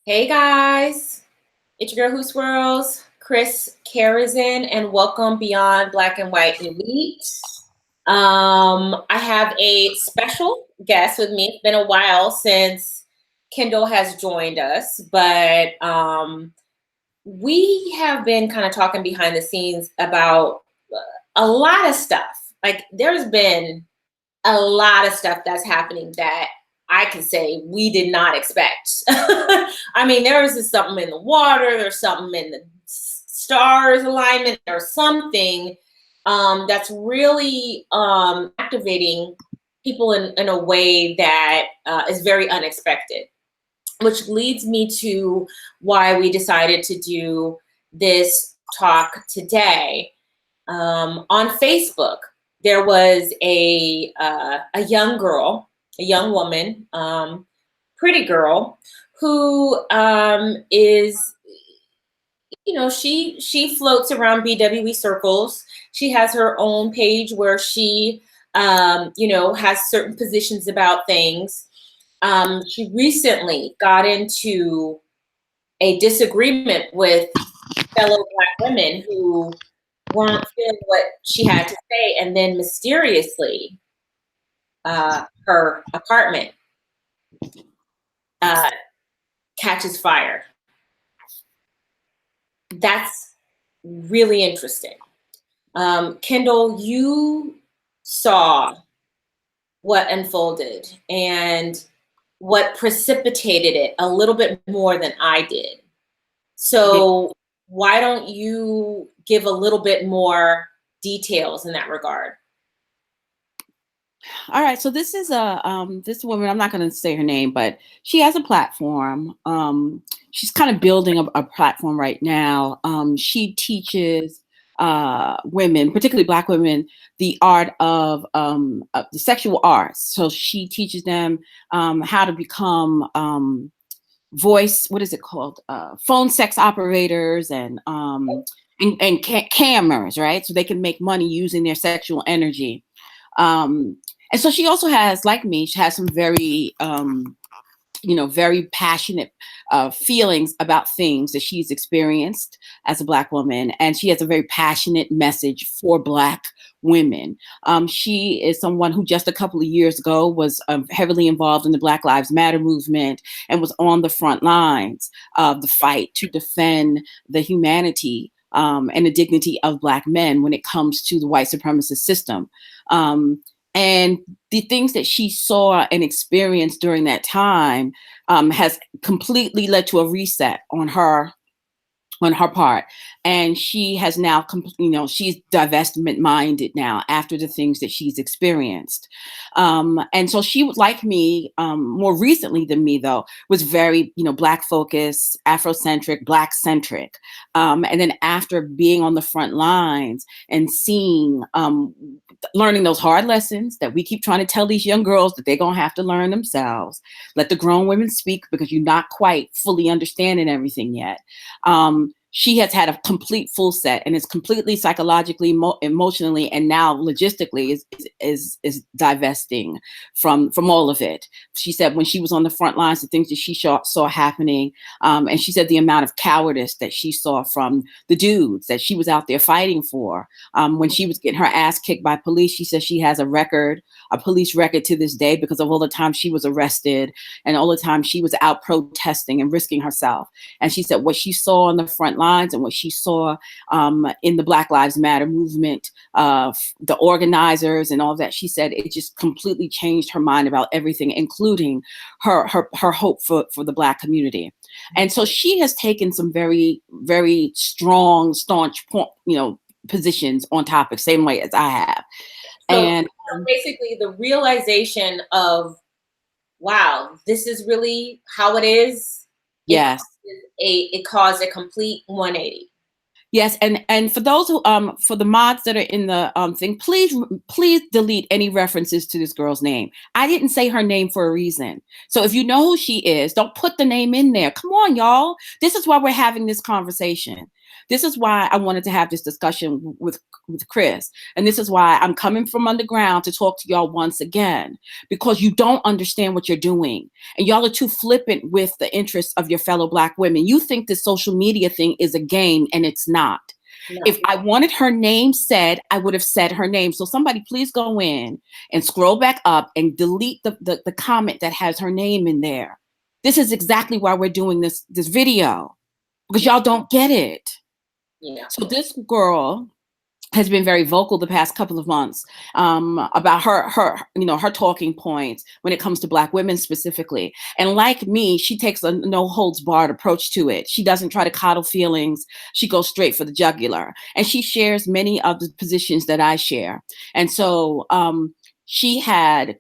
Hey guys, it's your girl Who Swirls, Chris Karazin, and welcome Beyond Black and White Elite. I have a special guest with me. It's been a while since Kendall has joined us, but we have been kind of talking behind the scenes about a lot of stuff. Like, there's been a lot of stuff that's happening that I can say we did not expect. I mean, there was just something in the water, there's something in the stars alignment, or something that's really activating people in a way that is very unexpected, which leads me to why we decided to do this talk today. On Facebook, there was a young girl, a young woman, pretty girl, who is, she floats around BWE circles. She has her own page where she, has certain positions about things. She recently got into a disagreement with fellow Black women who weren't feeling what she had to say, and then mysteriously, her apartment catches fire. That's really interesting. Kendall, you saw what unfolded and what precipitated it a little bit more than I did. So why don't you give a little bit more details in that regard? All right. So this is this woman, I'm not going to say her name, but she has a platform. She's kind of building a platform right now. She teaches women, particularly Black women, the art of the sexual arts. So she teaches them how to become what is it called? Phone sex operators and cammers, right? So they can make money using their sexual energy. And so she also has, like me, she has some very, very passionate feelings about things that she's experienced as a Black woman. And she has a very passionate message for Black women. She is someone who just a couple of years ago was heavily involved in the Black Lives Matter movement and was on the front lines of the fight to defend the humanity and the dignity of Black men when it comes to the white supremacist system. And the things that she saw and experienced during that time has completely led to a reset on her part. And she has now, she's divestment minded now after the things that she's experienced. And so she, like me, more recently than me though, was very, Black focused, Afrocentric, Black centric. And then after being on the front lines and seeing, learning those hard lessons that we keep trying to tell these young girls that they're going to have to learn themselves. Let the grown women speak because you're not quite fully understanding everything yet. She has had a complete full set and is completely psychologically, emotionally, and now logistically is divesting from all of it. She said when she was on the front lines, the things that she saw happening, and she said the amount of cowardice that she saw from the dudes that she was out there fighting for. When she was getting her ass kicked by police, she says she has a police record to this day because of all the time she was arrested and all the time she was out protesting and risking herself. And she said what she saw on the front lines and what she saw in the Black Lives Matter movement, the organizers and all that, she said it just completely changed her mind about everything, including her hope for the Black community. And so she has taken some very, very strong, staunch, positions on topics, same way as I have. So basically the realization of, wow, this is really how it is. Yes. It caused a complete 180. Yes, and for those who for the mods that are in the thing, please delete any references to this girl's name. I didn't say her name for a reason. So if you know who she is, don't put the name in there. Come on, y'all. This is why we're having this conversation. This is why I wanted to have this discussion with Chris. And this is why I'm coming from underground to talk to y'all once again, because you don't understand what you're doing. And y'all are too flippant with the interests of your fellow Black women. You think this social media thing is a game, and it's not. No. If I wanted her name said, I would have said her name. So somebody please go in and scroll back up and delete the comment that has her name in there. This is exactly why we're doing this video, because y'all don't get it. Yeah. So this girl has been very vocal the past couple of months about her talking points when it comes to Black women specifically. And like me, she takes a no holds barred approach to it. She doesn't try to coddle feelings. She goes straight for the jugular. And she shares many of the positions that I share. And so she had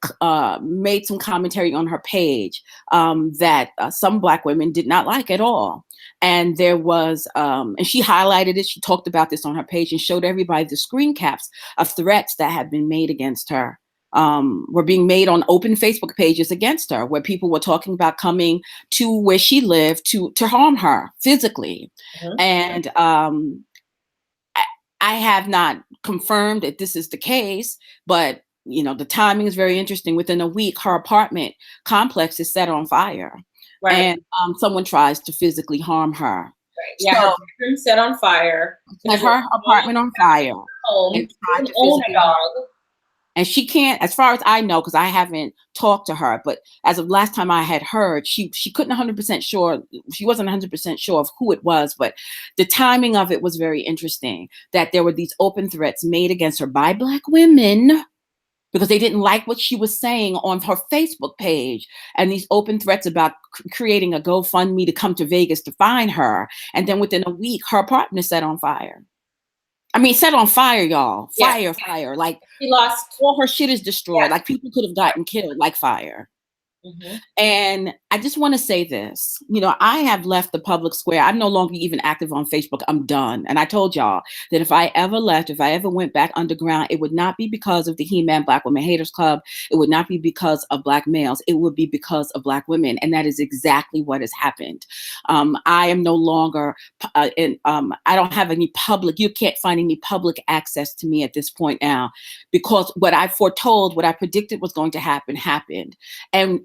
made some commentary on her page that some Black women did not like at all. And there was, and she highlighted it. She talked about this on her page and showed everybody the screen caps of threats that had been made against her, were being made on open Facebook pages against her, where people were talking about coming to where she lived to harm her physically. Mm-hmm. And I have not confirmed that this is the case, but the timing is very interesting. Within a week, her apartment complex is set on fire. Right. And someone tries to physically harm her. Right. Yeah, so, her bedroom set on fire. Set her apartment on fire. Home, and tried to own a dog. And she can't, as far as I know, because I haven't talked to her, but as of last time I had heard, she couldn't 100% sure, she wasn't 100% sure of who it was, but the timing of it was very interesting, that there were these open threats made against her by Black women, because they didn't like what she was saying on her Facebook page, and these open threats about creating a GoFundMe to come to Vegas to find her. And then within a week, her apartment is set on fire. I mean, set on fire, y'all. Fire. Like, she lost. All her shit is destroyed. Yeah. Like, people could have gotten killed, like fire. Mm-hmm. And I just want to say this, I have left the public square. I'm no longer even active on Facebook. I'm done. And I told y'all that if I ever went back underground, it would not be because of the He-Man Black Women Haters Club. It would not be because of Black males. It would be because of Black women. And that is exactly what has happened. I am no longer, I don't have any public, you can't find any public access to me at this point now, because what I foretold, what I predicted was going to happen, happened.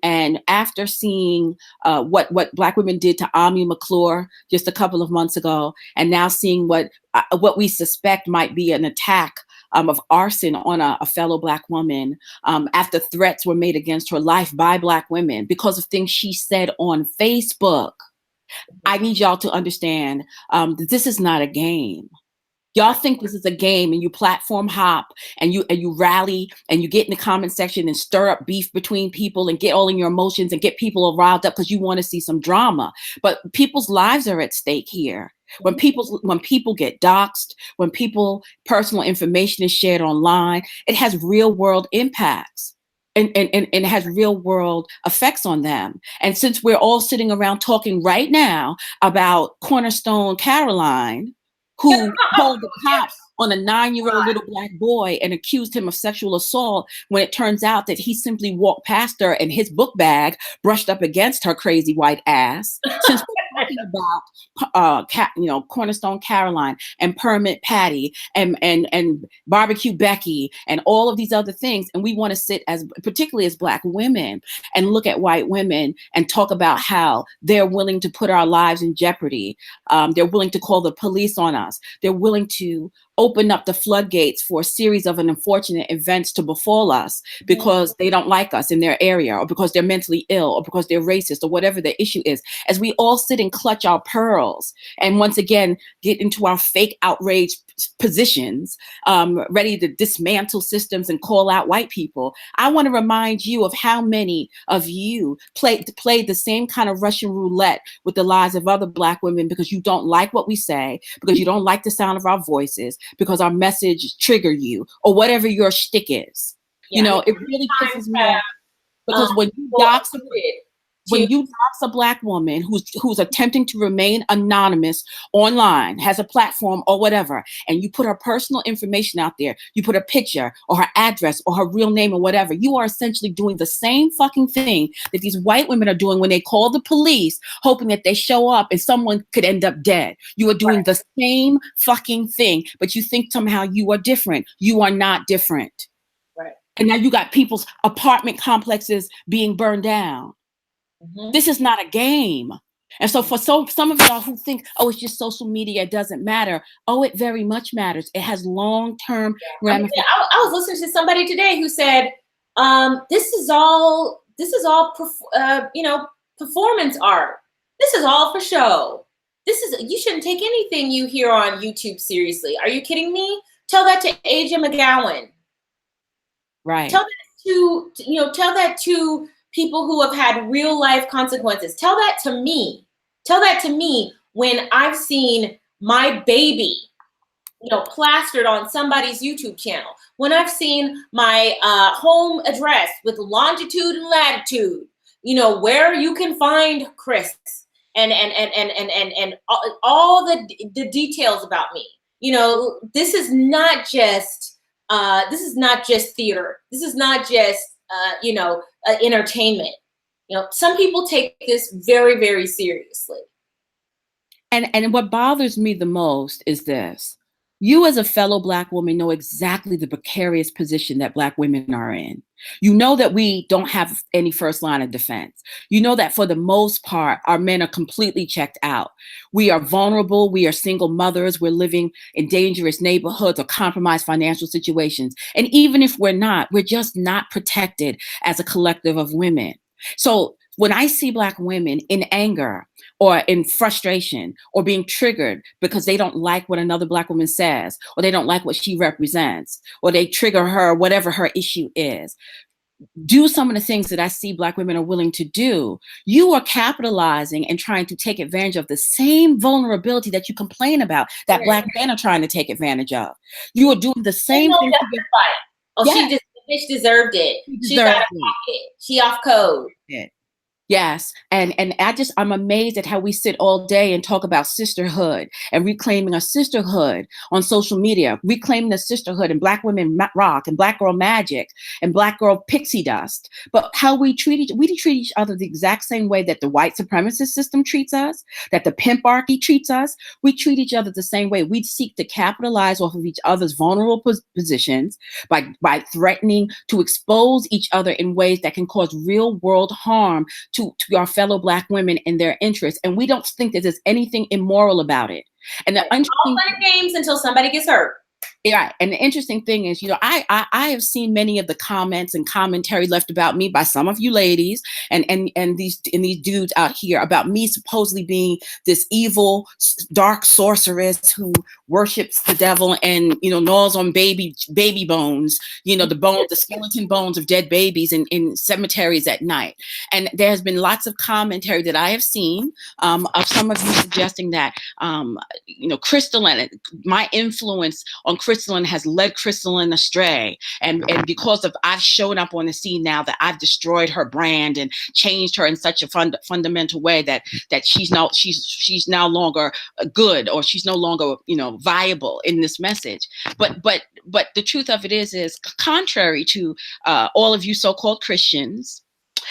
And after seeing what Black women did to Ami McClure just a couple of months ago, and now seeing what we suspect might be an attack of arson on a fellow Black woman, after threats were made against her life by Black women because of things she said on Facebook, I need y'all to understand that this is not a game. Y'all think this is a game, and you platform hop and you rally and you get in the comment section and stir up beef between people and get all in your emotions and get people riled up because you want to see some drama. But people's lives are at stake here. When people get doxxed, when personal information is shared online, it has real world impacts. And it has real world effects on them. And since we're all sitting around talking right now about Cornerstone Caroline, who told the cops on a 9-year-old little Black boy and accused him of sexual assault, when it turns out that he simply walked past her and his book bag brushed up against her crazy white ass. Since we're talking about Cornerstone Caroline and Permit Patty and Barbecue Becky and all of these other things, and we want to sit particularly as Black women and look at white women and talk about how they're willing to put our lives in jeopardy. They're willing to call the police on us. They're willing to open up the floodgates for a series of unfortunate events to befall us because they don't like us in their area, or because they're mentally ill, or because they're racist, or whatever the issue is, as we all sit and clutch our pearls and once again get into our fake outrage positions, ready to dismantle systems and call out white people. I want to remind you of how many of you played the same kind of Russian roulette with the lives of other Black women because you don't like what we say, because you don't like the sound of our voices, because our message trigger you, or whatever your shtick is. Yeah. It really pisses me off, because when you dox when you dox a Black woman who's attempting to remain anonymous online, has a platform or whatever, and you put her personal information out there, you put a picture or her address or her real name or whatever, you are essentially doing the same fucking thing that these white women are doing when they call the police, hoping that they show up and someone could end up dead. You are doing the same fucking thing, but you think somehow you are different. You are not different. Right. And now you got people's apartment complexes being burned down. This is not a game. And so for some of y'all who think, oh, it's just social media, it doesn't matter. Oh, it very much matters. It has long-term ramifications. I was listening to somebody today who said, this is all performance art. This is all for show. You shouldn't take anything you hear on YouTube seriously. Are you kidding me? Tell that to Aja McGowan. Right. Tell that to people who have had real life consequences. Tell that to me. Tell that to me when I've seen my baby, plastered on somebody's YouTube channel. When I've seen my home address with longitude and latitude, where you can find Chris and all the details about me. This is not just theater. This is not just entertainment. Some people take this very, very seriously. And what bothers me the most is this. You as a fellow Black woman know exactly the precarious position that Black women are in. You know that we don't have any first line of defense. You know that for the most part, our men are completely checked out. We are vulnerable. We are single mothers. We're living in dangerous neighborhoods or compromised financial situations. And even if we're not, we're just not protected as a collective of women. So when I see Black women in anger or in frustration or being triggered because they don't like what another Black woman says, or they don't like what she represents, or they trigger her, whatever her issue is, do some of the things that I see Black women are willing to do, you are capitalizing and trying to take advantage of the same vulnerability that you complain about that Black men are trying to take advantage of. You are doing the same thing. She deserved it. She got a pocket. She off code. Yes. And I'm amazed at how we sit all day and talk about sisterhood and reclaiming a sisterhood on social media, reclaiming the sisterhood and Black women rock and Black girl magic and Black girl pixie dust. But how we treat each other the exact same way that the white supremacist system treats us, that the pimparchy treats us. We treat each other the same way. We seek to capitalize off of each other's vulnerable positions by threatening to expose each other in ways that can cause real world harm to our fellow Black women and their interests. And we don't think that there's anything immoral about it. And the all fun and games until somebody gets hurt. Yeah. And the interesting thing is, I have seen many of the comments and commentary left about me by some of you ladies and these dudes out here about me supposedly being this evil, dark sorceress who worships the devil and, gnaws on baby bones, the skeleton bones of dead babies in cemeteries at night. And there has been lots of commentary that I have seen of some of you suggesting that, Crystalline, my influence on Christelyn has led Christelyn astray. And because of I've shown up on the scene now that I've destroyed her brand and changed her in such a fundamental way that she's no longer good, or she's no longer, viable in this message. But the truth of it is contrary to all of you so-called Christians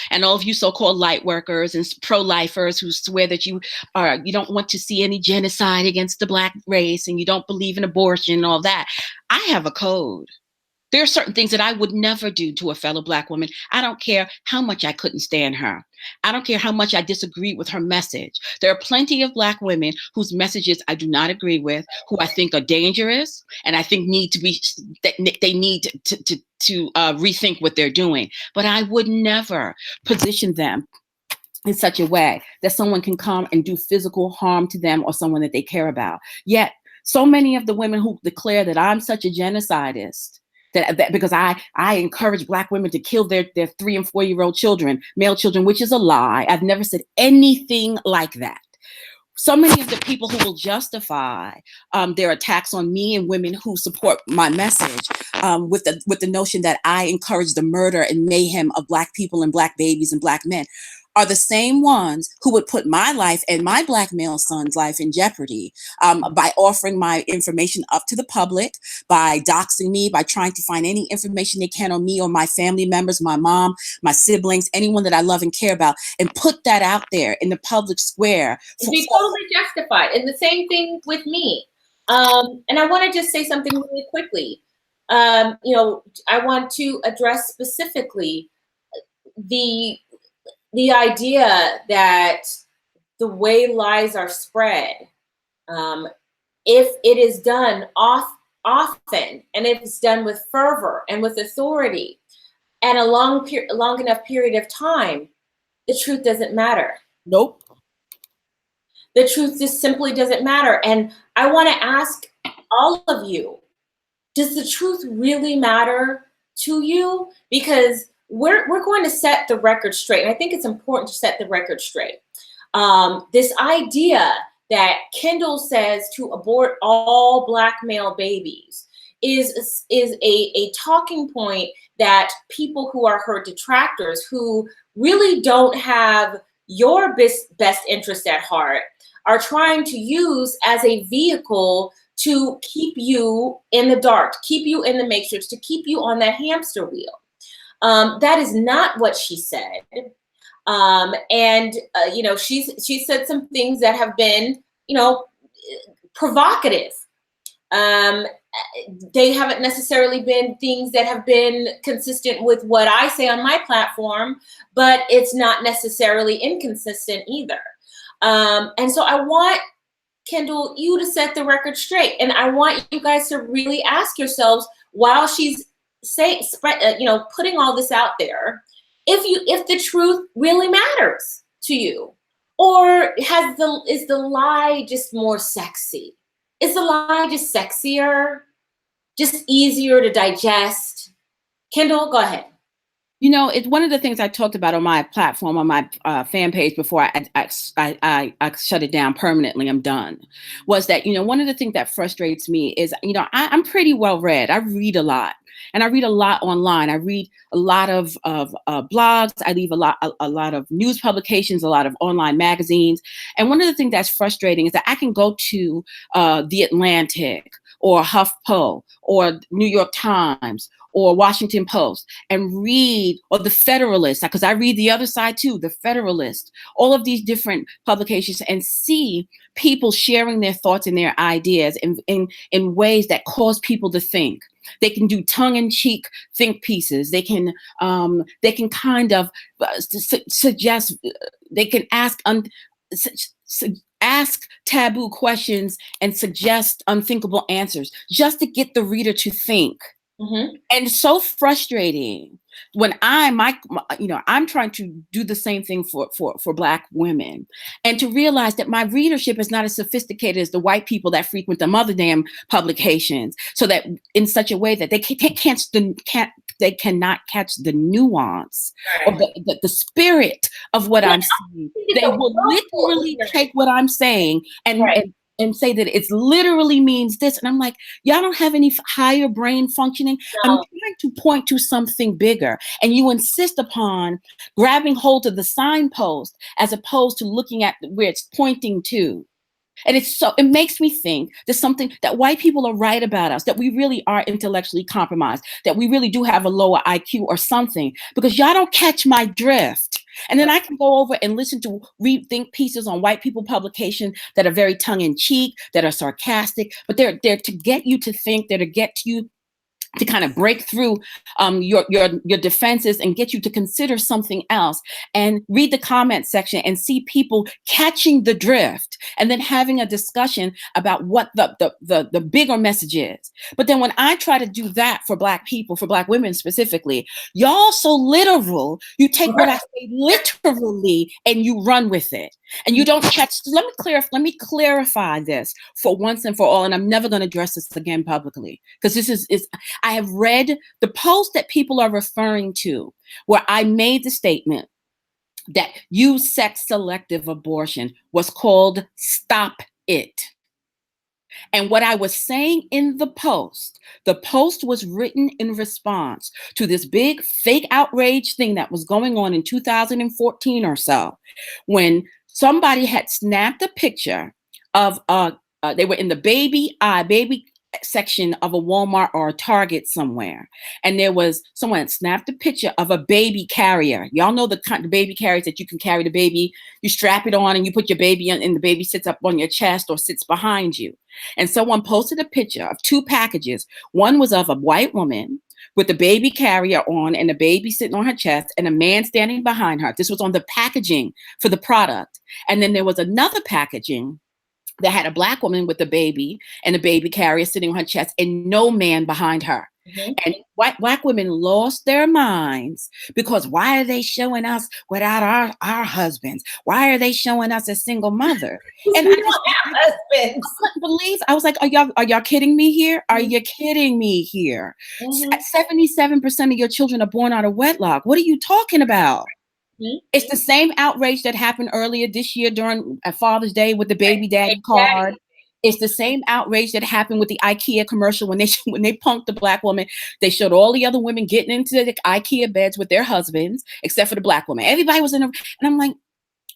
and all of you so-called light workers and pro-lifers who swear that you don't want to see any genocide against the Black race and you don't believe in abortion and all that. I have a code. There are certain things that I would never do to a fellow Black woman. I don't care how much I couldn't stand her. I don't care how much I disagree with her message. There are plenty of Black women whose messages I do not agree with, who I think are dangerous, and I think need to rethink what they're doing. But I would never position them in such a way that someone can come and do physical harm to them or someone that they care about. Yet, so many of the women who declare that I'm such a genocidist, that because I encourage Black women to kill their 3 and 4 year old children, male children, which is a lie. I've never said anything like that. So many of the people who will justify their attacks on me and women who support my message with the notion that I encourage the murder and mayhem of Black people and Black babies and Black men are the same ones who would put my life and my Black male son's life in jeopardy by offering my information up to the public, by doxing me, by trying to find any information they can on me or my family members, my mom, my siblings, anyone that I love and care about, and put that out there in the public square. It'd be totally justified. And the same thing with me. And I want to just say something really quickly. I want to address specifically the idea that the way lies are spread, if it is done often, and if it's done with fervor and with authority, and a long enough period of time, the truth doesn't matter. Nope. The truth just simply doesn't matter. And I want to ask all of you, does the truth really matter to you? Because we're going to set the record straight. And I think it's important to set the record straight. This idea that Kendall says to abort all Black male babies is a talking point that people who are her detractors, who really don't have your best interest at heart, are trying to use as a vehicle to keep you in the dark, keep you in the matrix, to keep you on that hamster wheel. That is not what she said. She said some things that have been, provocative. They haven't necessarily been things that have been consistent with what I say on my platform, but it's not necessarily inconsistent either. And so I want, Kendall, you to set the record straight. And I want you guys to really ask yourselves, while she's putting all this out there, if the truth really matters to you, or is the lie just more sexy? Is the lie just sexier, just easier to digest? Kendall, go ahead. It's one of the things I talked about on my platform, on my fan page before I shut it down permanently. I'm done. Was that, one of the things that frustrates me is, I'm pretty well read. I read a lot, and I read a lot online. I read a lot of blogs. I read a lot of news publications, a lot of online magazines. And one of the things that's frustrating is that I can go to The Atlantic or HuffPo or New York Times or Washington Post and read, or The Federalist, because I read the other side too, The Federalist, all of these different publications, and see people sharing their thoughts and their ideas in ways that cause people to think. They can do tongue-in-cheek think pieces. They can kind of suggest, they can ask taboo questions and suggest unthinkable answers just to get the reader to think. Mm-hmm. And it's so frustrating when I'm trying to do the same thing for Black women, and to realize that my readership is not as sophisticated as the white people that frequent them other damn publications, so that in such a way that they cannot catch the nuance, right, or the spirit of what I'm saying. They will literally take what I'm saying and say that it literally means this. And I'm like, y'all don't have any higher brain functioning. No. I'm trying to point to something bigger. And you insist upon grabbing hold of the signpost as opposed to looking at where it's pointing to. And it makes me think there's something that white people are right about us, that we really are intellectually compromised, that we really do have a lower IQ or something, because y'all don't catch my drift. And then I can go over and listen to think pieces on white people publications that are very tongue in cheek, that are sarcastic, but they're to get you to think, they're to get you to kind of break through your defenses and get you to consider something else, and read the comment section and see people catching the drift and then having a discussion about what the bigger message is. But then when I try to do that for Black people, for Black women specifically, y'all so literal, you take what I say literally and you run with it. And you don't catch, let me clarify this for once and for all, and I'm never going to address this again publicly, because this is I have read the post that people are referring to, where I made the statement that sex selective abortion was called Stop It. And what I was saying in the post was written in response to this big fake outrage thing that was going on in 2014 or so, when somebody had snapped a picture of they were in the baby section of a Walmart or a Target somewhere, and there was someone that snapped a picture of a baby carrier. Y'all know the kind of baby carriers that you can carry the baby, you strap it on and you put your baby in, and the baby sits up on your chest or sits behind you. And someone posted a picture of two packages. One was of a white woman with the baby carrier on and the baby sitting on her chest and a man standing behind her. This was on the packaging for the product. And then there was another packaging that had a Black woman with the baby and a baby carrier sitting on her chest and no man behind her. Mm-hmm. And Black women lost their minds because why are they showing us without our husbands? Why are they showing us as single mothers? And we don't have husbands. I couldn't believe. I was like, are y'all kidding me here? Are you kidding me here? 77% of your children are born out of wedlock. What are you talking about? It's the same outrage that happened earlier this year during Father's Day with the baby daddy card. It's the same outrage that happened with the IKEA commercial when they punked the Black woman. They showed all the other women getting into the IKEA beds with their husbands, except for the Black woman. Everybody was in and I'm like,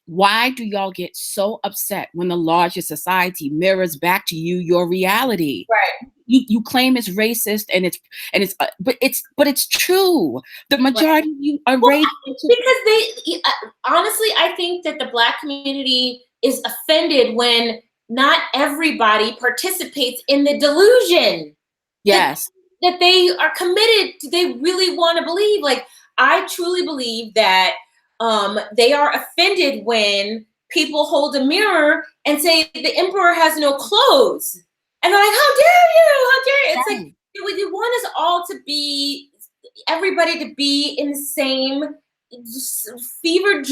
why do y'all get so upset when the larger society mirrors back to you your reality? Right. You claim it's racist but it's true. The majority of you are racist because they honestly, I think that the Black community is offended when not everybody participates in the delusion. Yes, that they are committed. They really want to believe. Like, I truly believe that they are offended when people hold a mirror and say the emperor has no clothes. And they're like, how dare you? How dare you? It's like, they want us all to be, everybody to be in the same fevered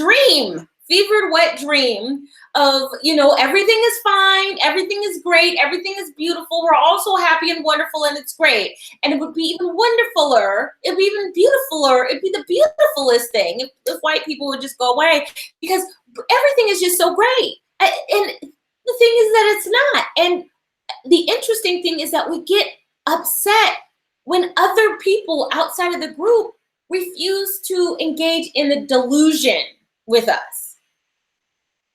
wet dream of, everything is fine, everything is great, everything is beautiful, we're all so happy and wonderful and it's great. And it would be even wonderfuler, it'd be even beautifuler, it'd be the beautifulest thing if white people would just go away, because everything is just so great. And the thing is that it's not. And the interesting thing is that we get upset when other people outside of the group refuse to engage in the delusion with us.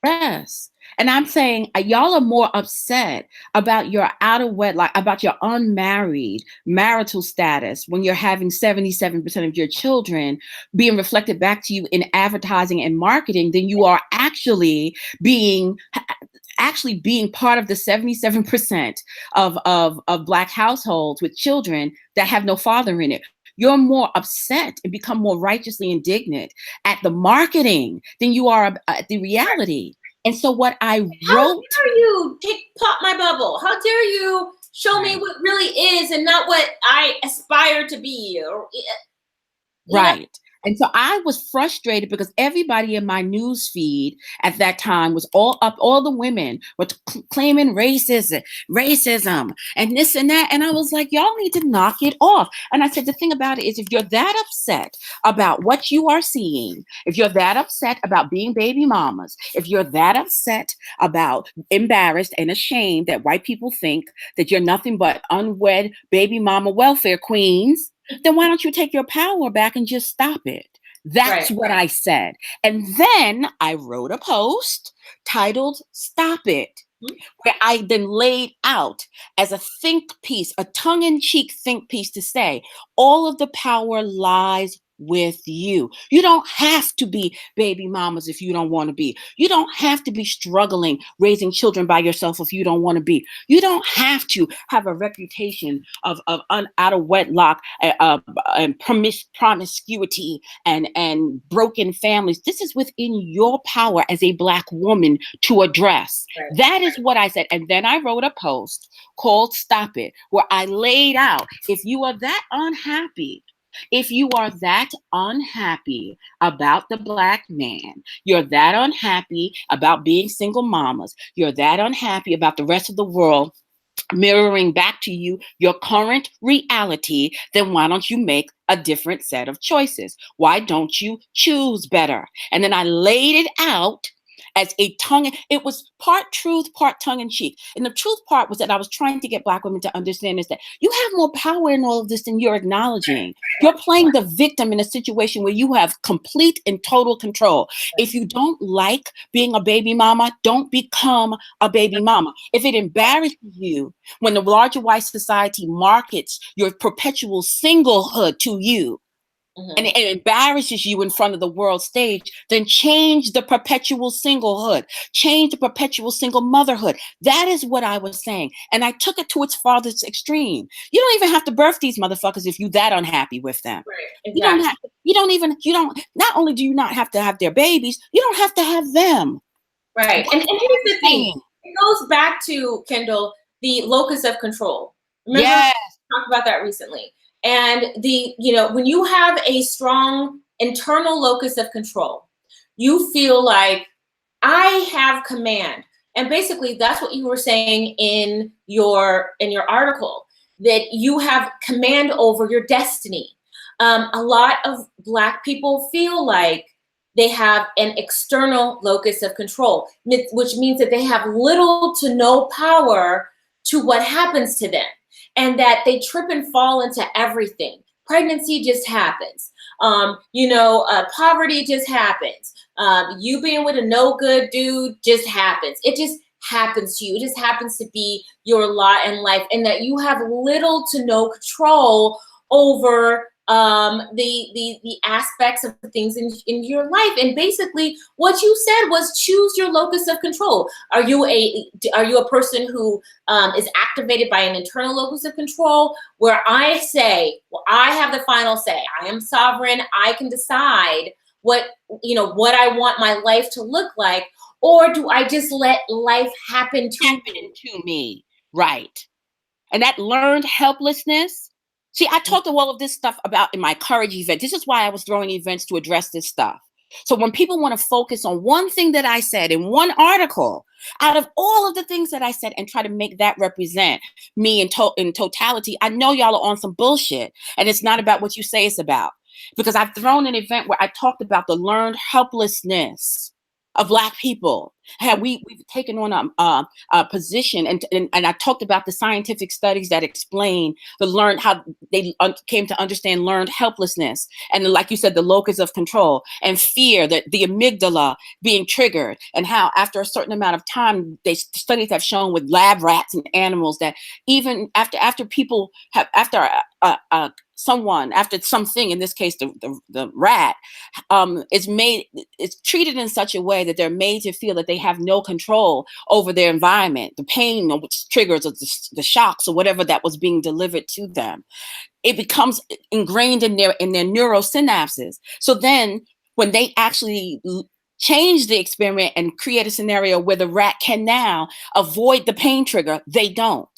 Yes. And I'm saying y'all are more upset about your out of wedlock, about your unmarried marital status when you're having 77% of your children being reflected back to you in advertising and marketing than you are actually being part of the 77% of Black households with children that have no father in it. You're more upset and become more righteously indignant at the marketing than you are at the reality. And so what I wrote— How dare you pop my bubble? How dare you show me what really is and not what I aspire to be? Right. And so I was frustrated because everybody in my news feed at that time was all the women were claiming racism and this and that. And I was like, y'all need to knock it off. And I said, the thing about it is, if you're that upset about what you are seeing, if you're that upset about being baby mamas, if you're that upset about embarrassed and ashamed that white people think that you're nothing but unwed baby mama welfare queens, then why don't you take your power back and just stop it? That's right. What I said. And then I wrote a post titled "Stop It," where I then laid out as a think piece, a tongue-in-cheek think piece, to say all of the power lies with you. You don't have to be baby mamas if you don't want to be. You don't have to be struggling raising children by yourself if you don't want to be. You don't have to have a reputation of out of wedlock and promiscuity and broken families. This is within your power as a Black woman to address. Right. That is what I said. And then I wrote a post called "Stop It," where I laid out, if you are that unhappy about the Black man, you're that unhappy about being single mamas, you're that unhappy about the rest of the world mirroring back to you your current reality, then why don't you make a different set of choices? Why don't you choose better? And then I laid it out as a tongue. It was part truth, part tongue in cheek. And the truth part was that I was trying to get Black women to understand is that you have more power in all of this than you're acknowledging. You're playing the victim in a situation where you have complete and total control. If you don't like being a baby mama, don't become a baby mama. If it embarrasses you when the larger white society markets your perpetual singlehood to you, and it embarrasses you in front of the world stage, then change the perpetual singlehood, change the perpetual single motherhood. That is what I was saying. And I took it to its farthest extreme. You don't even have to birth these motherfuckers if you're that unhappy with them. Right, exactly. Not only do you not have to have their babies, you don't have to have them. Right. And here's the thing. It goes back to, Kendall, the locus of control. Remember, yes. we talked about that recently. And when you have a strong internal locus of control, you feel like I have command. And basically that's what you were saying in your article, that you have command over your destiny. A lot of Black people feel like they have an external locus of control, which means that they have little to no power to what happens to them. And that they trip and fall into everything. Pregnancy just happens. Poverty just happens. You being with a no good dude just happens. It just happens to you. It just happens to be your lot in life, and that you have little to no control over the aspects of things in your life. And basically what you said was choose your locus of control. Are you a person who is activated by an internal locus of control, where I say, well, I have the final say, I am sovereign, I can decide what I want my life to look like? Or do I just let life happen to me? Right. And that learned helplessness. See, I talked to all of this stuff about in my Courage event. This is why I was throwing events to address this stuff. So when people want to focus on one thing that I said in one article, out of all of the things that I said, and try to make that represent me in totality, I know y'all are on some bullshit. And it's not about what you say it's about. Because I've thrown an event where I talked about the learned helplessness of Black people. We've taken on a position, and I talked about the scientific studies that explain how they came to understand learned helplessness, and like you said, the locus of control and fear, that the amygdala being triggered, and how after a certain amount of time, studies have shown with lab rats and animals that even after people have after something, in this case the rat, it's treated in such a way that they're made to feel that they have no control over their environment, the pain which triggers or the shocks or whatever that was being delivered to them. It becomes ingrained in their neurosynapses. So then when they actually change the experiment and create a scenario where the rat can now avoid the pain trigger, they don't.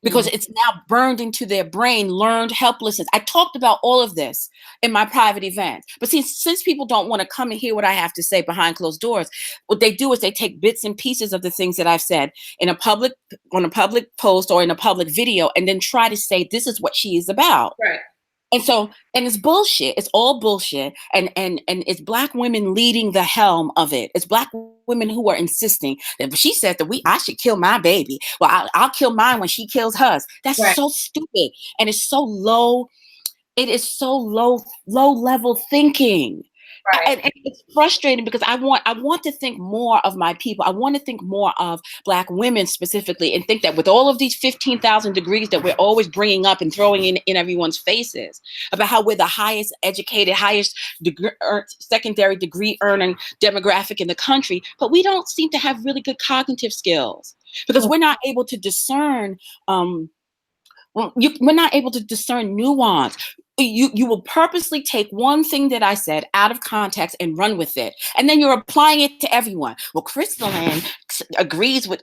Because it's now burned into their brain, learned helplessness. I talked about all of this in my private event. But since people don't want to come and hear what I have to say behind closed doors, what they do is they take bits and pieces of the things that I've said on a public post or in a public video, and then try to say, this is what she is about. Right. And it's bullshit. It's all bullshit. And it's Black women leading the helm of it. It's Black women who are insisting that she said that I should kill my baby. Well, I'll kill mine when she kills hers. That's right. So stupid. And it's so low. It is so low level thinking. Right. And it's frustrating because I want to think more of my people. I want to think more of Black women specifically, and think that with all of these 15,000 degrees that we're always bringing up and throwing in everyone's faces about how we're the highest educated, highest secondary degree earning demographic in the country, but we don't seem to have really good cognitive skills because we're not able to discern. We're not able to discern nuance. You will purposely take one thing that I said out of context and run with it, and then you're applying it to everyone. Well, Christelyn agrees with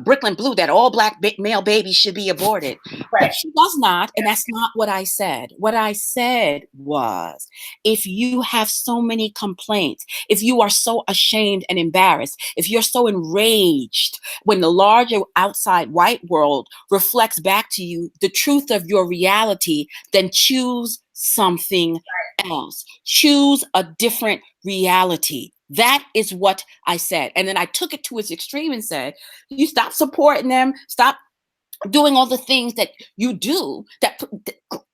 Brooklyn Blue that all Black male babies should be aborted. Right. But she does not, and that's not what I said. What I said was, if you have so many complaints, if you are so ashamed and embarrassed, if you're so enraged when the larger outside white world reflects back to you the truth of your reality, then choose something else. Choose a different reality. That is what I said. And then I took it to its extreme and said, you stop supporting them, stop doing all the things that you do, that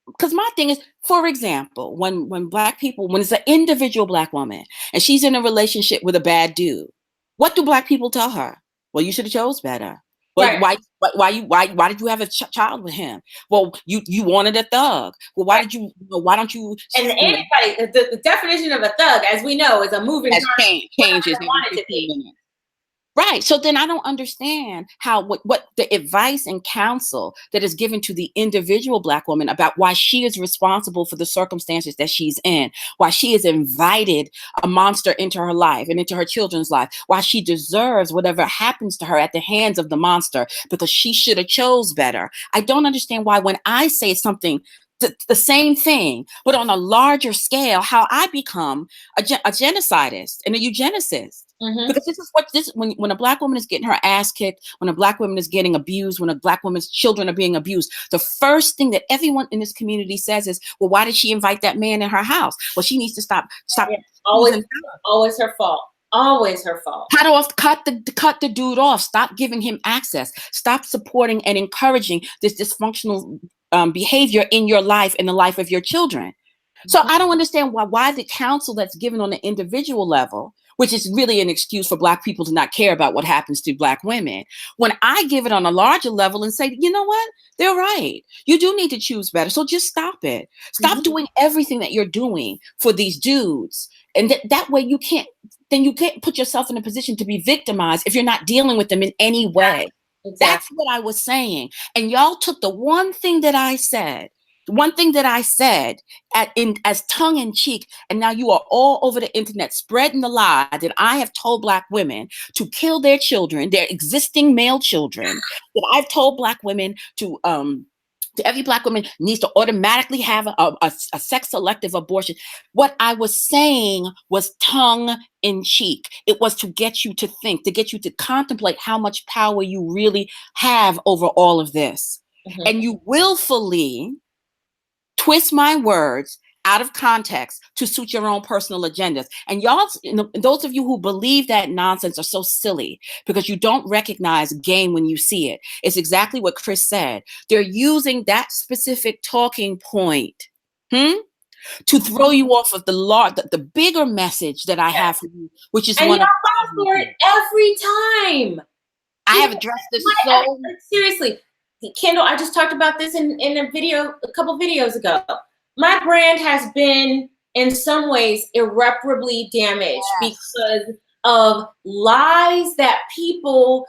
because my thing is, for example, when Black people, when it's an individual Black woman and she's in a relationship with a bad dude, what do Black people tell her? Well, you should have chose better. Well, Right. why did you have a child with him? Well, you wanted a thug. Well, why don't you? And anybody, the definition of a thug, as we know, is a moving target. Changes every 15 minutes. Right. So then I don't understand how what the advice and counsel that is given to the individual Black woman about why she is responsible for the circumstances that she's in, why she has invited a monster into her life and into her children's life, why she deserves whatever happens to her at the hands of the monster because she should have chose better. I don't understand why when I say something the same thing, but on a larger scale, how I become a genocidist and a eugenicist. Mm-hmm. Because when a Black woman is getting her ass kicked, when a Black woman is getting abused, when a Black woman's children are being abused, the first thing that everyone in this community says is, well, why did she invite that man in her house? Well, she needs to stop. Yeah. Always her fault. Always her fault. Cut the dude off. Stop giving him access. Stop supporting and encouraging this dysfunctional behavior in your life and the life of your children. So I don't understand why the counsel that's given on the individual level, which is really an excuse for Black people to not care about what happens to Black women, when I give it on a larger level and say, you know what, they're right. You do need to choose better. So just stop it. Stop doing everything that you're doing for these dudes. And that way you can't put yourself in a position to be victimized if you're not dealing with them in any way. Exactly. That's what I was saying. And y'all took the one thing that I said as tongue in cheek, and now you are all over the internet spreading the lie that I have told Black women to kill their children, their existing male children, that I've told Black women to every Black woman needs to automatically have a sex selective abortion. What I was saying was tongue in cheek. It was to get you to think, to get you to contemplate how much power you really have over all of this. Mm-hmm. And you willfully twist my words out of context to suit your own personal agendas. And y'all, those of you who believe that nonsense are so silly because you don't recognize game when you see it. It's exactly what Chris said. They're using that specific talking point to throw you off of the bigger message that I have for you, which is and one. And y'all fall for it every time. I have addressed this seriously. Kendall, I just talked about this in a video, a couple videos ago. My brand has been, in some ways, irreparably damaged because of lies that people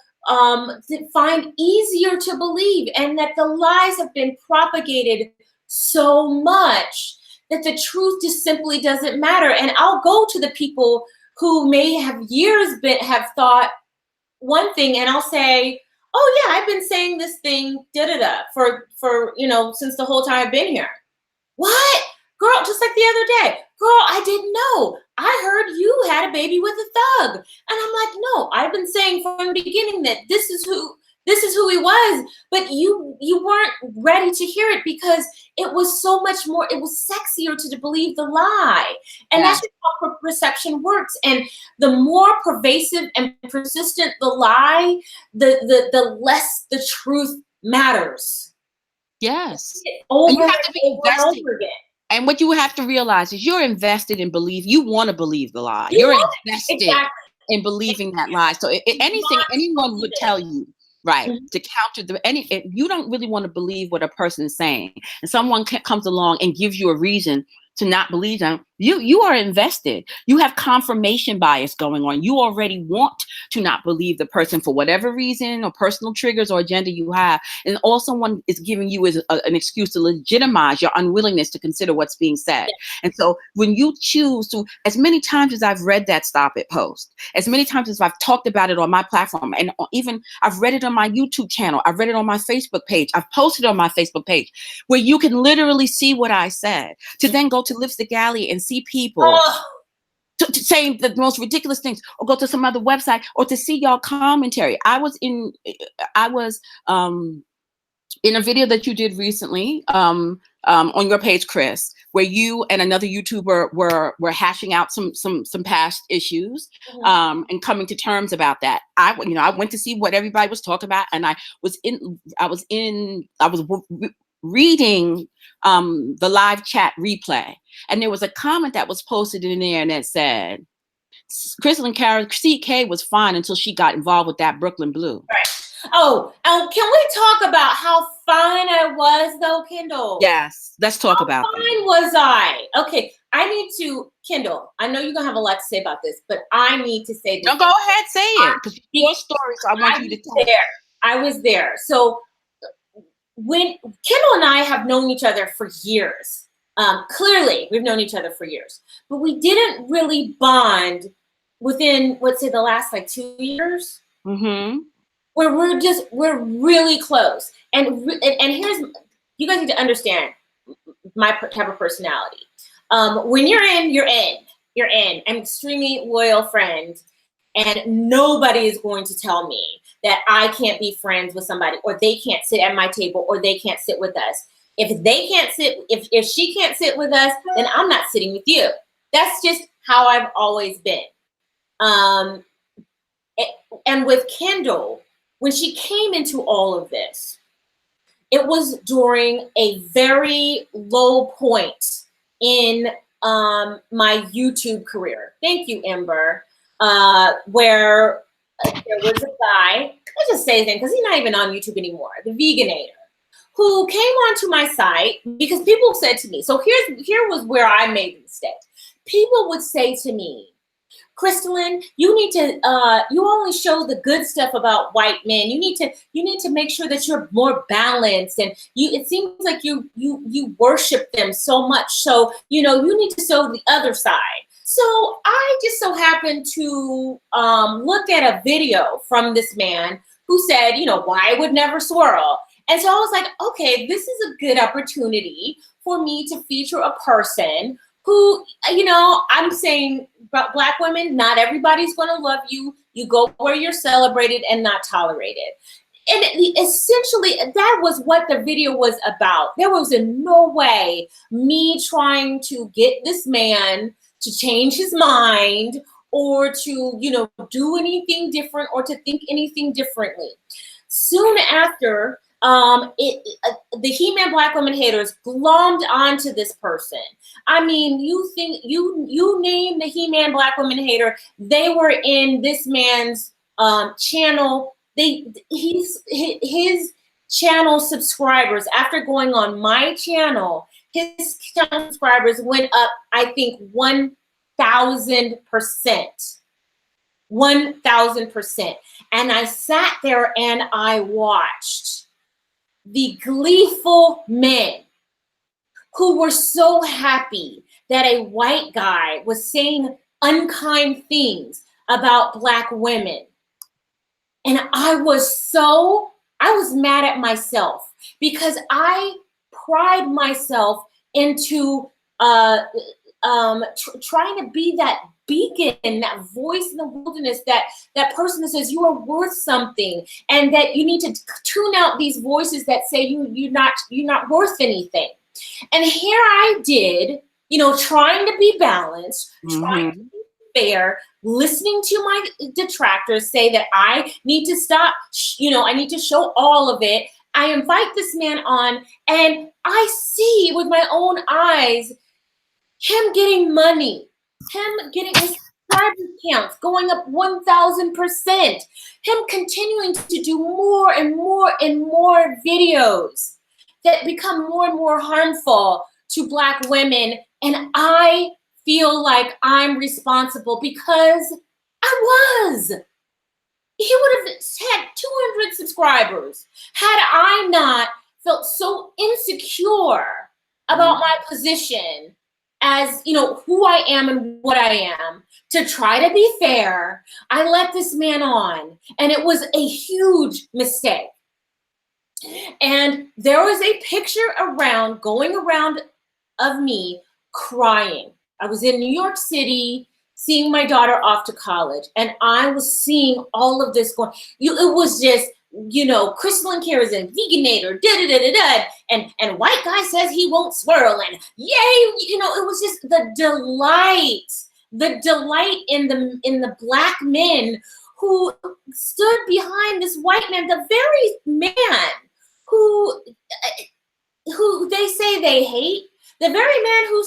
find easier to believe, and that the lies have been propagated so much that the truth just simply doesn't matter. And I'll go to the people who may have have thought one thing, and I'll say, oh yeah, I've been saying this thing for since the whole time I've been here. What? Girl, just like the other day. Girl, I didn't know. I heard you had a baby with a thug. And I'm like, no, I've been saying from the beginning that this is who he was, but you weren't ready to hear it because it was so much more, it was sexier to believe the lie. And that's just how perception works. And the more pervasive and persistent the lie, the less the truth matters. Yes. Over and you have to be invested. And what you have to realize is you're invested in belief. You want to believe the lie. You're invested in believing that lie. So anything anyone would tell you, right, to counter you don't really want to believe what a person is saying, and someone comes along and gives you a reason to not believe them, you are invested. You have confirmation bias going on. You already want to not believe the person for whatever reason or personal triggers or agenda you have. And all someone is giving you is an excuse to legitimize your unwillingness to consider what's being said. Yeah. And so when you choose to, as many times as I've read that Stop It post, as many times as I've talked about it on my platform, and even I've read it on my YouTube channel, I've read it on my Facebook page, I've posted on my Facebook page, where you can literally see what I said, to then go to Lipstick Alley and see people to saying the most ridiculous things, or go to some other website, or to see y'all commentary. I was in a video that you did recently, on your page, Chris, where you and another YouTuber were hashing out some past issues, and coming to terms about that. I went to see what everybody was talking about, and I was reading the live chat replay, and there was a comment that was posted in there, and it said, Christelyn Karazin, CK was fine until she got involved with that Brooklyn Blue. Right. Oh, can we talk about how fine I was, though, Kendall? Yes, let's talk about that. How fine was I? Okay, I need to, Kendall, I know you're going to have a lot to say about this, but I need to say this. Don't go ahead, say it, because your story, so I want you to tell it. I was there. So when Kendall and I have known each other for years, clearly we've known each other for years, but we didn't really bond within, let's say, the last like 2 years, where we're really close. And here's, you guys need to understand my type of personality. When you're in, you're in. I'm an extremely loyal friend, and nobody is going to tell me that I can't be friends with somebody, or they can't sit at my table, or they can't sit with us. If they can't sit, if she can't sit with us, then I'm not sitting with you. That's just how I've always been. And with Kendall, when she came into all of this, it was during a very low point in my YouTube career. Thank you, Ember. Where there was a guy, I'll just say his name because he's not even on YouTube anymore, the Veganator, who came onto my site because people said to me, so here was where I made the mistake. People would say to me, Christelyn, you need to, you only show the good stuff about white men. You need to make sure that you're more balanced, and it seems like you worship them so much. So, you need to show the other side. So I just so happened to look at a video from this man who said, why I would never swirl. And so I was like, okay, this is a good opportunity for me to feature a person who, I'm saying about Black women, not everybody's going to love you. You go where you're celebrated and not tolerated. And essentially, that was what the video was about. There was in no way me trying to get this man to change his mind or to, do anything different or to think anything differently. Soon after, the He-Man Black women haters glommed onto this person. I mean, you think you name the He-Man Black women hater, they were in this man's channel. His channel subscribers, after going on my channel, his channel subscribers went up, I think, 1,000%. 1,000%. And I sat there and I watched the gleeful men who were so happy that a white guy was saying unkind things about Black women. And I was mad at myself because I pride myself into trying to be that beacon, that voice in the wilderness, that person that says you are worth something, and that you need to tune out these voices that say you're not worth anything. And here I did, trying to be balanced, trying to be fair, listening to my detractors say that I need to stop, I need to show all of it. I invite this man on, and I see with my own eyes him getting money, him getting his subscriber counts going up 1,000%, him continuing to do more and more and more videos that become more and more harmful to Black women. And I feel like I'm responsible because I was. He would have had 200 subscribers had I not felt so insecure about my position as, who I am and what I am. To try to be fair, I let this man on, and it was a huge mistake. And there was a picture going around of me crying. I was in New York City seeing my daughter off to college, and I was seeing all of this going. It was just Christelyn Karazin, veganator, da-da-da-da-da, and white guy says he won't swirl, and yay, it was just the delight in the black men who stood behind this white man, the very man who they say they hate, the very man who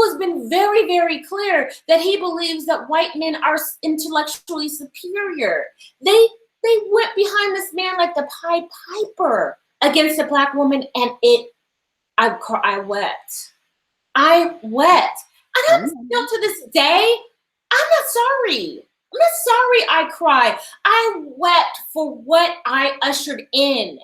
has been very, very clear that he believes that white men are intellectually superior. They went behind this man like the Pied Piper against a black woman, and I wept. I wept. And I'm still to this day, I'm not sorry. I'm not sorry I cried. I wept for what I ushered in.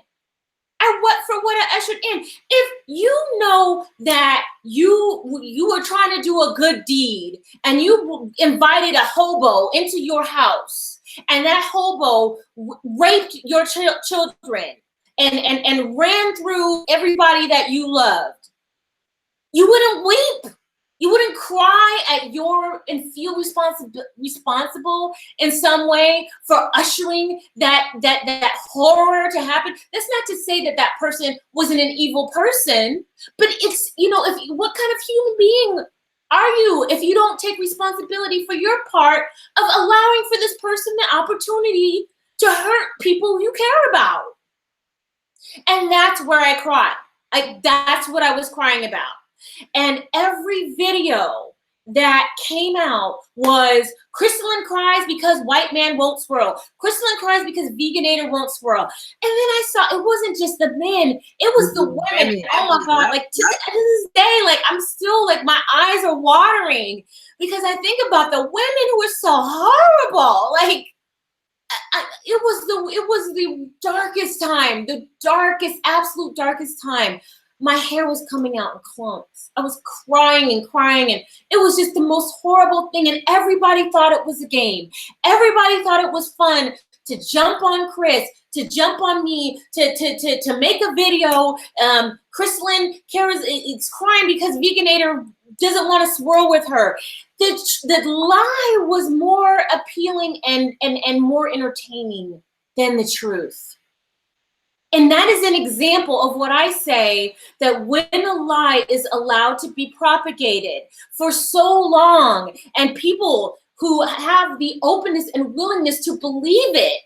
I wept for what I ushered in. If you know that you were trying to do a good deed and you invited a hobo into your house, and that hobo raped your children and ran through everybody that you loved, you wouldn't weep. You wouldn't cry and feel responsible in some way for ushering that horror to happen. That's not to say that person wasn't an evil person, but it's, what kind of human being are you if you don't take responsibility for your part of allowing for this person the opportunity to hurt people you care about? And that's where I cried. That's what I was crying about. And every video that came out was Christelyn cries because white man won't swirl. Christelyn cries because veganator won't swirl. And then I saw it wasn't just the men, it was the women. Oh my God, like to this day, like I'm still like my eyes are watering because I think about the women who were so horrible. Like it was the darkest time, absolute darkest time. My hair was coming out in clumps. I was crying, and it was just the most horrible thing. And everybody thought it was a game. Everybody thought it was fun to jump on Chris, to jump on me, to make a video. Christelyn is crying because veganator doesn't want to swirl with her. The lie was more appealing and more entertaining than the truth. And that is an example of what I say, that when a lie is allowed to be propagated for so long, and people who have the openness and willingness to believe it,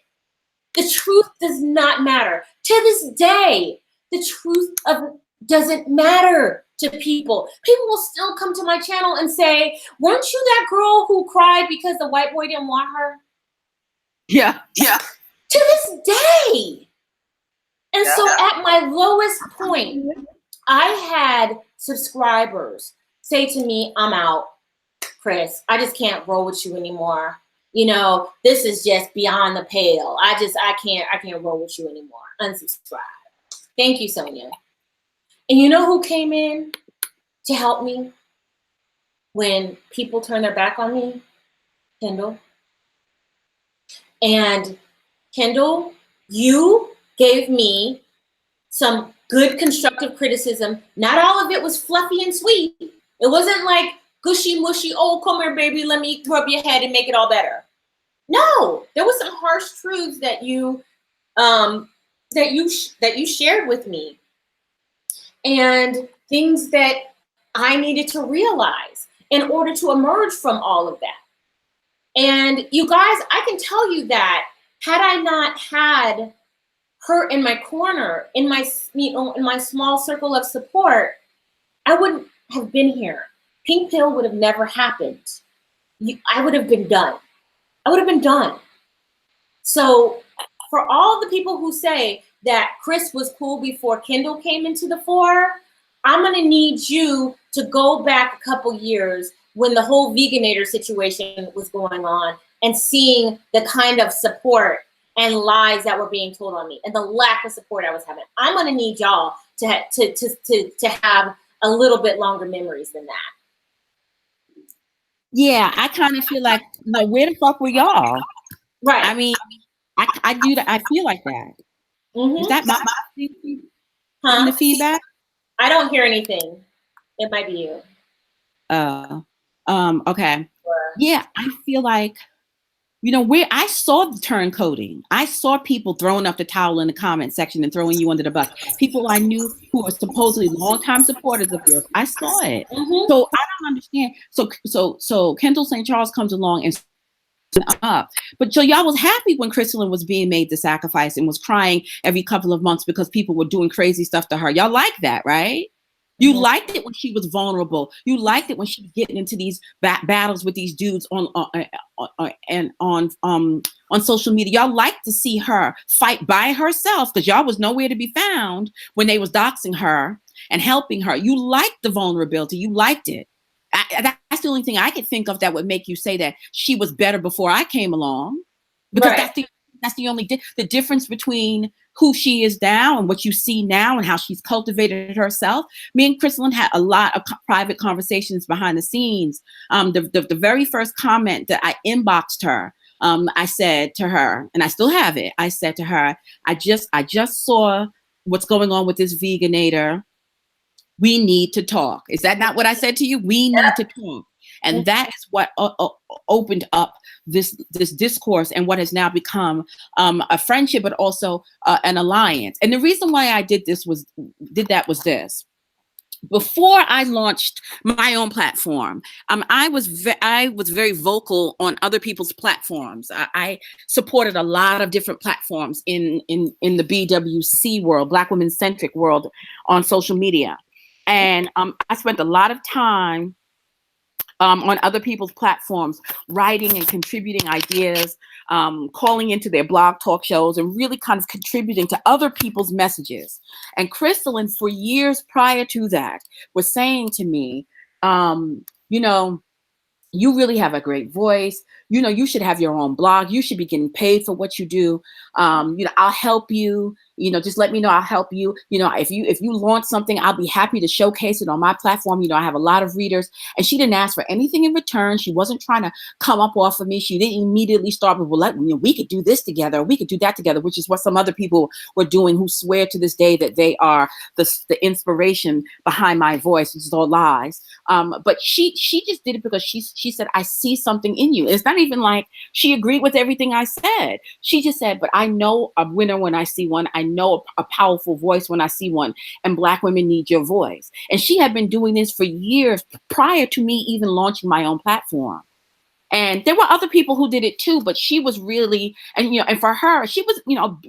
the truth does not matter. To this day, the truth of it doesn't matter to people. People will still come to my channel and say, weren't you that girl who cried because the white boy didn't want her? Yeah. To this day. And so at my lowest point, I had subscribers say to me, I'm out, Chris. I just can't roll with you anymore. This is just beyond the pale. I can't roll with you anymore. Unsubscribe. Thank you, Sonia. And you know who came in to help me when people turn their back on me? Kendall. And Kendall, you gave me some good constructive criticism. Not all of it was fluffy and sweet. It wasn't like gushy mushy, oh, come here, baby, let me rub your head and make it all better. No, there was some harsh truths that you shared with me, and things that I needed to realize in order to emerge from all of that. And you guys, I can tell you that had I not had her in my corner, in my small circle of support, I wouldn't have been here. Pink Pill would have never happened. I would have been done. So for all the people who say that Chris was cool before Kendall came into the fore, I'm gonna need you to go back a couple years when the whole veganator situation was going on and seeing the kind of support and lies that were being told on me and the lack of support I was having. I'm gonna need y'all to have a little bit longer memories than that. Yeah, I kind of feel like, where the fuck were y'all? Right. I mean, I do that. I feel like that. Mm-hmm. Is that my the feedback? I don't hear anything. It might be you. Okay. Sure. Yeah, I feel like You know, where I saw the turncoating, I saw people throwing up the towel in the comment section and throwing you under the bus. People I knew who were supposedly longtime supporters of yours. I saw it. Mm-hmm. So I don't understand. So Kendall St. Charles comes along and up. But so y'all was happy when Christelyn was being made the sacrifice and was crying every couple of months because people were doing crazy stuff to her. Y'all like that, right? You liked it when she was vulnerable. You liked it when she was getting into these battles with these dudes on social media. Y'all liked to see her fight by herself because y'all was nowhere to be found when they was doxing her and helping her. You liked the vulnerability. You liked it. That's the only thing I could think of that would make you say that she was better before I came along, because that's the only the difference between who she is now and what you see now and how she's cultivated herself. Me and Christelyn had a lot of private conversations behind the scenes. The very first comment that I inboxed her, I said to her, and I still have it. I said to her, I just saw what's going on with this veganator. We need to talk. Is that not what I said to you? We need to talk. And that is what opened up this discourse and what has now become a friendship, but also an alliance. And the reason why I did that was this. Before I launched my own platform, I was very vocal on other people's platforms. I supported a lot of different platforms in the BWC world, Black women centric world, on social media. And I spent a lot of time on other people's platforms, writing and contributing ideas, calling into their blog talk shows, and really kind of contributing to other people's messages. And Christelyn, for years prior to that, was saying to me, you know, you really have a great voice. You know, you should have your own blog. You should be getting paid for what you do. You know, I'll help you. You know, just let me know. I'll help you. You know, if you launch something, I'll be happy to showcase it on my platform. You know, I have a lot of readers. And she didn't ask for anything in return. She wasn't trying to come up off of me. She didn't immediately start with, well, we could do this together. We could do that together, which is what some other people were doing who swear to this day that they are the inspiration behind my voice, which is all lies. But she just did it because she said, I see something in you. It's not even like she agreed with everything I said. She just said, but I know a winner when I see one. I know a powerful voice when I see one, and Black women need your voice. And she had been doing this for years prior to me even launching my own platform. And there were other people who did it too, but she was really, and you know, and for her, she was, you know,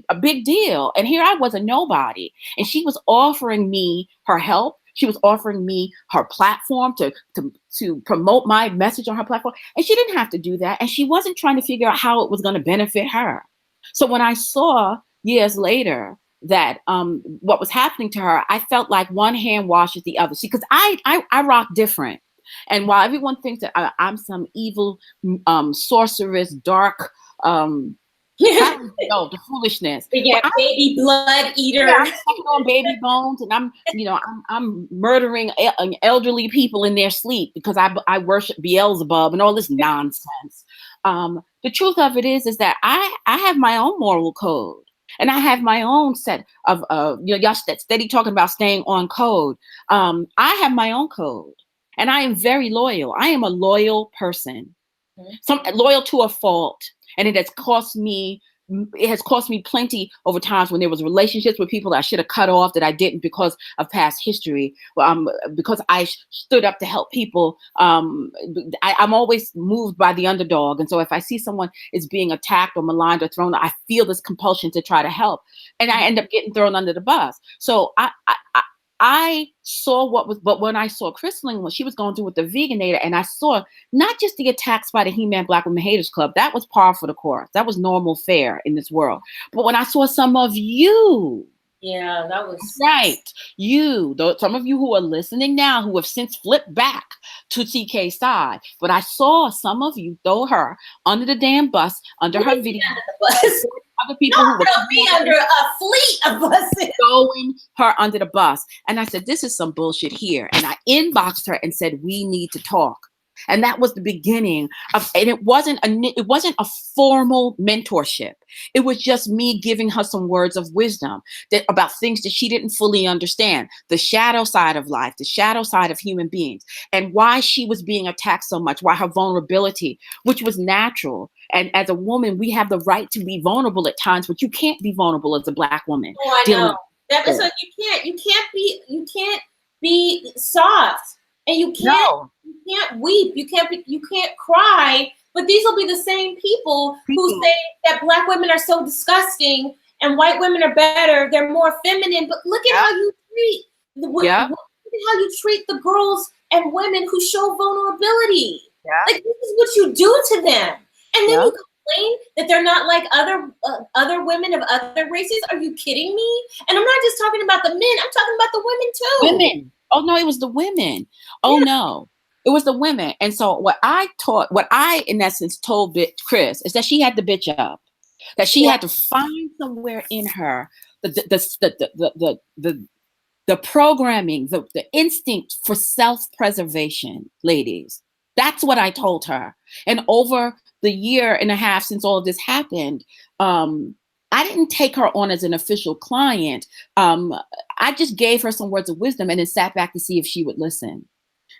a big deal. And here I was a nobody, and she was offering me her help. She was offering me her platform to promote my message on her platform. And she didn't have to do that. And she wasn't trying to figure out how it was going to benefit her. So when I saw years later that what was happening to her, I felt like one hand washes the other. See, because I rock different. And while everyone thinks that I'm some evil sorceress, dark, no, the foolishness. Yeah, baby blood eater. Yeah, I'm sucking on baby bones, and I'm murdering elderly people in their sleep because I worship Beelzebub and all this nonsense. The truth of it is that I have my own moral code, and I have my own set of y'all steady talking about staying on code. I have my own code, and I am very loyal. I am a loyal person, loyal to a fault. And it has cost me plenty over times when there was relationships with people that I should have cut off that I didn't because of past history. Because I stood up to help people. I'm always moved by the underdog. And so if I see someone is being attacked or maligned or thrown, I feel this compulsion to try to help. And I end up getting thrown under the bus. So I saw but when I saw Christelyn, when she was going through with the veganator, and I saw not just the attacks by the He-Man Black Women Haters Club, that was par for the course. That was normal fare in this world. But when I saw some of you, yeah, that was right. Some of you who are listening now who have since flipped back to KsC's side, but I saw some of you throw her under the damn bus, under her video. Other people who were be under a fleet of buses, throwing her under the bus. And I said, this is some bullshit here. And I inboxed her and said, we need to talk. And that was the beginning of, and it wasn't a formal mentorship. It was just me giving her some words of wisdom about things that she didn't fully understand, the shadow side of life, the shadow side of human beings, and why she was being attacked so much, why her vulnerability, which was natural. And as a woman, we have the right to be vulnerable at times, but you can't be vulnerable as a Black woman. Oh, I know. That's like you can't be soft, and you can't weep, you can't cry. But these will be the same people who say that Black women are so disgusting and white women are better, they're more feminine. But look at how you treat look at how you treat the girls and women who show vulnerability. Like, this is what you do to them, and then you complain that they're not like other women of other races. Are you kidding me? And I'm not just talking about the men, I'm talking about the women too. Women. Oh no, it was the women. Oh no, it was the women. And so what I in essence told Chris is that she had to bitch up, that she had to find somewhere in her the programming, the instinct for self-preservation, ladies. That's what I told her. And over the year and a half since all of this happened, I didn't take her on as an official client. I just gave her some words of wisdom and then sat back to see if she would listen.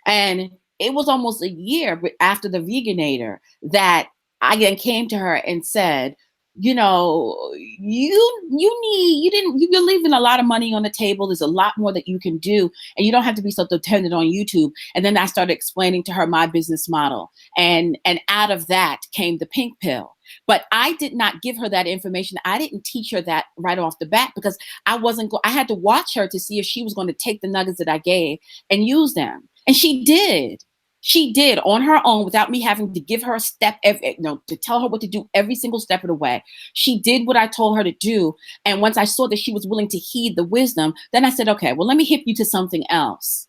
And it was almost a year after the Veganator that I then came to her and said, you know, you're leaving a lot of money on the table. There's a lot more that you can do, and you don't have to be so dependent on YouTube. And then I started explaining to her my business model, and out of that came the pink pill. But I did not give her that information. I didn't teach her that right off the bat, because I had to watch her to see if she was going to take the nuggets that I gave and use them. And she did. She did on her own, without me having to give her a step, to tell her what to do every single step of the way. She did what I told her to do. And once I saw that she was willing to heed the wisdom, then I said, okay, well, let me hip you to something else.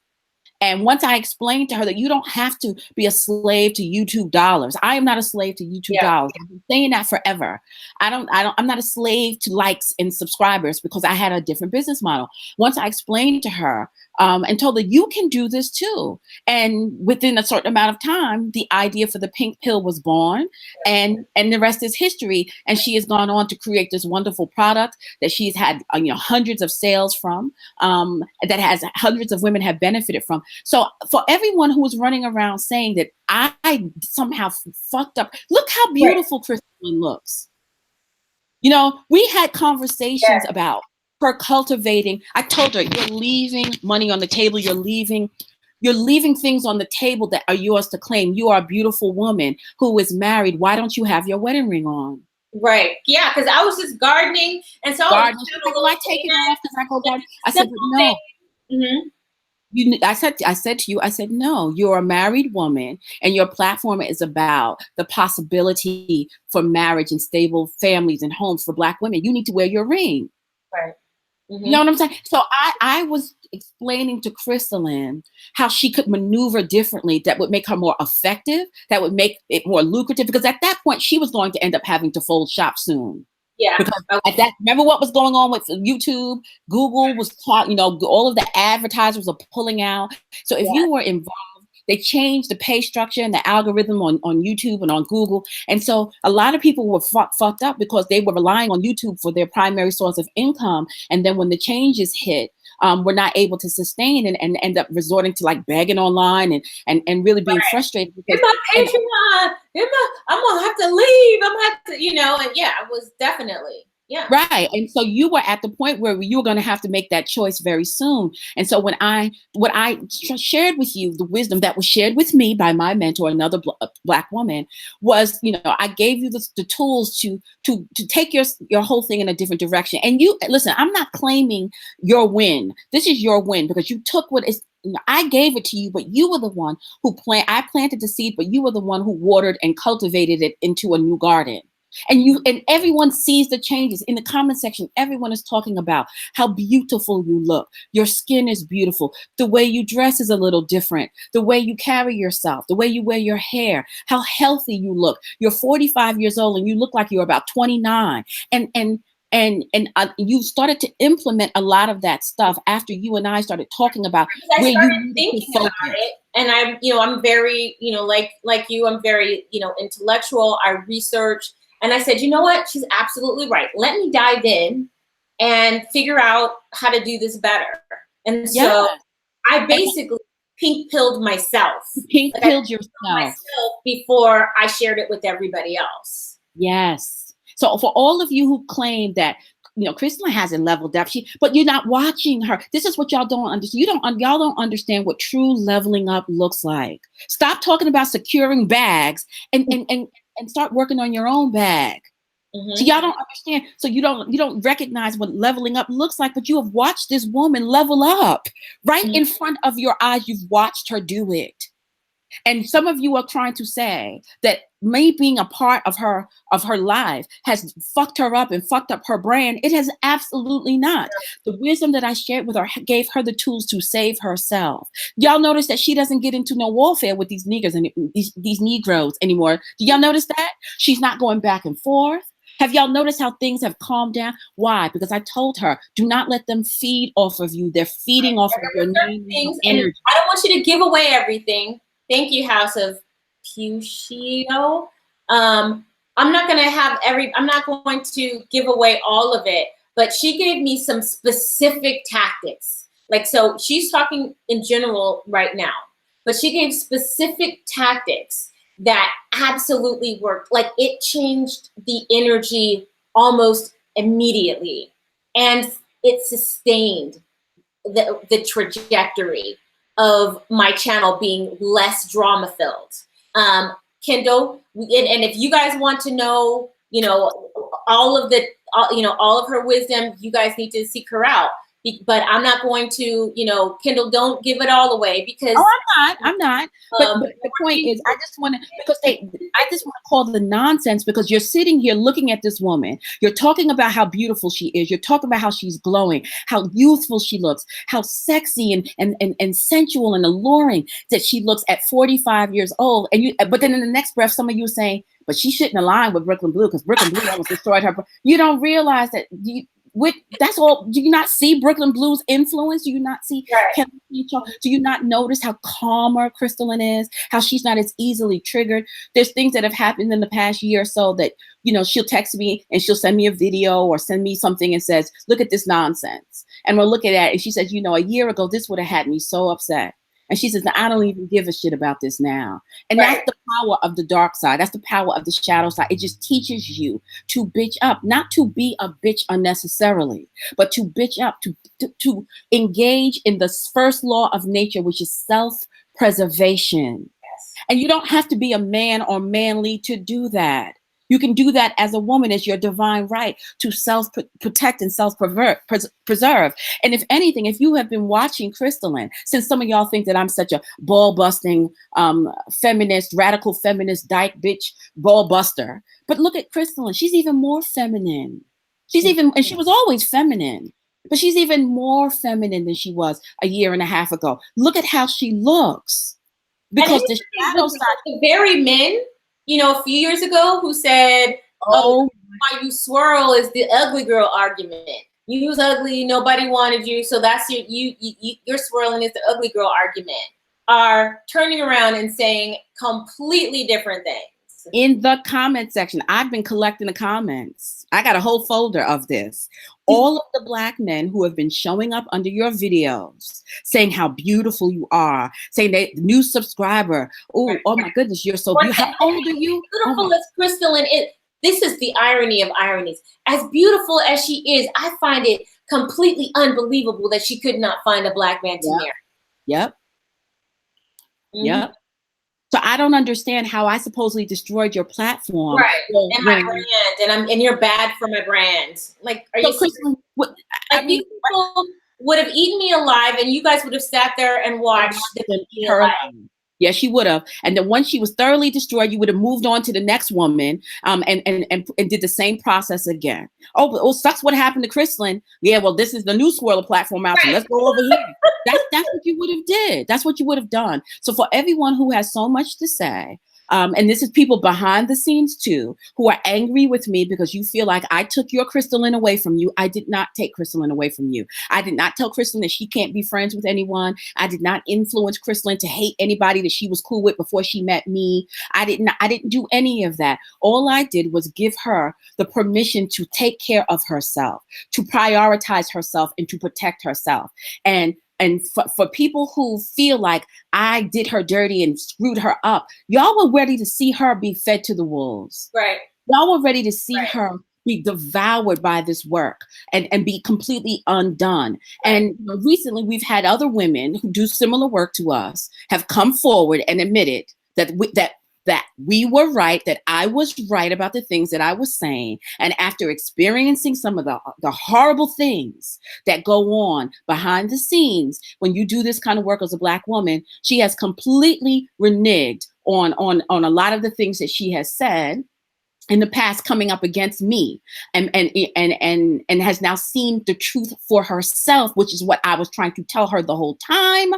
And once I explained to her that you don't have to be a slave to YouTube dollars. I am not a slave to YouTube dollars. I've been saying that forever. I'm not a slave to likes and subscribers, because I had a different business model. Once I explained to her and told her, you can do this too. And within a certain amount of time, the idea for the pink pill was born, and the rest is history. And she has gone on to create this wonderful product that she's had hundreds of sales from, that has hundreds of women have benefited from. So for everyone who was running around saying that I somehow fucked up, look how beautiful Christelyn looks. You know, we had conversations about her cultivating. I told her, you're leaving money on the table. You're leaving things on the table that are yours to claim. You are a beautiful woman who is married. Why don't you have your wedding ring on? Right. Yeah, because I was just gardening, and so I take it off because I go garden. I said, no. Mm-hmm. I said to you, no, you're a married woman, and your platform is about the possibility for marriage and stable families and homes for Black women. You need to wear your ring. Right. Mm-hmm. You know what I'm saying? So I was explaining to Christelyn how she could maneuver differently that would make her more effective, that would make it more lucrative, because at that point she was going to end up having to fold shop soon. Yeah. Because remember what was going on with YouTube? Google was all of the advertisers are pulling out. So if you were involved, they changed the pay structure and the algorithm on YouTube and on Google. And so a lot of people were fucked up because they were relying on YouTube for their primary source of income. And then when the changes hit, were not able to sustain and end up resorting to like begging online and really being frustrated. Because my Patreon, I'm gonna have to leave. I'm gonna have to, and it was definitely. Yeah. Right. And so you were at the point where you were going to have to make that choice very soon. And so what I shared with you, the wisdom that was shared with me by my mentor, another Black woman, was, I gave you the tools to take your whole thing in a different direction. And you listen, I'm not claiming your win. This is your win because you took what is. I gave it to you, but you were the one who I planted the seed, but you were the one who watered and cultivated it into a new garden. And everyone sees the changes in the comment section. Everyone is talking about how beautiful you look. Your skin is beautiful. The way you dress is a little different. The way you carry yourself, the way you wear your hair, how healthy you look. You're 45 years old and you look like you're about 29. And you started to implement a lot of that stuff after you and I started talking about where you thinking about it. and I'm very, like you, I'm very, intellectual. I research, and I said, you know what? She's absolutely right. Let me dive in and figure out how to do this better. And so I basically pink pilled myself. Pink Like, pilled I yourself myself before I shared it with everybody else. Yes. So for all of you who claim that, Christelyn hasn't leveled up, but you're not watching her. This is what y'all don't understand. Y'all don't understand what true leveling up looks like. Stop talking about securing bags and start working on your own bag. Mm-hmm. So y'all don't understand. So you don't recognize what leveling up looks like, but you have watched this woman level up right in front of your eyes. You've watched her do it. And some of you are trying to say that me being a part of her life has fucked her up and fucked up her brand. It has absolutely not. The wisdom that I shared with her gave her the tools to save herself. Y'all notice that she doesn't get into no warfare with these niggers and these Negroes anymore. Do y'all notice that? She's not going back and forth. Have y'all noticed how things have calmed down? Why? Because I told her, do not let them feed off of you. They're feeding off of your things. Energy. I don't want you to give away everything. Thank you, House of Puccio. I'm not going to give away all of it, but she gave me some specific tactics. Like, so she's talking in general right now, but she gave specific tactics that absolutely worked. Like, it changed the energy almost immediately, and it sustained the trajectory of my channel being less drama filled. Kendall, and if you guys want to know, all of her wisdom, you guys need to seek her out. But I'm not going to, Kendall, don't give it all away, because I'm not. But the point is, I just want to call the nonsense, because you're sitting here looking at this woman. You're talking about how beautiful she is. You're talking about how she's glowing, how youthful she looks, how sexy and sensual and alluring that she looks at 45 years old. But then in the next breath, some of you are saying, but she shouldn't align with Brooklyn Blue, because Brooklyn Blue almost destroyed her. You don't realize that that's all. Do you not see Brooklyn Blue's influence? Do you not see Kendall? Do you not notice how calmer Christelyn is? How she's not as easily triggered? There's things that have happened in the past year or so that, she'll text me and she'll send me a video or send me something and says, look at this nonsense. And we'll look at that. And she says, a year ago, this would have had me so upset. And she says, I don't even give a shit about this now. And that's the power of the dark side. That's the power of the shadow side. It just teaches you to bitch up, not to be a bitch unnecessarily, but to bitch up, to engage in the first law of nature, which is self-preservation. Yes. And you don't have to be a man or manly to do that. You can do that as a woman. It's your divine right to self-protect and self-preserve. And if anything, if you have been watching Christelyn, since some of y'all think that I'm such a ball-busting feminist, radical feminist, dyke bitch, ball-buster, but look at Christelyn. She's even more feminine. And she was always feminine, but she's even more feminine than she was a year and a half ago. Look at how she looks. Because the shadow side, the very men, a few years ago, who said, why you swirl is the ugly girl argument. You was ugly, nobody wanted you, so that's your swirling is the ugly girl argument, are turning around and saying completely different things. In the comment section, I've been collecting the comments. I got a whole folder of this. All of the Black men who have been showing up under your videos, saying how beautiful you are, saying that new subscriber, oh my goodness, you're so beautiful. How old are you? Beautiful as Christelyn is. This is the irony of ironies. As beautiful as she is, I find it completely unbelievable that she could not find a Black man to marry. Yep. Mm-hmm. Yep. So I don't understand how I supposedly destroyed your platform. Right. And my brand. And you're bad for my brand. Like, are you Christelyn, these people would have eaten me alive, and you guys would have sat there and watched them eat her alive. Yes, she would have. And then once she was thoroughly destroyed, you would have moved on to the next woman and did the same process again. Oh, sucks what happened to Christelyn. Yeah, well, this is the new swirler platform out, so let's go over here. That's what you would have did. That's what you would have done. So for everyone who has so much to say And this is people behind the scenes too, who are angry with me because you feel like I took your Christelyn away from you. I did not take Christelyn away from you. I did not tell Christelyn that she can't be friends with anyone. I did not influence Christelyn to hate anybody that she was cool with before she met me. I didn't do any of that. All I did was give her the permission to take care of herself, to prioritize herself, and to protect herself. And for people who feel like I did her dirty and screwed her up, y'all were ready to see her be fed to the wolves. Right. Y'all were ready to see Right. her be devoured by this work and be completely undone. Right. And recently we've had other women who do similar work to us have come forward and admitted that we were right, that I was right about the things that I was saying. And after experiencing some of the horrible things that go on behind the scenes, when you do this kind of work as a Black woman, she has completely reneged on a lot of the things that she has said in the past, coming up against me, and has now seen the truth for herself, which is what I was trying to tell her the whole time,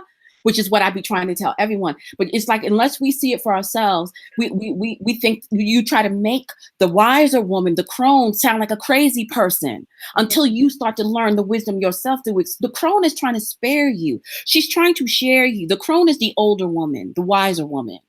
which is what I be trying to tell everyone. But it's like, unless we see it for ourselves, we think you try to make the wiser woman, the crone, sound like a crazy person until you start to learn the wisdom yourself. The crone is trying to spare you. She's trying to share you. The crone is the older woman, the wiser woman.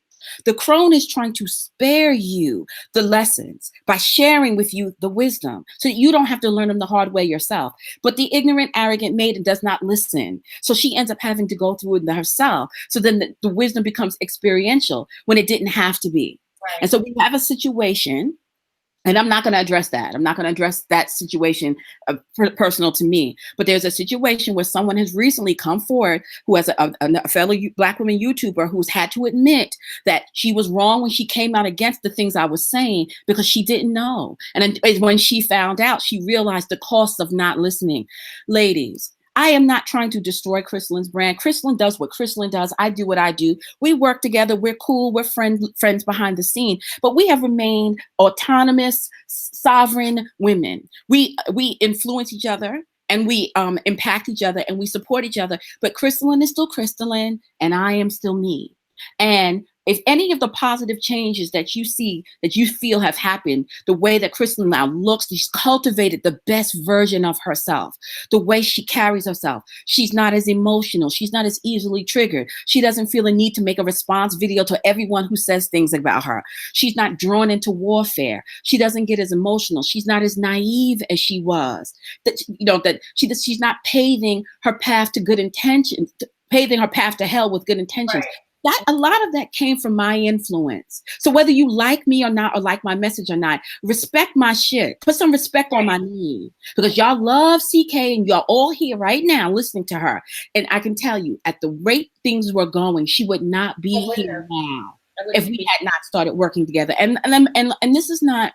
The crone is trying to spare you the lessons by sharing with you the wisdom so that you don't have to learn them the hard way yourself. But the ignorant, arrogant maiden does not listen. So she ends up having to go through it herself. So then the wisdom becomes experiential when it didn't have to be. Right. And so we have a situation. And I'm not going to address that. I'm not going to address that situation personal to me. But there's a situation where someone has recently come forward who has a fellow Black woman YouTuber who's had to admit that she was wrong when she came out against the things I was saying because she didn't know. And when she found out, she realized the cost of not listening. Ladies, I am not trying to destroy Christelyn's brand. Christelyn does what Christelyn does. I do what I do. We work together. We're cool. We're friends behind the scene. But we have remained autonomous, sovereign women. We influence each other and we impact each other and we support each other. But Christelyn is still Christelyn and I am still me. And if any of the positive changes that you see, that you feel have happened, the way that Christelyn now looks, she's cultivated the best version of herself, the way she carries herself. She's not as emotional. She's not as easily triggered. She doesn't feel a need to make a response video to everyone who says things about her. She's not drawn into warfare. She doesn't get as emotional. She's not as naive as she was. She's not paving her path to good intentions, paving her path to hell with good intentions. Right. A lot of that came from my influence. So whether you like me or not, or like my message or not, respect my shit. Put some respect on my name, because y'all love CK and y'all all here right now listening to her. And I can tell you, at the rate things were going, she would not be here now if we had not started working together. And this is not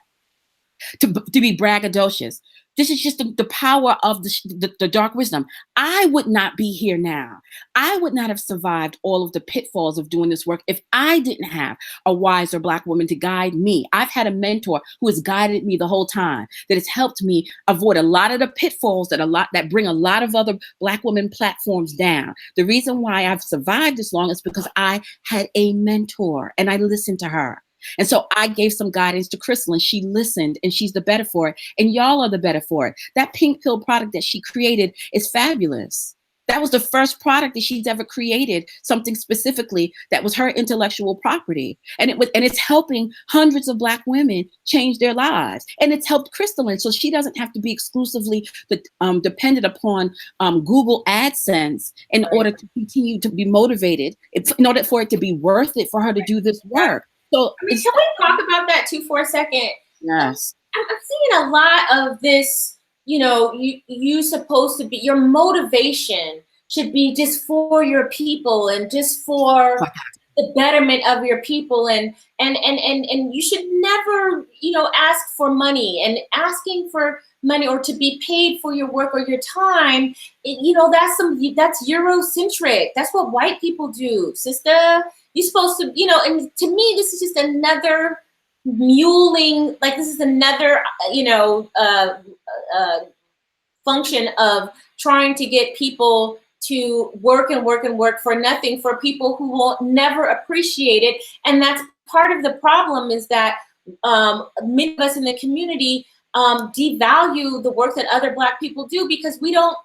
to be braggadocious. This is just the power of the dark wisdom. I would not be here now. I would not have survived all of the pitfalls of doing this work if I didn't have a wiser Black woman to guide me. I've had a mentor who has guided me the whole time, that has helped me avoid a lot of the pitfalls that bring a lot of other Black women platforms down. The reason why I've survived this long is because I had a mentor and I listened to her. And so I gave some guidance to Christelyn. She listened and she's the better for it. And y'all are the better for it. That pink pill product that she created is fabulous. That was the first product that she's ever created, something specifically that was her intellectual property. And it's helping hundreds of Black women change their lives. And it's helped Christelyn. So she doesn't have to be exclusively dependent upon Google AdSense in order to continue to be motivated, in order for it to be worth it for her to do this work. So can we talk about that too for a second? Yes. I'm seeing a lot of this, you supposed to be, your motivation should be just for your people and just for the betterment of your people. And you should never, ask for money, and asking for money or to be paid for your work or your time. That's Eurocentric. That's what white people do, sister. You're supposed to, and to me, this is just another muling, like this is another, function of trying to get people to work and work and work for nothing for people who will never appreciate it. And that's part of the problem, is that many of us in the community devalue the work that other Black people do because we don't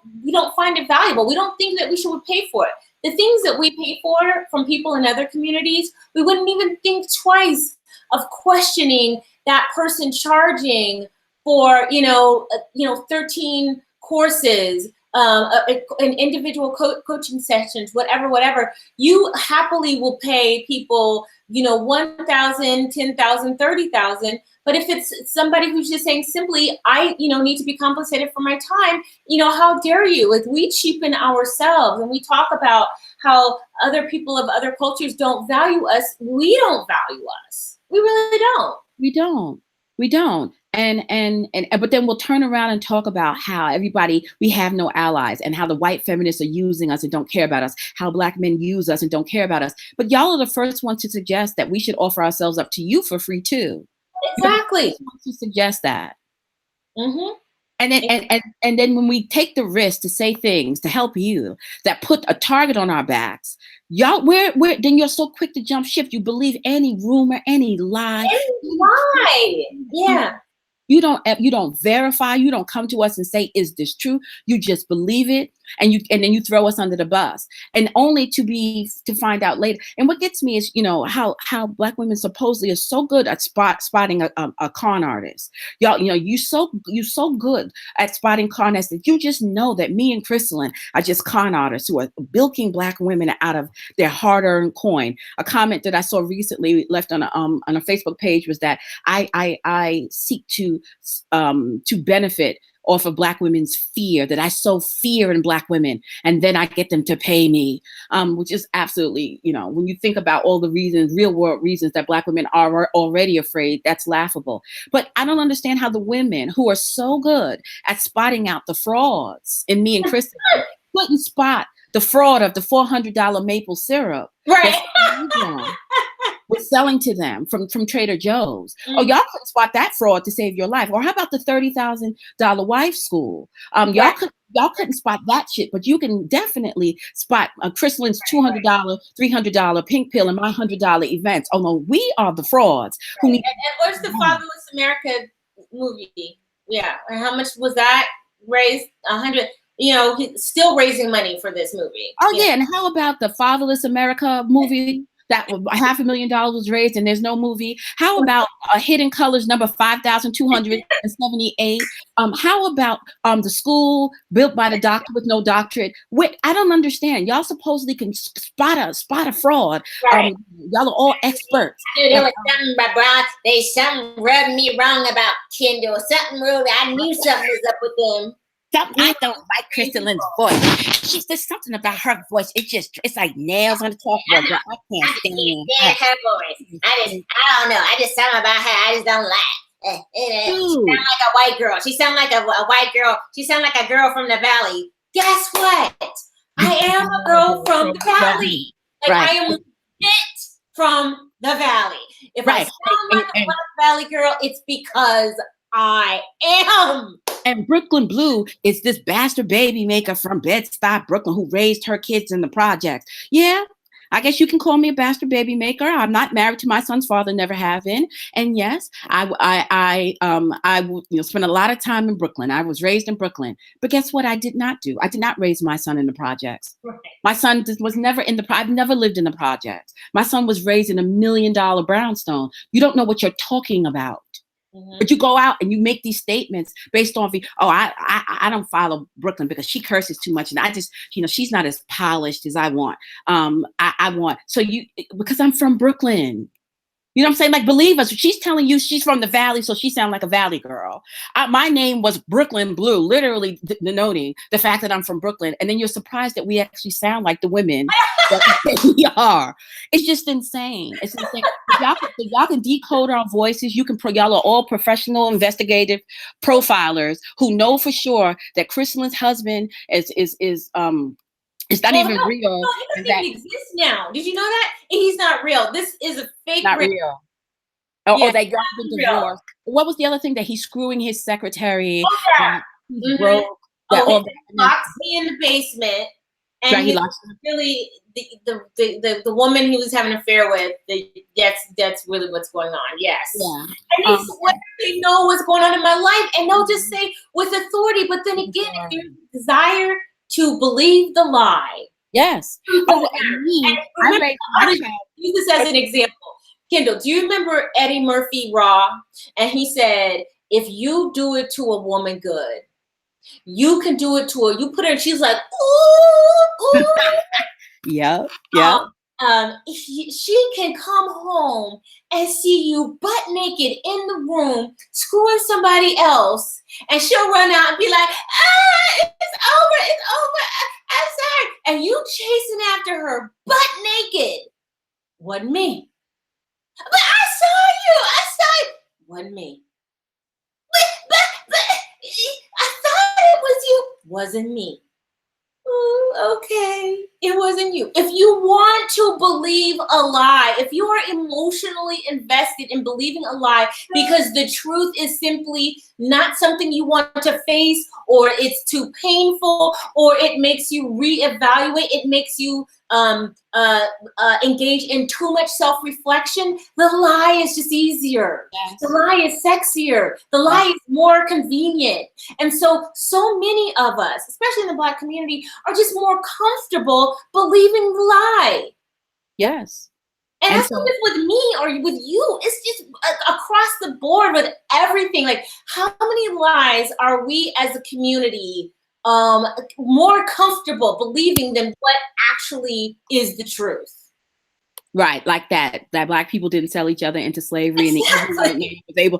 find it valuable. We don't think that we should pay for it. The things that we pay for from people in other communities, we wouldn't even think twice of questioning that person charging for 13 courses, an individual coaching sessions, whatever. You happily will pay people, 1,000, 10,000, 30,000. But if it's somebody who's just saying simply, I, need to be compensated for my time, how dare you? If we cheapen ourselves and we talk about how other people of other cultures don't value us, we don't value us. We really don't. We don't. And but then we'll turn around and talk about how we have no allies, and how the white feminists are using us and don't care about us, how Black men use us and don't care about us. But y'all are the first ones to suggest that we should offer ourselves up to you for free too. Exactly. To suggest that. Mm-hmm. And then when we take the risk to say things to help you that put a target on our backs, y'all, then you're so quick to jump ship. You believe any rumor, any lie. Yeah. You don't verify. You don't come to us and say, "Is this true?" You just believe it, and then you throw us under the bus, and only to find out later. And what gets me is, how Black women supposedly are so good at spotting a con artist. Y'all, you so good at spotting con artists that you just know that me and Christelyn are just con artists who are bilking Black women out of their hard-earned coin. A comment that I saw recently left on a Facebook page was that I seek to benefit off of Black women's fear, that I sow fear in Black women and then I get them to pay me, which is absolutely, when you think about all the real world reasons that Black women are already afraid, that's laughable. But I don't understand how the women who are so good at spotting out the frauds in me and Kristen couldn't spot the fraud of the $400 maple syrup. Right. Was selling to them from Trader Joe's. Mm-hmm. Oh, y'all couldn't spot that fraud to save your life. Or how about the $30,000 wife school? Y'all couldn't spot that shit, but you can definitely spot Christelyn's $200, $300 pink pill and my $100 events. Oh no, we are the frauds. Right. And what's the Fatherless America movie? Yeah, and how much was that raised? 100. He's still raising money for this movie. Oh yeah, and how about the Fatherless America movie? That $500,000 was raised and there's no movie. How about Hidden Colors number 5,278? How about the school built by the doctor with no doctorate? I don't understand. Y'all supposedly can spot a fraud. Right. Y'all are all experts. There was something about something rubbed me wrong about Kendall. Something really, I knew something was up with them. I don't like Christelyn's voice. There's something about her voice. It's like nails on the chalkboard. I can't stand her voice. I don't know. I just something about her I just don't like. She sounds like a white girl. She sounds like a white girl. She sounds like a girl from the valley. Guess what? I am a girl from the valley. Like I am legit from the valley. If I sound like a Black Valley girl, it's because I am. And Brooklyn Blue is this bastard baby maker from Bed-Stuy, Brooklyn, who raised her kids in the projects. Yeah, I guess you can call me a bastard baby maker. I'm not married to my son's father, never have been. And yes, I spent a lot of time in Brooklyn. I was raised in Brooklyn. But guess what? I did not do. I did not raise my son in the projects. Right. My son was never I've never lived in the projects. My son was raised in $1 million brownstone. You don't know what you're talking about. Mm-hmm. But you go out and you make these statements based on I don't follow Brooklyn because she curses too much, and I just she's not as polished as I want. I want because I'm from Brooklyn. You know what I'm saying? Like, believe us. She's telling you she's from the valley, so she sounds like a valley girl. My name was Brooklyn Blue, literally denoting the fact that I'm from Brooklyn. And then you're surprised that we actually sound like the women that we are. It's just insane. It's insane. Y'all can decode our voices. Y'all are all professional investigative profilers who know for sure that Christelyn's husband it's not even real. No, he doesn't even exist now. Did you know that? And he's not real. This is a fake. Not real. Oh, they got divorced. What was the other thing that he's screwing his secretary? Oh, yeah. Broke. He locks me in the basement And right, he lost. really the woman he was having an affair with, that's really what's going on. Yes. Yeah. And they swear they know what's going on in my life, and they'll just say with authority. But then again, if there's a desire to believe the lie. Yes. Oh, and me, I'll use this as an example. Kendall, do you remember Eddie Murphy Raw? And he said, if you do it to a woman good, you can do it to her. You put her, and she's like, ooh, ooh. Yeah. She can come home and see you butt naked in the room, screwing somebody else, and she'll run out and be like, it's over, I'm sorry. And you chasing after her butt naked. Wasn't me. But I saw you. Wasn't me. But I thought it was you. Wasn't me. Okay, it wasn't you. If you want to believe a lie, if you are emotionally invested in believing a lie because the truth is simply not something you want to face, or it's too painful, or it makes you reevaluate, it makes you engage in too much self-reflection, the lie is just easier. Yes. The lie is sexier. The lie is more convenient. And so many of us, especially in the Black community, are just more comfortable believing the lie. Yes. And that's not just with me or with you. It's just across the board with everything. Like, how many lies are we as a community more comfortable believing than what actually is the truth? Right, like that Black people didn't sell each other into slavery, exactly. And the was able.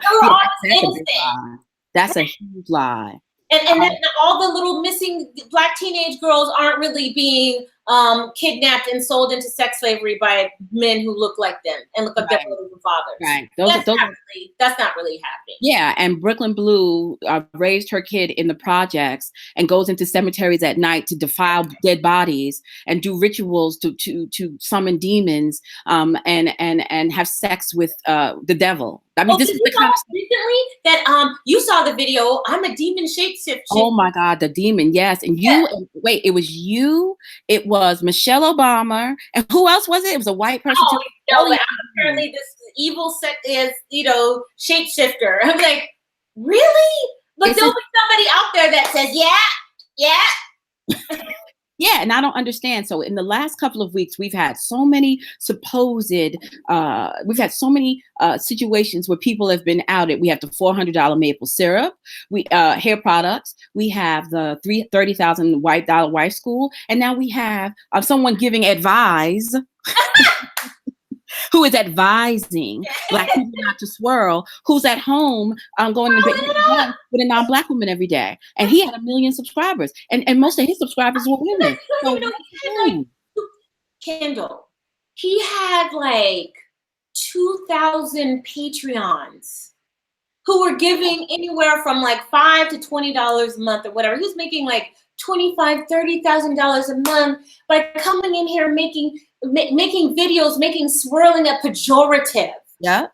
That's a huge lie. And then all the little missing Black teenage girls aren't really being kidnapped and sold into sex slavery by men who look like them and look like their mothers and fathers. Right. That's not really happening. Yeah, and Brooklyn Blue raised her kid in the projects and goes into cemeteries at night to defile dead bodies and do rituals to summon demons and have sex with the devil. I mean, this is the kind of recently that you saw the video. I'm a demon shapeshifter. Oh my God, the demon, yes. And wait, it was you. It was Michelle Obama, and who else was it? It was a white person. Oh no! But apparently, this evil set is shapeshifter. I'm like, really? But there'll be somebody out there that says, yeah. Yeah, and I don't understand. So in the last couple of weeks, we've had so many situations where people have been outed. We have the $400 maple syrup, hair products. We have the $30,000 white dollar wife school, and now we have someone giving advice. Who is advising Black people not to swirl, who's at home going to bed with a non-Black woman every day. And he had 1 million subscribers. And most of his subscribers were women. Kendall, he had like 2,000 Patreons who were giving anywhere from like $5 to $20 a month or whatever. He was making like $25,000, $30,000 a month by coming in here making videos, swirling a pejorative. Yeah.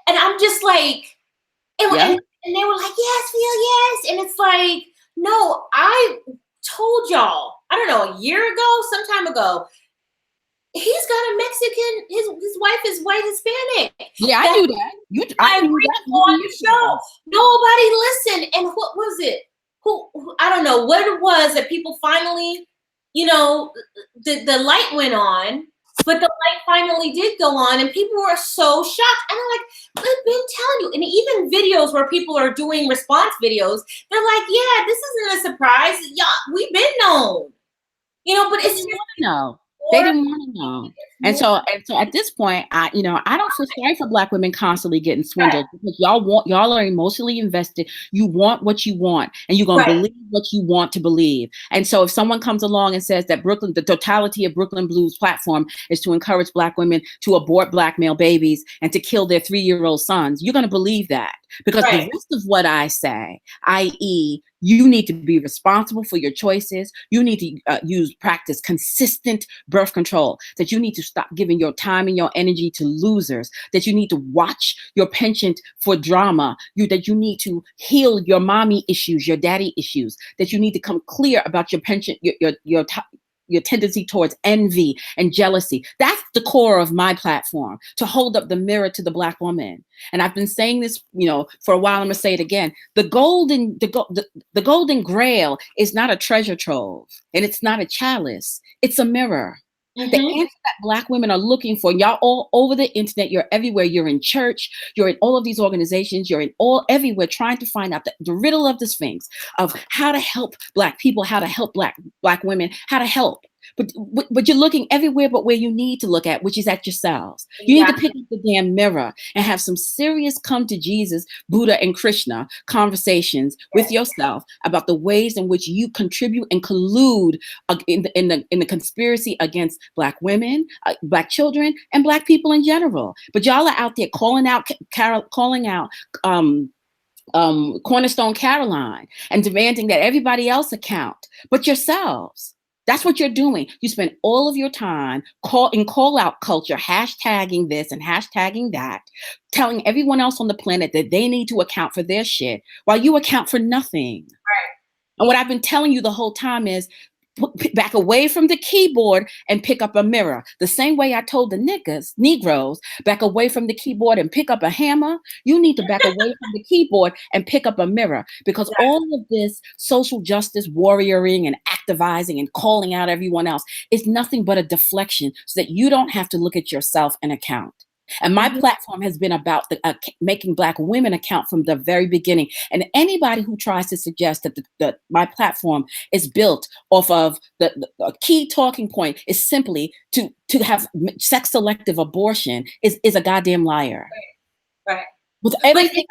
And I'm just like, and they were like, yes, Phil, yes. And it's like, no, I told y'all, I don't know, a year ago, some time ago, he's got a Mexican, his wife is white Hispanic. Yeah, I knew that. I knew that on the show. Nobody listened. And what was it? Who I don't know what it was that people finally, the light went on, but the light finally did go on, and people were so shocked. And I'm like, I've been telling you. And even videos where people are doing response videos, they're like, yeah, this isn't a surprise. Y'all, we've been known. But it's no. They didn't want to know. And so at this point, I don't feel sorry for Black women constantly getting swindled, because y'all are emotionally invested. You want what you want, and you're going to believe what you want to believe. And so if someone comes along and says that the totality of Brooklyn Blue's platform is to encourage Black women to abort Black male babies and to kill their 3-year-old sons, you're going to believe that. Because the rest of what I say, i.e., you need to be responsible for your choices. You need to practice consistent birth control. That you need to stop giving your time and your energy to losers. That you need to watch your penchant for drama. That you need to heal your mommy issues, your daddy issues. That you need to come clear about your penchant, your tendency towards envy and jealousy. That's the core of my platform, to hold up the mirror to the Black woman. And I've been saying this, for a while. I'm gonna say it again. The golden grail is not a treasure trove, and it's not a chalice. It's a mirror. The answer that Black women are looking for, y'all all over the internet, you're everywhere, you're in church, you're in all of these organizations, you're in everywhere trying to find out the riddle of the Sphinx of how to help Black people, how to help Black women, how to help. But you're looking everywhere but where you need to look at, which is at yourselves. You need to pick up the damn mirror and have some serious come to Jesus, Buddha, and Krishna conversations with yourself about the ways in which you contribute and collude in the conspiracy against Black women, Black children, and Black people in general. But y'all are out there calling out Cornerstone Caroline and demanding that everybody else account but yourselves. That's what you're doing. You spend all of your time call out culture, hashtagging this and hashtagging that, telling everyone else on the planet that they need to account for their shit while you account for nothing. Right. And what I've been telling you the whole time is back away from the keyboard and pick up a mirror. The same way I told the Negroes, back away from the keyboard and pick up a hammer. You need to back away from the keyboard and pick up a mirror, because all of this social justice warrioring and activizing and calling out everyone else is nothing but a deflection so that you don't have to look at yourself and account. And my platform has been about making Black women account from the very beginning. And anybody who tries to suggest that my platform is built off of the key talking point is simply to have sex-selective abortion is a goddamn liar. Right. With everything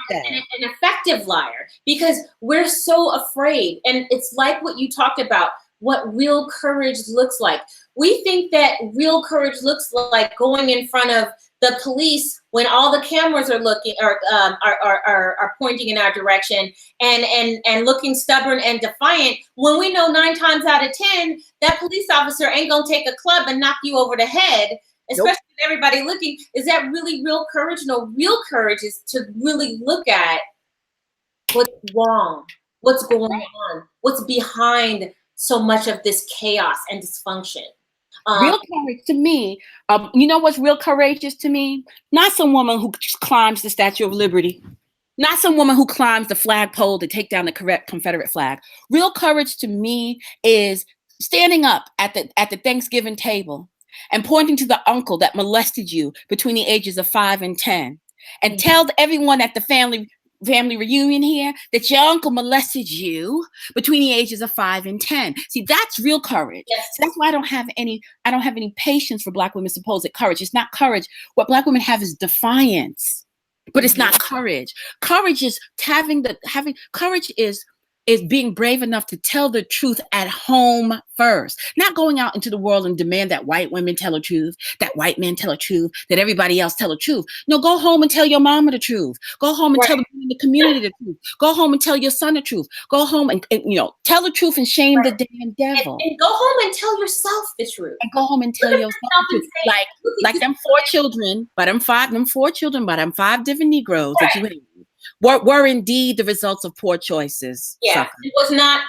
an effective liar, because we're so afraid. And it's like what you talked about, what real courage looks like. We think that real courage looks like going in front of the police when all the cameras are looking or are pointing in our direction and looking stubborn and defiant, when we know 9 times out of 10 that police officer ain't gonna take a club and knock you over the head, especially with everybody looking. Is that really real courage? No, real courage is to really look at what's wrong, what's going on, what's behind so much of this chaos and dysfunction. Real courage to me, you know what's real courageous to me? Not some woman who just climbs the Statue of Liberty. Not some woman who climbs the flagpole to take down the correct Confederate flag. Real courage to me is standing up at the Thanksgiving table and pointing to the uncle that molested you between the ages of 5 and 10 and tell everyone at the family reunion here that your uncle molested you between the ages of 5 and 10. See, that's real courage. Yes. So that's why I don't have any patience for Black women's supposed courage. It's not courage. What Black women have is defiance, but it's not courage. Courage is courage is being brave enough to tell the truth at home first, not going out into the world and demand that white women tell the truth, that white men tell the truth, that everybody else tell the truth. No, go home and tell your mama the truth. Go home and tell the community the truth. Go home and tell your son the truth. Go home and tell the truth and shame the damn devil. And go home and tell yourself the truth. And go home and tell yourself the truth. Like them 4 children, but them 5 different Negroes that you had. Were indeed the results of poor choices. Yeah, it was not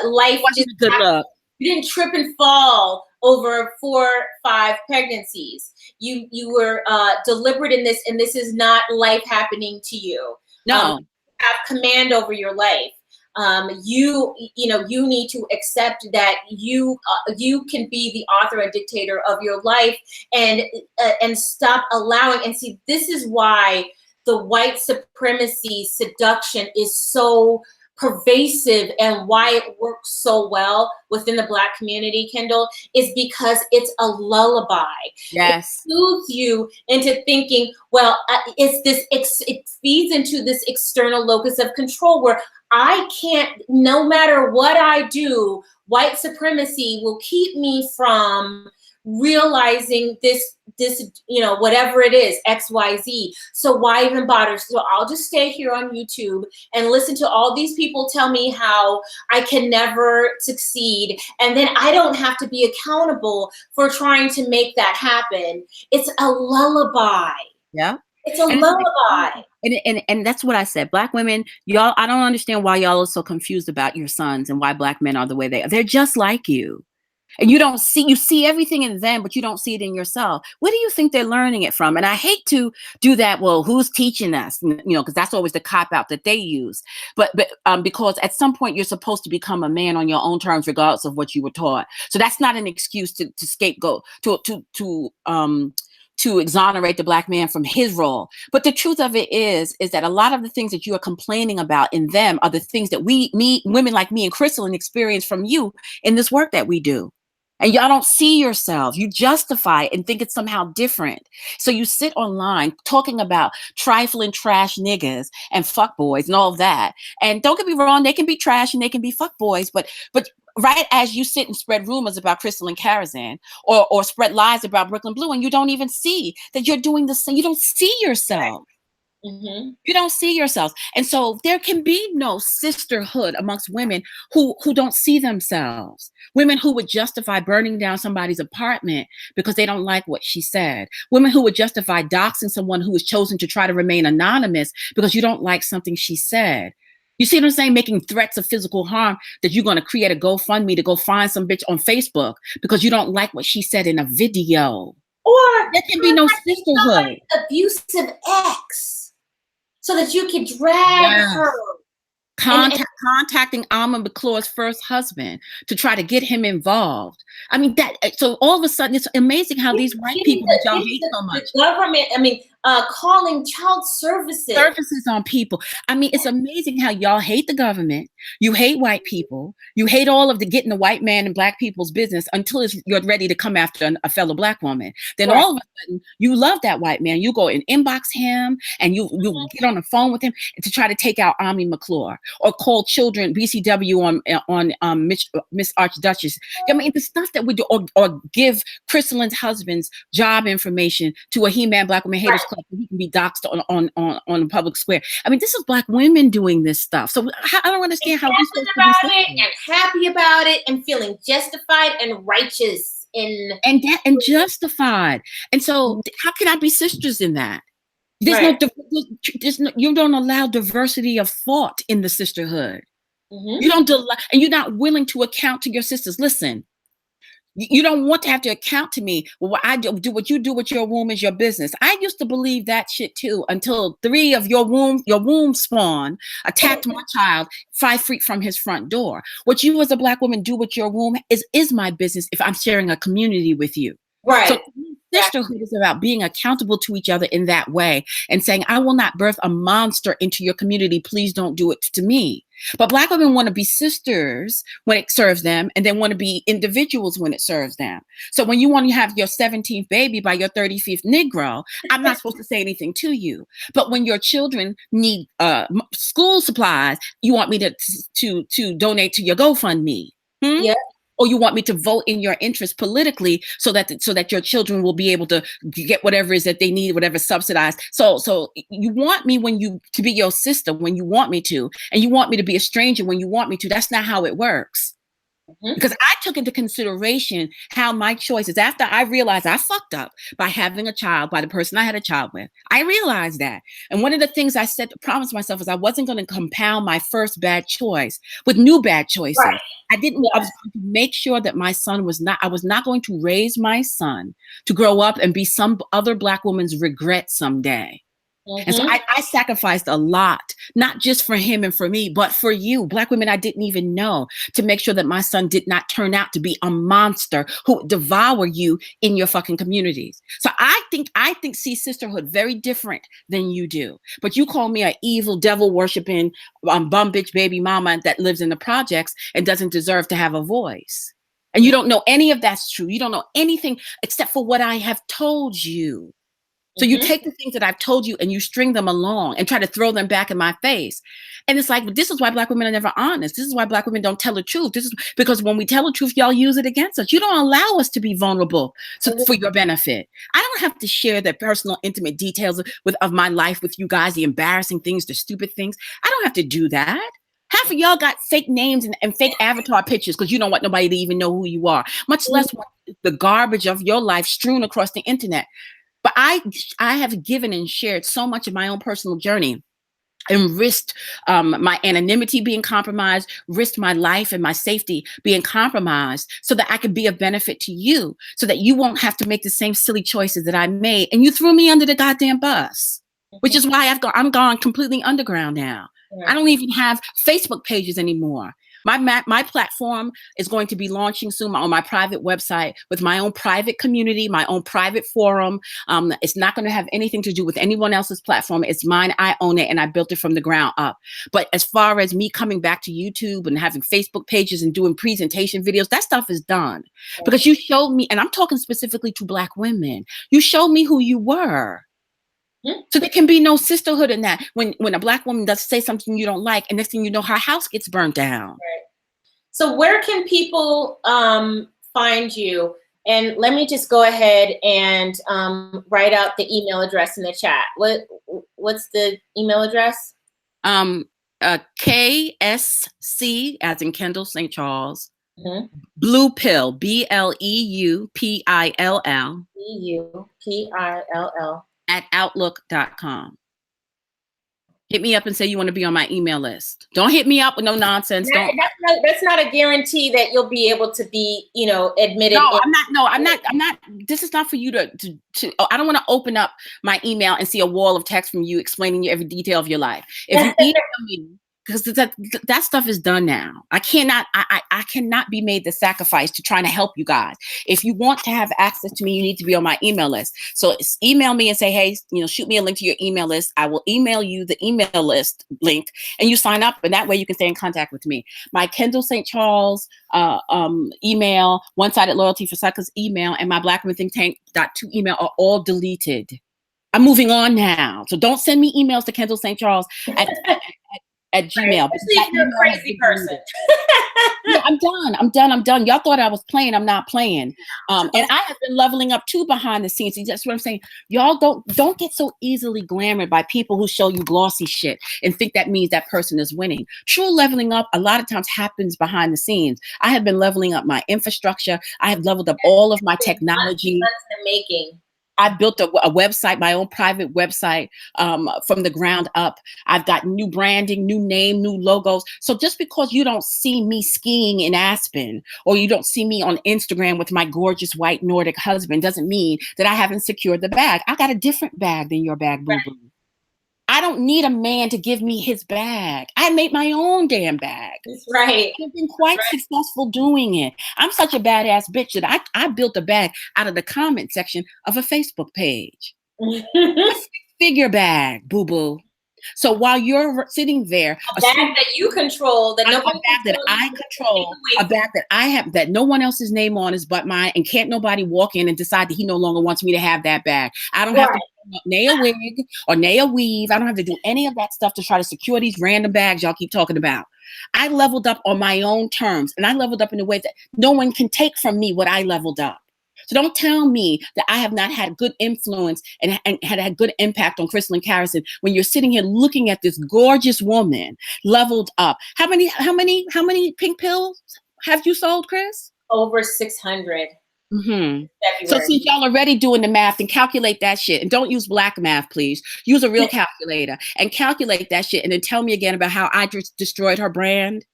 life. Good luck. You didn't trip and fall over 4, 5 pregnancies. You were deliberate in this, and this is not life happening to you. No, you have command over your life. You need to accept that you can be the author and dictator of your life, and stop allowing. And see, this is why the white supremacy seduction is so pervasive, and why it works so well within the Black community, Kendall, is because it's a lullaby. Yes. It soothes you into thinking, well, it feeds into this external locus of control where I can't, no matter what I do, white supremacy will keep me from realizing this, whatever it is, XYZ. So why even bother? So I'll just stay here on YouTube and listen to all these people tell me how I can never succeed. And then I don't have to be accountable for trying to make that happen. It's a lullaby. Yeah. It's a lullaby. And that's what I said. Black women, y'all, I don't understand why y'all are so confused about your sons and why Black men are the way they are. They're just like you. And you see everything in them, but you don't see it in yourself. Where do you think they're learning it from? And I hate to do that. Well, who's teaching us? Because that's always the cop out that they use. But because at some point you're supposed to become a man on your own terms, regardless of what you were taught. So that's not an excuse to scapegoat, to exonerate the Black man from his role. But the truth of it is that a lot of the things that you are complaining about in them are the things that women like me and Christelyn experience from you in this work that we do. And y'all don't see yourselves. You justify it and think it's somehow different. So you sit online talking about trifling trash niggas and fuck boys and all of that. And don't get me wrong, they can be trash and they can be fuck boys, but right as you sit and spread rumors about Christelyn Karazin or spread lies about Brooklyn Blue, and you don't even see that you're doing the same. You don't see yourself. Mm-hmm. You don't see yourselves. And so there can be no sisterhood amongst women who don't see themselves. Women who would justify burning down somebody's apartment because they don't like what she said. Women who would justify doxing someone who has chosen to try to remain anonymous because you don't like something she said. You see what I'm saying? Making threats of physical harm, that you're going to create a GoFundMe to go find some bitch on Facebook because you don't like what she said in a video. Or there can be no sisterhood. Abusive ex. So that you can drag her. Contacting Alma McClure's first husband to try to get him involved. I mean, so all of a sudden, it's amazing how these white people that y'all hate so much. The government, calling child services on people. I mean, it's amazing how y'all hate the government. You hate white people. You hate all of the getting the white man and Black people's business until you're ready to come after a fellow Black woman. Then all of a sudden, you love that white man. You go and inbox him and you get on the phone with him to try to take out Ami McClure or call children BCW on Miss Archduchess. I mean, the stuff that we do, or give Christelyn's husband's job information to a He-Man Black Woman Haters Club so he can be doxxed on the public square. I mean, this is Black women doing this stuff. So I don't understand how we're supposed to be and happy about it and feeling justified and righteous and justified. And so how can I be sisters in that? There's no, you don't allow diversity of thought in the sisterhood. Mm-hmm. You don't and you're not willing to account to your sisters. Listen, you don't want to have to account to me. Well, what I do what you do with your womb is your business. I used to believe that shit too until 3 of your womb spawn attacked my child 5 feet from his front door. What you as a Black woman do with your womb is my business if I'm sharing a community with you. Right. So sisterhood is about being accountable to each other in that way and saying, I will not birth a monster into your community. Please don't do it to me. But Black women want to be sisters when it serves them, and then want to be individuals when it serves them. So when you want to have your 17th baby by your 35th Negro, I'm not supposed to say anything to you. But when your children need school supplies, you want me to donate to your GoFundMe. Yeah. Or you want me to vote in your interest politically so that your children will be able to get whatever it is that they need, whatever subsidized. So you want me to be your sister when you want me to, and you want me to be a stranger when you want me to. That's not how it works. Mm-hmm. Because I took into consideration how my choices, after I realized I fucked up by having a child by the person I had a child with, I realized that. And one of the things I promised myself was I wasn't going to compound my first bad choice with new bad choices. Right. I was going to make sure that my son I was not going to raise my son to grow up and be some other Black woman's regret someday. Mm-hmm. And so I sacrificed a lot, not just for him and for me, but for you, Black women I didn't even know, to make sure that my son did not turn out to be a monster who would devour you in your fucking communities. So I think see sisterhood very different than you do. But you call me an evil, devil worshiping bum bitch baby mama that lives in the projects and doesn't deserve to have a voice. And you don't know any of that's true. You don't know anything except for what I have told you. So you take the things that I've told you and you string them along and try to throw them back in my face. And it's like, this is why Black women are never honest. This is why Black women don't tell the truth. This is because when we tell the truth, y'all use it against us. You don't allow us to be vulnerable for your benefit. I don't have to share the personal, intimate details of my life with you guys, the embarrassing things, the stupid things. I don't have to do that. Half of y'all got fake names and fake avatar pictures because you don't want nobody to even know who you are, much less want the garbage of your life strewn across the internet. But I have given and shared so much of my own personal journey and risked my anonymity being compromised, risked my life and my safety being compromised so that I could be of benefit to you, so that you won't have to make the same silly choices that I made. And you threw me under the goddamn bus, which is why I'm gone completely underground now. I don't even have Facebook pages anymore. My platform is going to be launching soon on my private website with my own private community, my own private forum. It's not going to have anything to do with anyone else's platform. It's mine. I own it, and I built it from the ground up. But as far as me coming back to YouTube and having Facebook pages and doing presentation videos, that stuff is done. Because you showed me, and I'm talking specifically to Black women, you showed me who you were. So there can be no sisterhood in that. When a Black woman does say something you don't like, and next thing you know, her house gets burned down. Right. So where can people find you? And let me just go ahead and write out the email address in the chat. What's the email address? KsC, as in Kendall St. Charles. Blue Pill, BLEUPILL. BUPILL. At outlook.com. Hit me up and say you want to be on my email list. Don't hit me up with no nonsense. That's not a guarantee that you'll be able to be, admitted. I'm not. This is not for you to I don't want to open up my email and see a wall of text from you explaining every detail of your life. If you email me, because that stuff is done now. I cannot be made the sacrifice to trying to help you guys. If you want to have access to me, you need to be on my email list. So email me and say, hey, shoot me a link to your email list. I will email you the email list link, and you sign up, and that way you can stay in contact with me. My Kendall St. Charles email, One-Sided Loyalty for Suckers email, and my Black Women Think Tank.2 email are all deleted. I'm moving on now. So don't send me emails to Kendall St. Charles at Gmail. Especially if you're a crazy person. Yeah, I'm done. Y'all thought I was playing. I'm not playing. And I have been leveling up too behind the scenes. That's what I'm saying. Y'all don't get so easily glamored by people who show you glossy shit and think that means that person is winning. True leveling up a lot of times happens behind the scenes. I have been leveling up my infrastructure. I have leveled up all of my technology. I built a website, my own private website, from the ground up. I've got new branding, new name, new logos. So just because you don't see me skiing in Aspen, or you don't see me on Instagram with my gorgeous white Nordic husband, doesn't mean that I haven't secured the bag. I got a different bag than your bag, boo-boo. I don't need a man to give me his bag. I made my own damn bag. That's right. I've been quite successful doing it. I'm such a badass bitch that I built a bag out of the comment section of a Facebook page. A figure bag, boo-boo. So while you're sitting there, a bag that you control, a bag that I control, a bag that I have, that no one else's name on is but mine, and can't nobody walk in and decide that he no longer wants me to have that bag. I don't have to nay a wig or nay a weave. I don't have to do any of that stuff to try to secure these random bags y'all keep talking about. I leveled up on my own terms, and I leveled up in a way that no one can take from me what I leveled up. So don't tell me that I have not had good influence and had good impact on Christelyn Karazin when you're sitting here looking at this gorgeous woman leveled up. How many pink pills have you sold, Chris? Over 600. So since y'all already doing the math, and calculate that shit, and don't use black math, please. Use a real calculator and calculate that shit, and then tell me again about how I just destroyed her brand.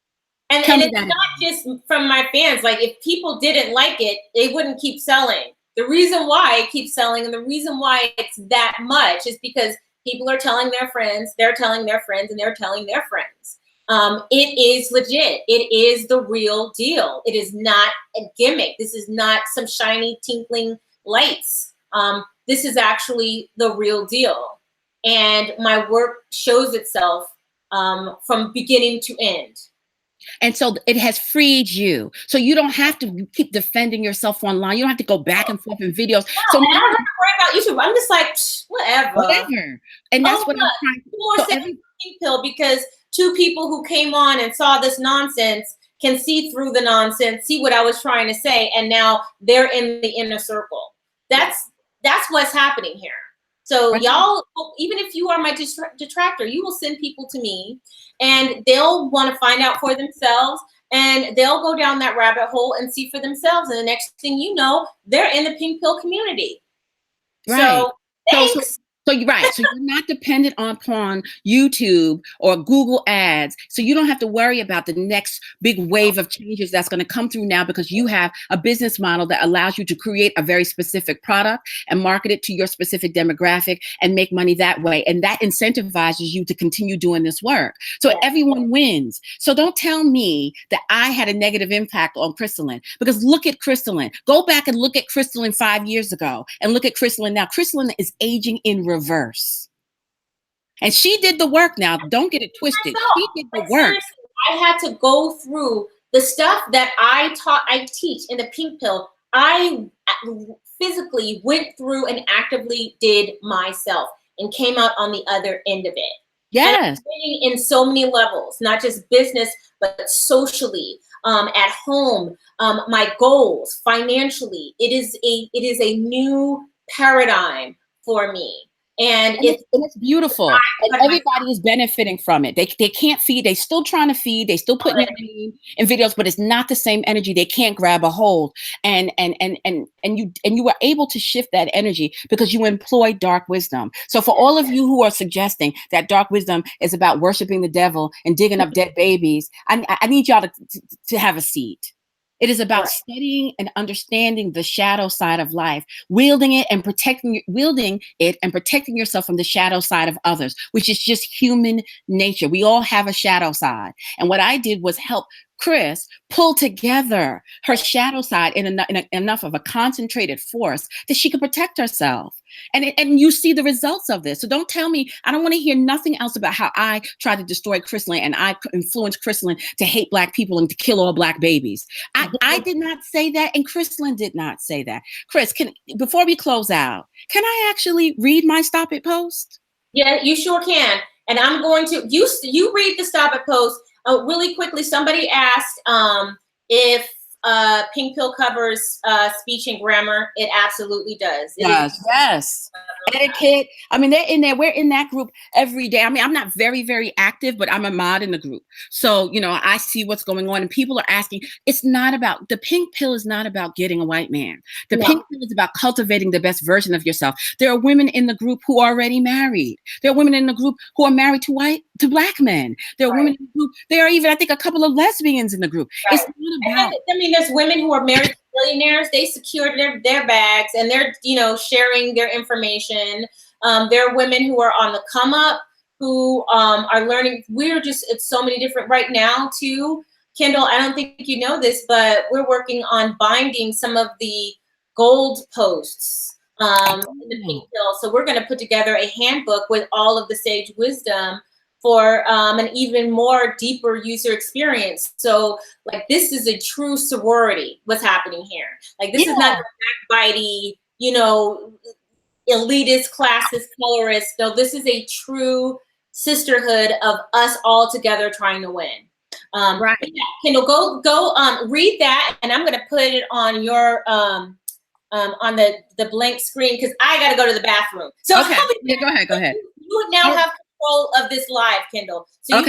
And it's not just from my fans. Like, if people didn't like it, they wouldn't keep selling. The reason why it keeps selling, and the reason why it's that much, is because people are telling their friends, they're telling their friends, and they're telling their friends. It is legit. It is the real deal. It is not a gimmick. This is not some shiny tinkling lights. This is actually the real deal. And my work shows itself from beginning to end. And so it has freed you. So you don't have to keep defending yourself online. You don't have to go back and forth in videos. No, so now I don't have to worry about YouTube. I'm just like, whatever. And that's what I'm trying to do. More pink pill, because two people who came on and saw this nonsense can see through the nonsense, see what I was trying to say, and now they're in the inner circle. That's what's happening here. So y'all, even if you are my detractor, you will send people to me, and they'll want to find out for themselves, and they'll go down that rabbit hole and see for themselves. And the next thing you know, they're in the pink pill community. Right. So thanks. So you're right. So you're not dependent upon YouTube or Google ads. So you don't have to worry about the next big wave of changes that's going to come through now, because you have a business model that allows you to create a very specific product and market it to your specific demographic and make money that way. And that incentivizes you to continue doing this work. So everyone wins. So don't tell me that I had a negative impact on Christelyn, because look at Christelyn. Go back and look at Christelyn 5 years ago and look at Christelyn now. Christelyn is aging in reverse. And she did the work now. Don't get it twisted. She did the work. I had to go through the stuff that I teach in the pink pill. I physically went through and actively did myself and came out on the other end of it. Yes. In so many levels, not just business, but socially, at home, my goals, financially. It is a new paradigm for me. And it's beautiful. And everybody is benefiting from it. They can't feed. They're still trying to feed. They still putting their name in videos, but it's not the same energy. They can't grab a hold. And you were able to shift that energy because you employ dark wisdom. So for all of you who are suggesting that dark wisdom is about worshiping the devil and digging up dead babies, I need y'all to have a seat. It is about studying and understanding the shadow side of life, wielding it and protecting yourself from the shadow side of others, which is just human nature. We all have a shadow side. And what I did was help Chris pull together her shadow side in enough of a concentrated force that she could protect herself. And you see the results of this. So don't tell me, I don't want to hear nothing else about how I tried to destroy Christelyn and I influenced Christelyn to hate Black people and to kill all Black babies. I did not say that, and Christelyn did not say that. Chris, before we close out, can I actually read my Stop It post? Yeah, you sure can. And I'm going to, you read the Stop It post. Really quickly, somebody asked if pink pill covers speech and grammar. It absolutely does. Yes. Etiquette. I mean, they're in there. We're in that group every day. I mean, I'm not very, very active, but I'm a mod in the group. So, I see what's going on, and people are asking. It's not about, the pink pill is not about getting a white man. The pink pill is about cultivating the best version of yourself. There are women in the group who are already married. There are women in the group who are married to Black men. There are women in the group. There are even, I think, a couple of lesbians in the group. It's not about. I mean, there's women who are married to billionaires. They secured their bags and they're, sharing their information. There are women who are on the come up, who are learning. It's so many different right now too. Kendall, I don't think you know this, but we're working on binding some of the gold posts in the pink pill. So we're going to put together a handbook with all of the sage wisdom for an even more deeper user experience. So like, this is a true sorority, what's happening here. Like, this is not backbitey, elitist, classist, colorist. No, this is a true sisterhood of us all together trying to win. Right. Yeah, Kendall, go read that, and I'm gonna put it on your on the blank screen because I gotta go to the bathroom. So okay. Go ahead. You now have control of this live, Kendall. So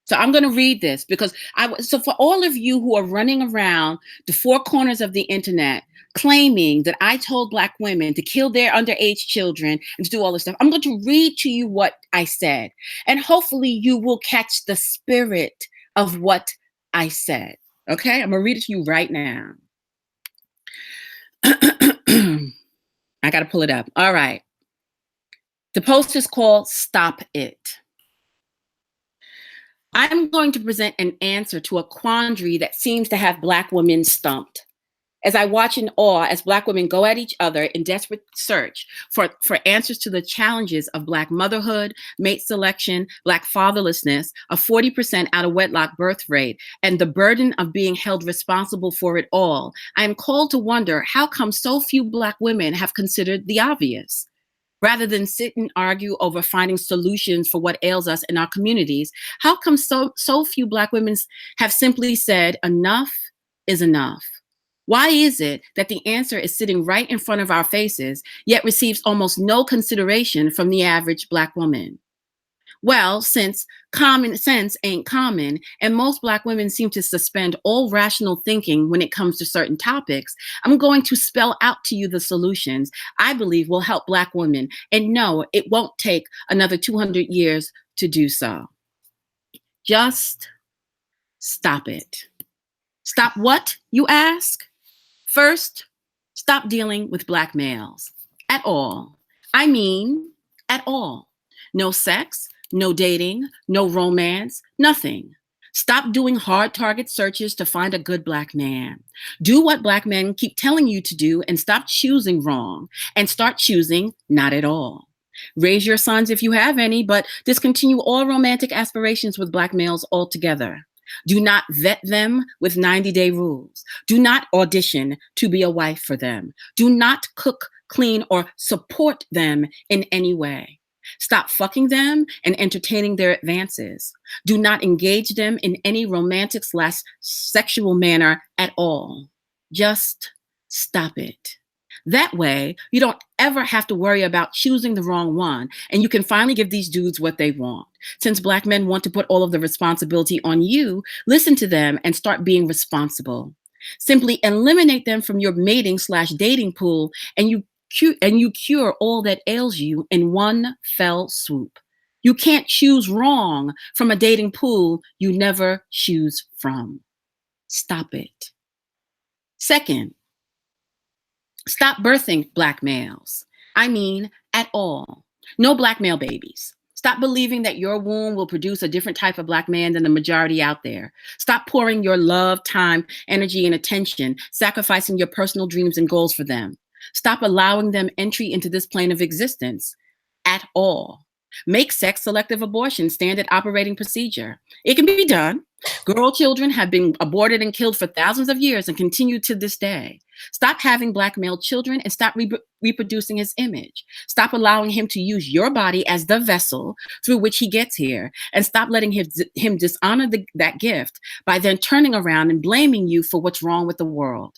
So I'm going to read this because so for all of you who are running around the four corners of the internet claiming that I told Black women to kill their underage children and to do all this stuff, I'm going to read to you what I said. And hopefully you will catch the spirit of what I said. Okay? I'm going to read it to you right now. I got to pull it up. All right. The post is called Stop It. I'm going to present an answer to a quandary that seems to have Black women stumped. As I watch in awe as Black women go at each other in desperate search for answers to the challenges of Black motherhood, mate selection, Black fatherlessness, a 40% out of wedlock birth rate, and the burden of being held responsible for it all, I am called to wonder how come so few Black women have considered the obvious. Rather than sit and argue over finding solutions for what ails us in our communities, how come so few Black women have simply said, enough is enough? Why is it that the answer is sitting right in front of our faces, yet receives almost no consideration from the average Black woman? Well, since common sense ain't common, and most Black women seem to suspend all rational thinking when it comes to certain topics, I'm going to spell out to you the solutions I believe will help Black women. And no, it won't take another 200 years to do so. Just stop it. Stop what, you ask? First, stop dealing with Black males. At all. I mean, at all. No sex, no dating, no romance, nothing. Stop doing hard target searches to find a good Black man. Do what Black men keep telling you to do and stop choosing wrong and start choosing not at all. Raise your sons if you have any, but discontinue all romantic aspirations with Black males altogether. Do not vet them with 90-day rules. Do not audition to be a wife for them. Do not cook, clean, or support them in any way. Stop fucking them and entertaining their advances. Do not engage them in any romantic/sexual manner at all. Just stop it. That way, you don't ever have to worry about choosing the wrong one, and you can finally give these dudes what they want. Since Black men want to put all of the responsibility on you, listen to them and start being responsible. Simply eliminate them from your mating/dating pool, and you cure all that ails you in one fell swoop. You can't choose wrong from a dating pool you never choose from. Stop it. Second, stop birthing Black males. I mean, at all. No Black male babies. Stop believing that your womb will produce a different type of Black man than the majority out there. Stop pouring your love, time, energy, and attention, sacrificing your personal dreams and goals for them. Stop allowing them entry into this plane of existence at all. Make sex-selective abortion standard operating procedure. It can be done. Girl children have been aborted and killed for thousands of years and continue to this day. Stop having Black male children and stop reproducing his image. Stop allowing him to use your body as the vessel through which he gets here, and stop letting him dishonor that gift by then turning around and blaming you for what's wrong with the world.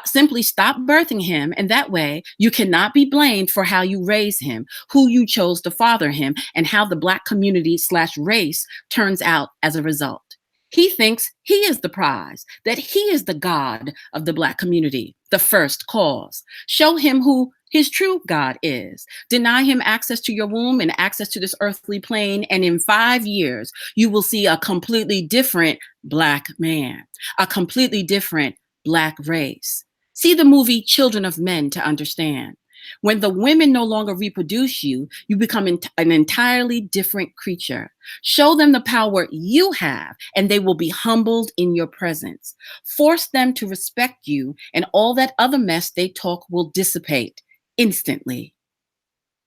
Simply stop birthing him, and that way you cannot be blamed for how you raise him, who you chose to father him, and how the Black community/race turns out as a result. He thinks he is the prize, that he is the God of the Black community, the first cause. Show him who his true God is. Deny him access to your womb and access to this earthly plane, and in 5 years, you will see a completely different Black man, a completely different Black race. See the movie Children of Men to understand. When the women no longer reproduce you, you become an entirely different creature. Show them the power you have, and they will be humbled in your presence. Force them to respect you, and all that other mess they talk will dissipate instantly.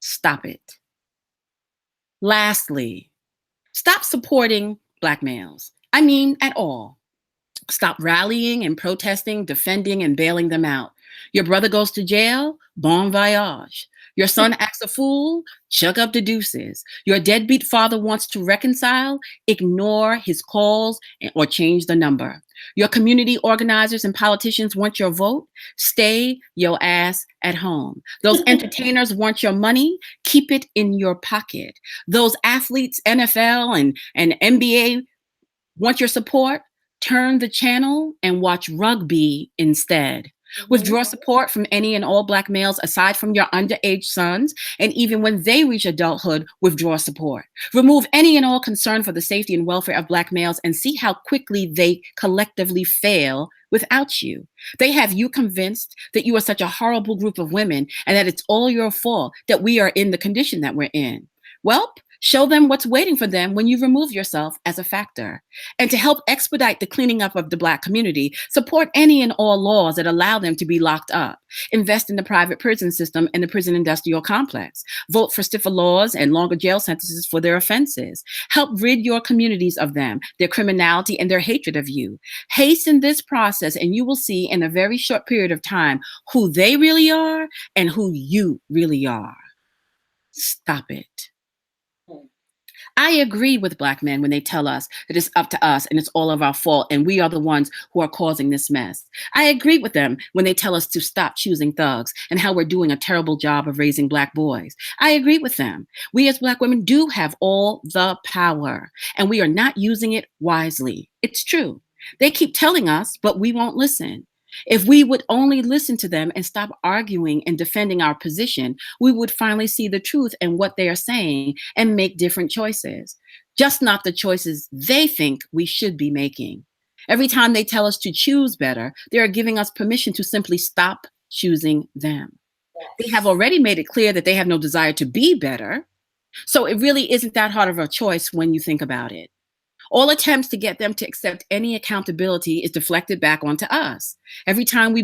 Stop it. Lastly, stop supporting Black males. I mean, at all. Stop rallying and protesting, defending, and bailing them out. Your brother goes to jail, bon voyage. Your son acts a fool, chuck up the deuces. Your deadbeat father wants to reconcile, ignore his calls or change the number. Your community organizers and politicians want your vote, stay your ass at home. Those entertainers want your money, keep it in your pocket. Those athletes, NFL and NBA, want your support, turn the channel and watch rugby instead. Withdraw support from any and all Black males aside from your underage sons, and even when they reach adulthood, withdraw support. Remove any and all concern for the safety and welfare of Black males and see how quickly they collectively fail without you. They have you convinced that you are such a horrible group of women and that it's all your fault that we are in the condition that we're in. Well, show them what's waiting for them when you remove yourself as a factor. And to help expedite the cleaning up of the Black community, support any and all laws that allow them to be locked up. Invest in the private prison system and the prison industrial complex. Vote for stiffer laws and longer jail sentences for their offenses. Help rid your communities of them, their criminality, and their hatred of you. Hasten this process, and you will see in a very short period of time who they really are and who you really are. Stop it. I agree with Black men when they tell us that it's up to us and it's all of our fault and we are the ones who are causing this mess. I agree with them when they tell us to stop choosing thugs and how we're doing a terrible job of raising Black boys. I agree with them. We as Black women do have all the power and we are not using it wisely. It's true. They keep telling us, but we won't listen. If we would only listen to them and stop arguing and defending our position, we would finally see the truth in what they are saying and make different choices, just not the choices they think we should be making. Every time they tell us to choose better, they are giving us permission to simply stop choosing them. They have already made it clear that they have no desire to be better. So it really isn't that hard of a choice when you think about it. All attempts to get them to accept any accountability is deflected back onto us. Every time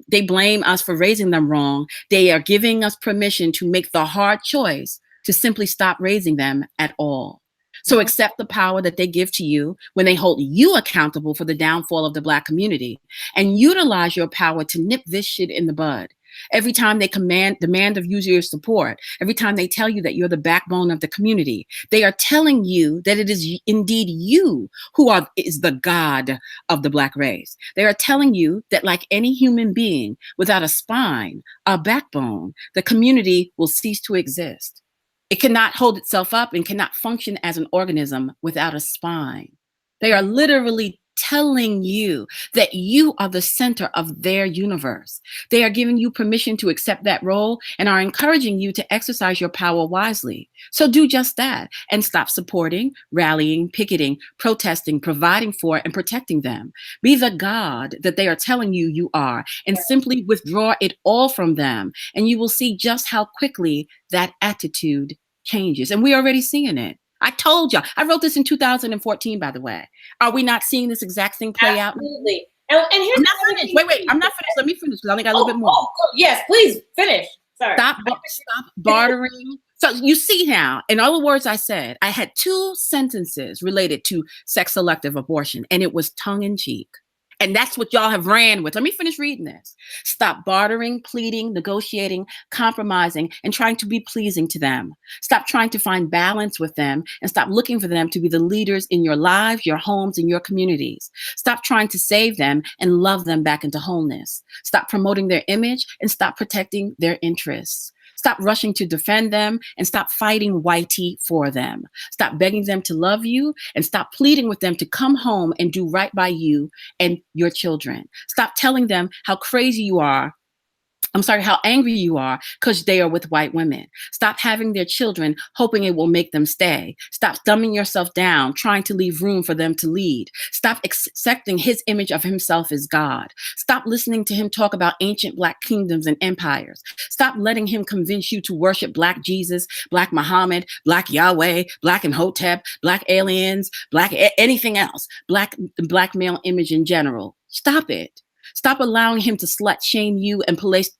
they blame us for raising them wrong, they are giving us permission to make the hard choice to simply stop raising them at all. So accept the power that they give to you when they hold you accountable for the downfall of the Black community and utilize your power to nip this shit in the bud. Every time they demand of you your support, every time they tell you that you're the backbone of the community, they are telling you that it is indeed you who is the God of the Black race. They are telling you that like any human being without a spine, a backbone, the community will cease to exist. It cannot hold itself up and cannot function as an organism without a spine. They are literally telling you that you are the center of their universe. They are giving you permission to accept that role and are encouraging you to exercise your power wisely. So do just that and stop supporting, rallying, picketing, protesting, providing for, and protecting them. Be the God that they are telling you you are and simply withdraw it all from them. And you will see just how quickly that attitude changes. And we're already seeing it. I told y'all. I wrote this in 2014, by the way. Are we not seeing this exact thing play out? Absolutely. And here's I'm not finished. Wait. I'm not finished. Let me finish because I only got a little bit more. Yes, please finish. Sorry. Stop bartering. So you see now, in other words, I said, I had 2 sentences related to sex-selective abortion, and it was tongue-in-cheek. And that's what y'all have ran with. Let me finish reading this. Stop bartering, pleading, negotiating, compromising, and trying to be pleasing to them. Stop trying to find balance with them and stop looking for them to be the leaders in your lives, your homes, and your communities. Stop trying to save them and love them back into wholeness. Stop promoting their image and stop protecting their interests. Stop rushing to defend them and stop fighting whitey for them. Stop begging them to love you and stop pleading with them to come home and do right by you and your children. Stop telling them how crazy you are. How angry you are because they are with white women. Stop having their children hoping it will make them stay. Stop dumbing yourself down, trying to leave room for them to lead. Stop accepting his image of himself as God. Stop listening to him talk about ancient Black kingdoms and empires. Stop letting him convince you to worship Black Jesus, Black Muhammad, Black Yahweh, Black Imhotep, Black aliens, Black anything else, Black male image in general. Stop it. Stop allowing him to slut shame you and place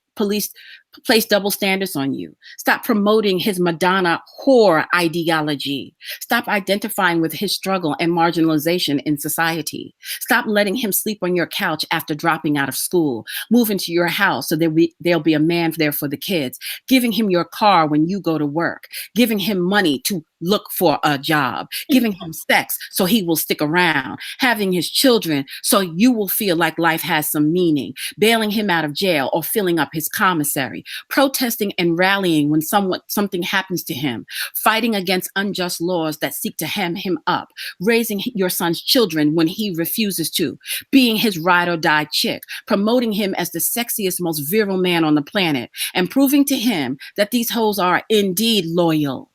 double standards on you. Stop promoting his Madonna whore ideology. Stop identifying with his struggle and marginalization in society. Stop letting him sleep on your couch after dropping out of school. Move into your house so there'll be a man there for the kids. Giving him your car when you go to work. Giving him money to look for a job. Giving him sex so he will stick around. Having his children so you will feel like life has some meaning. Bailing him out of jail or filling up his commissary. Protesting and rallying when something happens to him, fighting against unjust laws that seek to hem him up, raising your son's children when he refuses to, being his ride or die chick, promoting him as the sexiest, most virile man on the planet, and proving to him that these hoes are indeed loyal.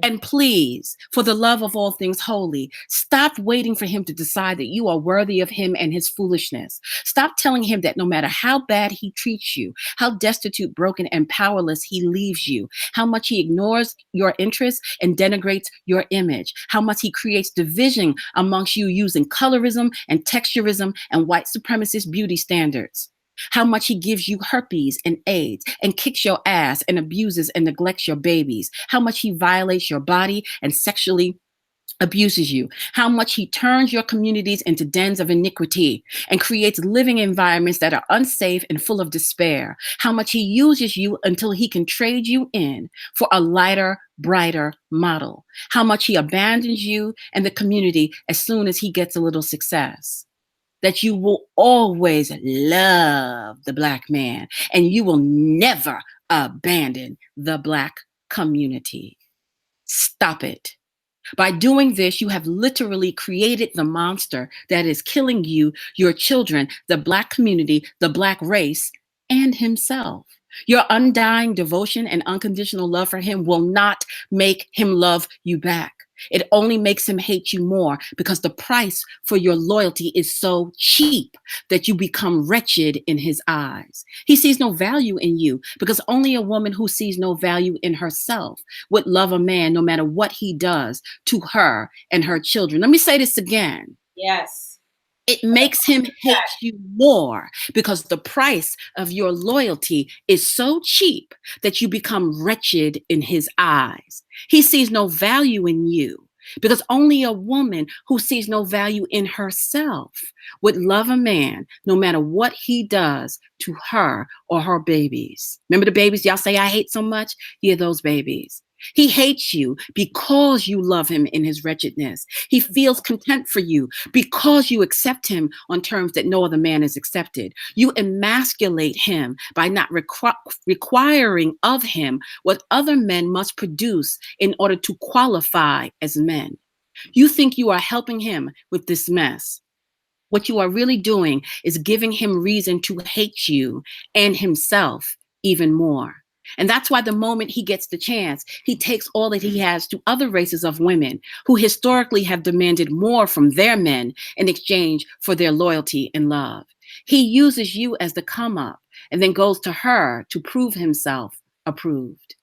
And please, for the love of all things holy, stop waiting for him to decide that you are worthy of him and his foolishness. Stop telling him that no matter how bad he treats you, how destitute, broken, and powerless he leaves you, how much he ignores your interests and denigrates your image, how much he creates division amongst you using colorism and texturism and white supremacist beauty standards. How much he gives you herpes and AIDS and kicks your ass and abuses and neglects your babies. How much he violates your body and sexually abuses you, how much he turns your communities into dens of iniquity and creates living environments that are unsafe and full of despair, how much he uses you until he can trade you in for a lighter, brighter model, how much he abandons you and the community as soon as he gets a little success, that you will always love the Black man and you will never abandon the Black community. Stop it. By doing this, you have literally created the monster that is killing you, your children, the Black community, the Black race, and himself. Your undying devotion and unconditional love for him will not make him love you back. It only makes him hate you more because the price for your loyalty is so cheap that you become wretched in his eyes. He sees no value in you because only a woman who sees no value in herself would love a man no matter what he does to her and her children. Let me say this again. Yes. It makes him hate you more because the price of your loyalty is so cheap that you become wretched in his eyes. He sees no value in you because only a woman who sees no value in herself would love a man no matter what he does to her or her babies. Remember the babies y'all say I hate so much? Yeah, those babies. He hates you because you love him in his wretchedness. He feels contempt for you because you accept him on terms that no other man is accepted. You emasculate him by not requiring of him what other men must produce in order to qualify as men. You think you are helping him with this mess. What you are really doing is giving him reason to hate you and himself even more. And that's why the moment he gets the chance, he takes all that he has to other races of women who historically have demanded more from their men in exchange for their loyalty and love. He uses you as the come up and then goes to her to prove himself approved.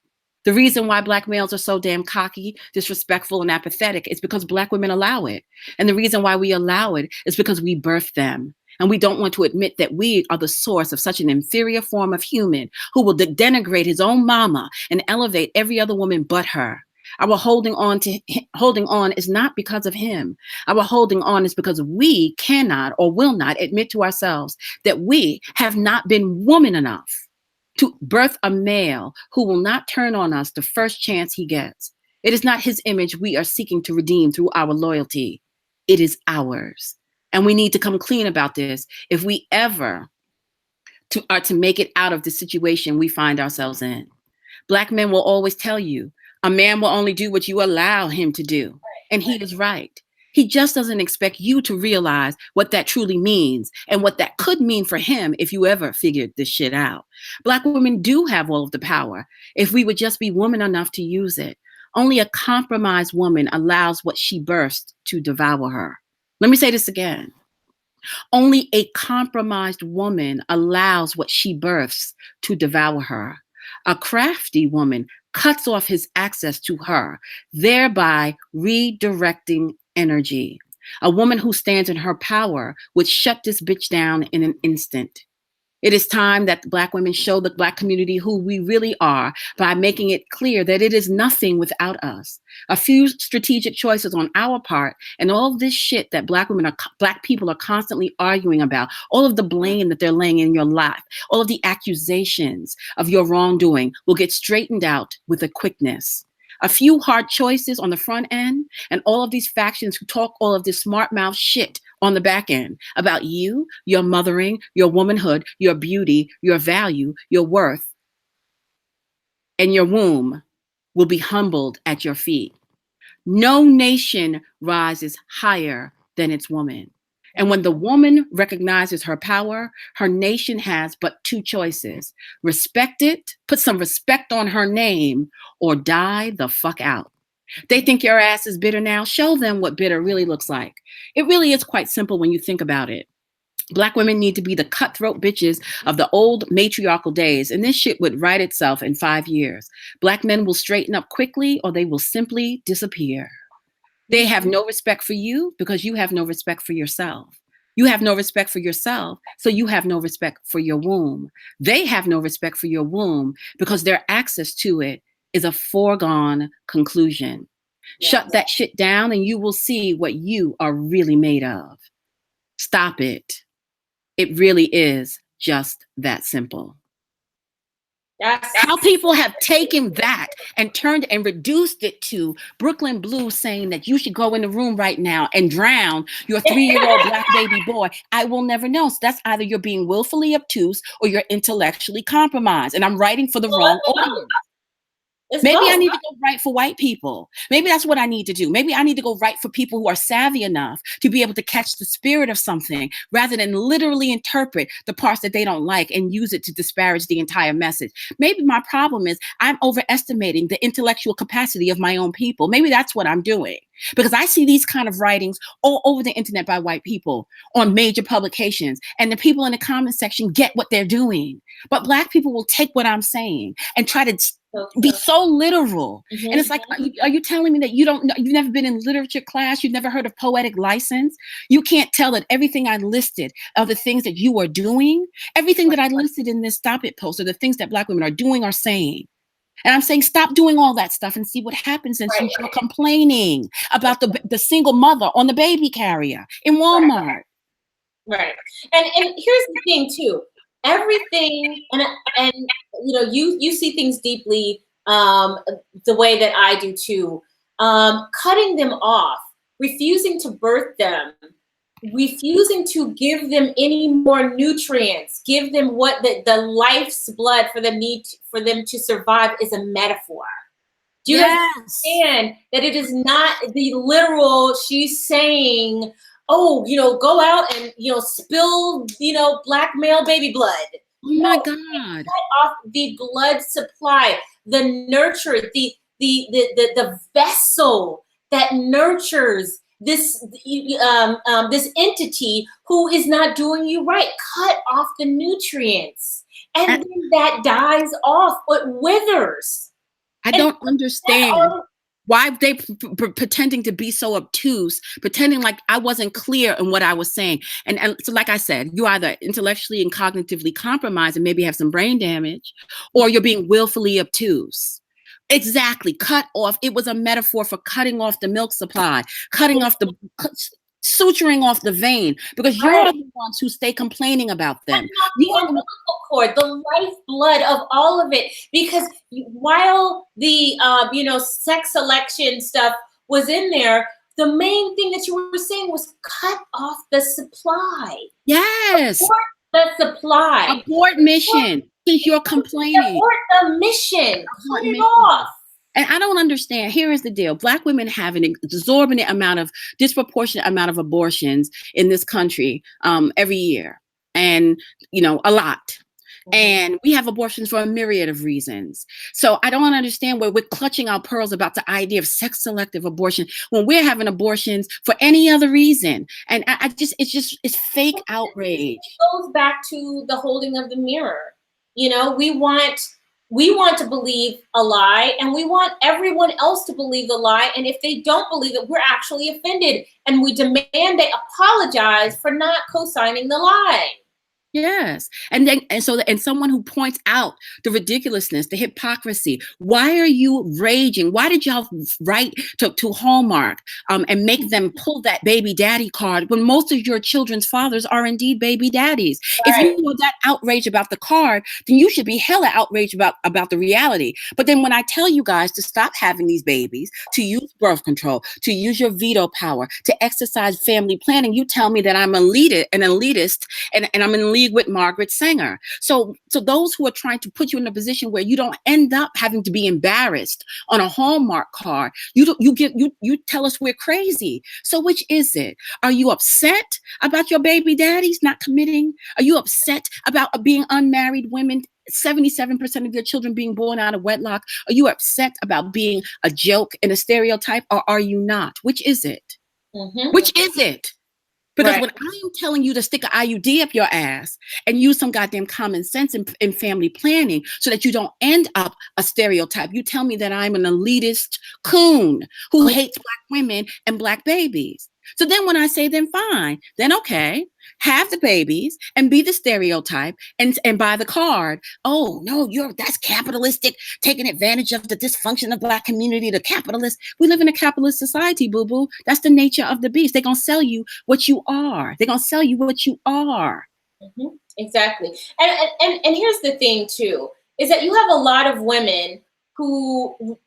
The reason why Black males are so damn cocky, disrespectful, and apathetic is because Black women allow it. And the reason why we allow it is because we birthed them. And we don't want to admit that we are the source of such an inferior form of human who will denigrate his own mama and elevate every other woman but her. Our holding on is not because of him. Our holding on is because we cannot or will not admit to ourselves that we have not been woman enough to birth a male who will not turn on us the first chance he gets. It is not his image we are seeking to redeem through our loyalty. It is ours. And we need to come clean about this if we ever are to make it out of the situation we find ourselves in. Black men will always tell you, a man will only do what you allow him to do. And he is right. He just doesn't expect you to realize what that truly means and what that could mean for him if you ever figured this shit out. Black women do have all of the power if we would just be woman enough to use it. Only a compromised woman allows what she births to devour her. Let me say this again. Only a compromised woman allows what she births to devour her. A crafty woman cuts off his access to her, thereby redirecting energy. A woman who stands in her power would shut this bitch down in an instant. It is time that Black women show the Black community who we really are by making it clear that it is nothing without us. A few strategic choices on our part and all of this shit that Black people are constantly arguing about, all of the blame that they're laying in your life, all of the accusations of your wrongdoing will get straightened out with a quickness. A few hard choices on the front end and all of these factions who talk all of this smart mouth shit on the back end about you, your mothering, your womanhood, your beauty, your value, your worth, and your womb will be humbled at your feet. No nation rises higher than its woman. And when the woman recognizes her power, her nation has but two choices. Respect it, put some respect on her name, or die the fuck out. They think your ass is bitter now. Show them what bitter really looks like. It really is quite simple when you think about it. Black women need to be the cutthroat bitches of the old matriarchal days, and this shit would right itself in 5 years. Black men will straighten up quickly or they will simply disappear. They have no respect for you because you have no respect for yourself. You have no respect for yourself, so you have no respect for your womb. They have no respect for your womb because their access to it is a foregone conclusion. Shut that shit down and you will see what you are really made of. Stop it. It really is just that simple. How people have taken that and turned and reduced it to Brooklyn Blue saying that you should go in the room right now and drown your 3-year-old black baby boy. I will never know. So that's either you're being willfully obtuse or you're intellectually compromised. And I'm writing for the wrong audience. Maybe I need to go write for white people. Maybe that's what I need to do. Maybe I need to go write for people who are savvy enough to be able to catch the spirit of something rather than literally interpret the parts that they don't like and use it to disparage the entire message. Maybe my problem is I'm overestimating the intellectual capacity of my own people. Maybe that's what I'm doing. Because I see these kind of writings all over the internet by white people on major publications, and the people in the comment section get what they're doing. But black people will take what I'm saying and try to be so literal. And it's like, are you telling me that you don't know, you've never been in literature class, you've never heard of poetic license? You can't tell that everything I listed of the things that you are doing, everything that I listed in this Stop It post are the things that black women are doing or saying. And I'm saying, stop doing all that stuff and see what happens. And since you're complaining about the single mother on the baby carrier in Walmart. Right. And here's the thing too. Everything, and you know, you see things deeply the way that I do too. Cutting them off, refusing to birth them, refusing to give them any more nutrients, give them what the life's blood for them for them to survive is a metaphor. Do you understand that it is not the literal? She's saying, oh, you know, go out and, you know, spill, you know, black male baby blood. Oh my God. Cut off the blood supply, the nurture, the vessel that nurtures this this entity who is not doing you right. Cut off the nutrients, and then that dies off. It withers. I don't understand why they pretending to be so obtuse, pretending like I wasn't clear in what I was saying. And so, like I said, you either intellectually and cognitively compromised and maybe have some brain damage, or you're being willfully obtuse. Exactly. Cut off. It was a metaphor for cutting off the milk supply, cutting off suturing off the vein, because you're the ones who stay complaining about them. The umbilical cord, the lifeblood of all of it. Because while the you know, sex selection stuff was in there, the main thing that you were saying was cut off the supply. Yes. Abort the supply. Abort mission. Since you're complaining. Abort the mission. Cut it off. And I don't understand. Here is the deal. Black women have an exorbitant amount of, disproportionate amount of abortions in this country every year. And, you know, a lot. And we have abortions for a myriad of reasons. So I don't understand where we're clutching our pearls about the idea of sex selective abortion when we're having abortions for any other reason. And it's fake outrage. It goes back to the holding of the mirror. You know, we want to believe a lie, and we want everyone else to believe the lie. And if they don't believe it, we're actually offended, and we demand they apologize for not co-signing the lie. Yes. And someone who points out the ridiculousness, the hypocrisy. Why are you raging? Why did y'all write to Hallmark and make them pull that baby daddy card when most of your children's fathers are indeed baby daddies? Right. If you were that outraged about the card, then you should be hella outraged about the reality. But then when I tell you guys to stop having these babies, to use birth control, to use your veto power, to exercise family planning, you tell me that I'm an elitist, and I'm in league with Margaret Sanger. So those who are trying to put you in a position where you don't end up having to be embarrassed on a Hallmark card, you tell us we're crazy. So which is it? Are you upset about your baby daddies not committing? Are you upset about being unmarried women? 77% of your children being born out of wedlock? Are you upset about being a joke and a stereotype, or are you not? Which is it? Which is it? Because when I am telling you to stick an IUD up your ass and use some goddamn common sense in family planning so that you don't end up a stereotype, you tell me that I'm an elitist coon who hates black women and black babies. So then when I say, then fine, then okay, have the babies and be the stereotype and buy the card. Oh no, that's capitalistic, taking advantage of the dysfunction of Black community, the capitalists. We live in a capitalist society, boo-boo. That's the nature of the beast. They're gonna sell you what you are. They're gonna sell you what you are. Mm-hmm. Exactly. And here's the thing too, is that you have a lot of women who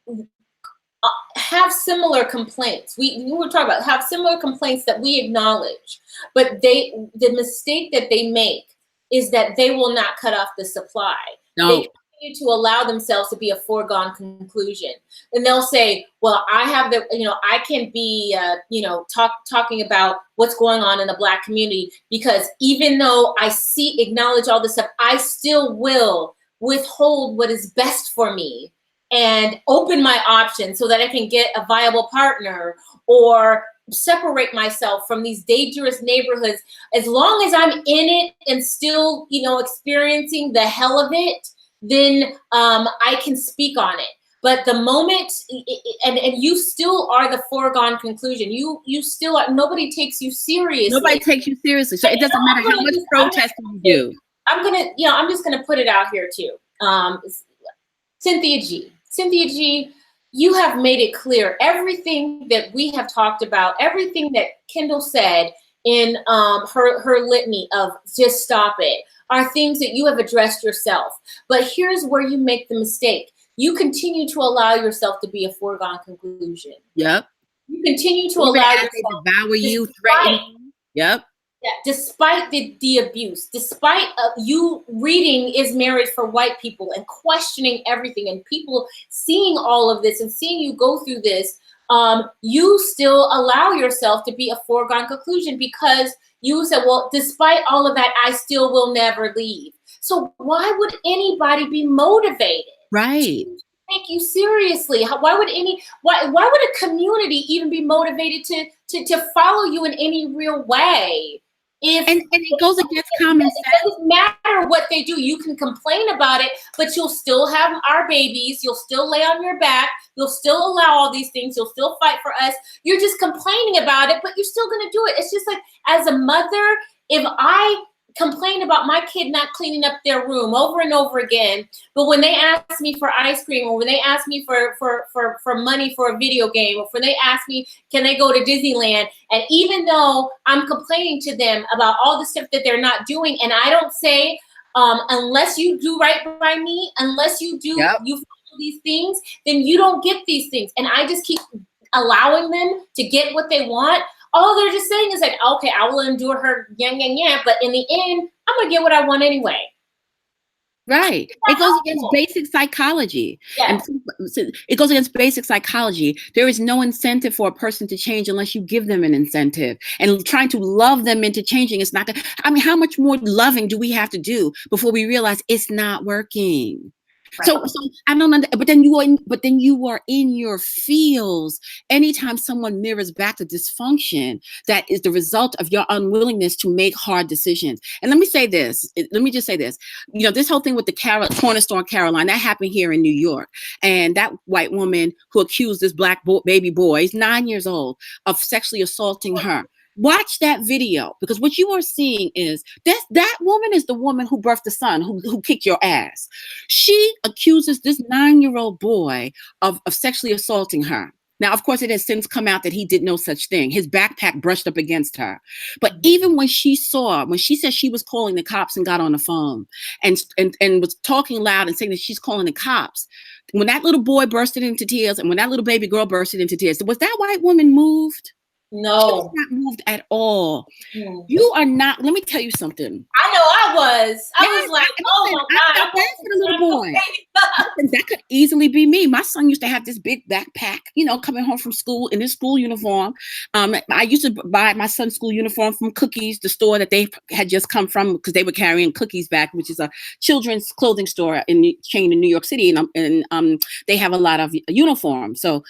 have similar complaints. We were talking about have similar complaints that we acknowledge, but the mistake that they make is that they will not cut off the supply. No. They continue to allow themselves to be a foregone conclusion, and they'll say, "Well, I have I can be, talking about what's going on in the Black community because even though I acknowledge all this stuff, I still will withhold what is best for me." And open my options so that I can get a viable partner or separate myself from these dangerous neighborhoods. As long as I'm in it and still, experiencing the hell of it, then I can speak on it. But the moment, and you still are the foregone conclusion. You still are. Nobody takes you seriously. Nobody takes you seriously. So it doesn't matter how much protesting you do. I'm just gonna put it out here too. Cynthia G, you have made it clear. Everything that we have talked about, everything that Kendall said in her litany of just stop it, are things that you have addressed yourself. But here's where you make the mistake. You continue to allow yourself to be a foregone conclusion. Yep. You continue to allow yourself to devour you, threaten you. Yep. Yeah, despite the abuse, despite you reading Is Marriage for White People and questioning everything and people seeing all of this and seeing you go through this, you still allow yourself to be a foregone conclusion because you said, well, despite all of that, I still will never leave. So why would anybody be motivated? Right. To take you seriously? Why would a community even be motivated to follow you in any real way? And it goes against common sense. It doesn't matter what they do. You can complain about it, but you'll still have our babies. You'll still lay on your back. You'll still allow all these things. You'll still fight for us. You're just complaining about it, but you're still going to do it. It's just like, as a mother, if I complain about my kid not cleaning up their room over and over again, but when they ask me for ice cream, or when they ask me for money for a video game, or when they ask me, can they go to Disneyland? And even though I'm complaining to them about all the stuff that they're not doing, and I don't say, unless you do right by me, unless you do, you follow these things, then you don't get these things. And I just keep allowing them to get what they want. All they're just saying is like, okay, I will endure her, but in the end, I'm gonna get what I want anyway. Right. It goes against basic psychology. Yeah. And it goes against basic psychology. There is no incentive for a person to change unless you give them an incentive. And trying to love them into changing is not gonna, I mean, how much more loving do we have to do before we realize it's not working? Right. So I don't know, but then you are in your feels anytime someone mirrors back the dysfunction that is the result of your unwillingness to make hard decisions. And let me just say this, this whole thing with the corner store in Caroline, that happened here in New York. And that white woman who accused this Black baby boy, he's 9 years old, of sexually assaulting her. Watch that video, because what you are seeing is that woman is the woman who birthed the son who kicked your ass. She accuses this 9-year-old boy of sexually assaulting her. Now, of course, it has since come out that he did no such thing. His backpack brushed up against her. But even when she said she was calling the cops and got on the phone and was talking loud and saying that she's calling the cops, when that little boy bursted into tears and when that little baby girl bursted into tears, was that white woman moved? No. She was not moved at all. You are not. Let me tell you something. I know I was. I was like, oh my God. I felt bad for the little boy. That could easily be me. My son used to have this big backpack, coming home from school in his school uniform. I used to buy my son's school uniform from Cookies, the store that they had just come from, because they were carrying Cookies back, which is a children's clothing store chain in New York City. And they have a lot of uniforms. So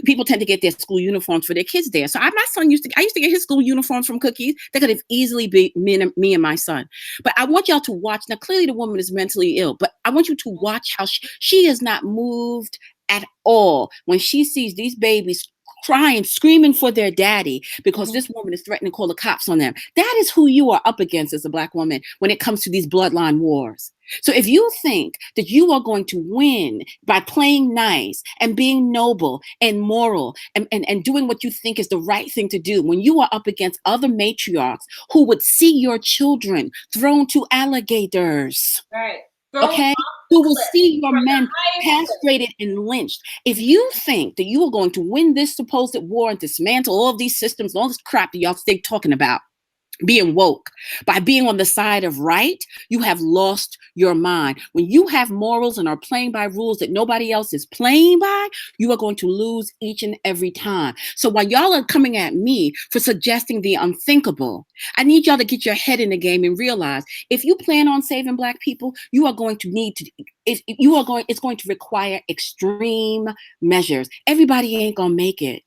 people tend to get their school uniforms for their kids there. So my son used to get his school uniforms from Cookies. That could have easily been me and my son. But I want y'all to watch. Now, clearly the woman is mentally ill, but I want you to watch how she is not moved at all when she sees these babies crying, screaming for their daddy because this woman is threatening to call the cops on them. That is who you are up against as a Black woman when it comes to these bloodline wars. So if you think that you are going to win by playing nice and being noble and moral and doing what you think is the right thing to do, when you are up against other matriarchs who would see your children thrown to alligators, Right. okay, who will see your men castrated and lynched. If you think that you are going to win this supposed war and dismantle all of these systems and all this crap that y'all stay talking about, being woke, by being on the side of right, you have lost your mind. When you have morals and are playing by rules that nobody else is playing by, you are going to lose each and every time. So while y'all are coming at me for suggesting the unthinkable, I need y'all to get your head in the game and realize if you plan on saving Black people, you are going to need to, it's going to require extreme measures. Everybody ain't gonna make it.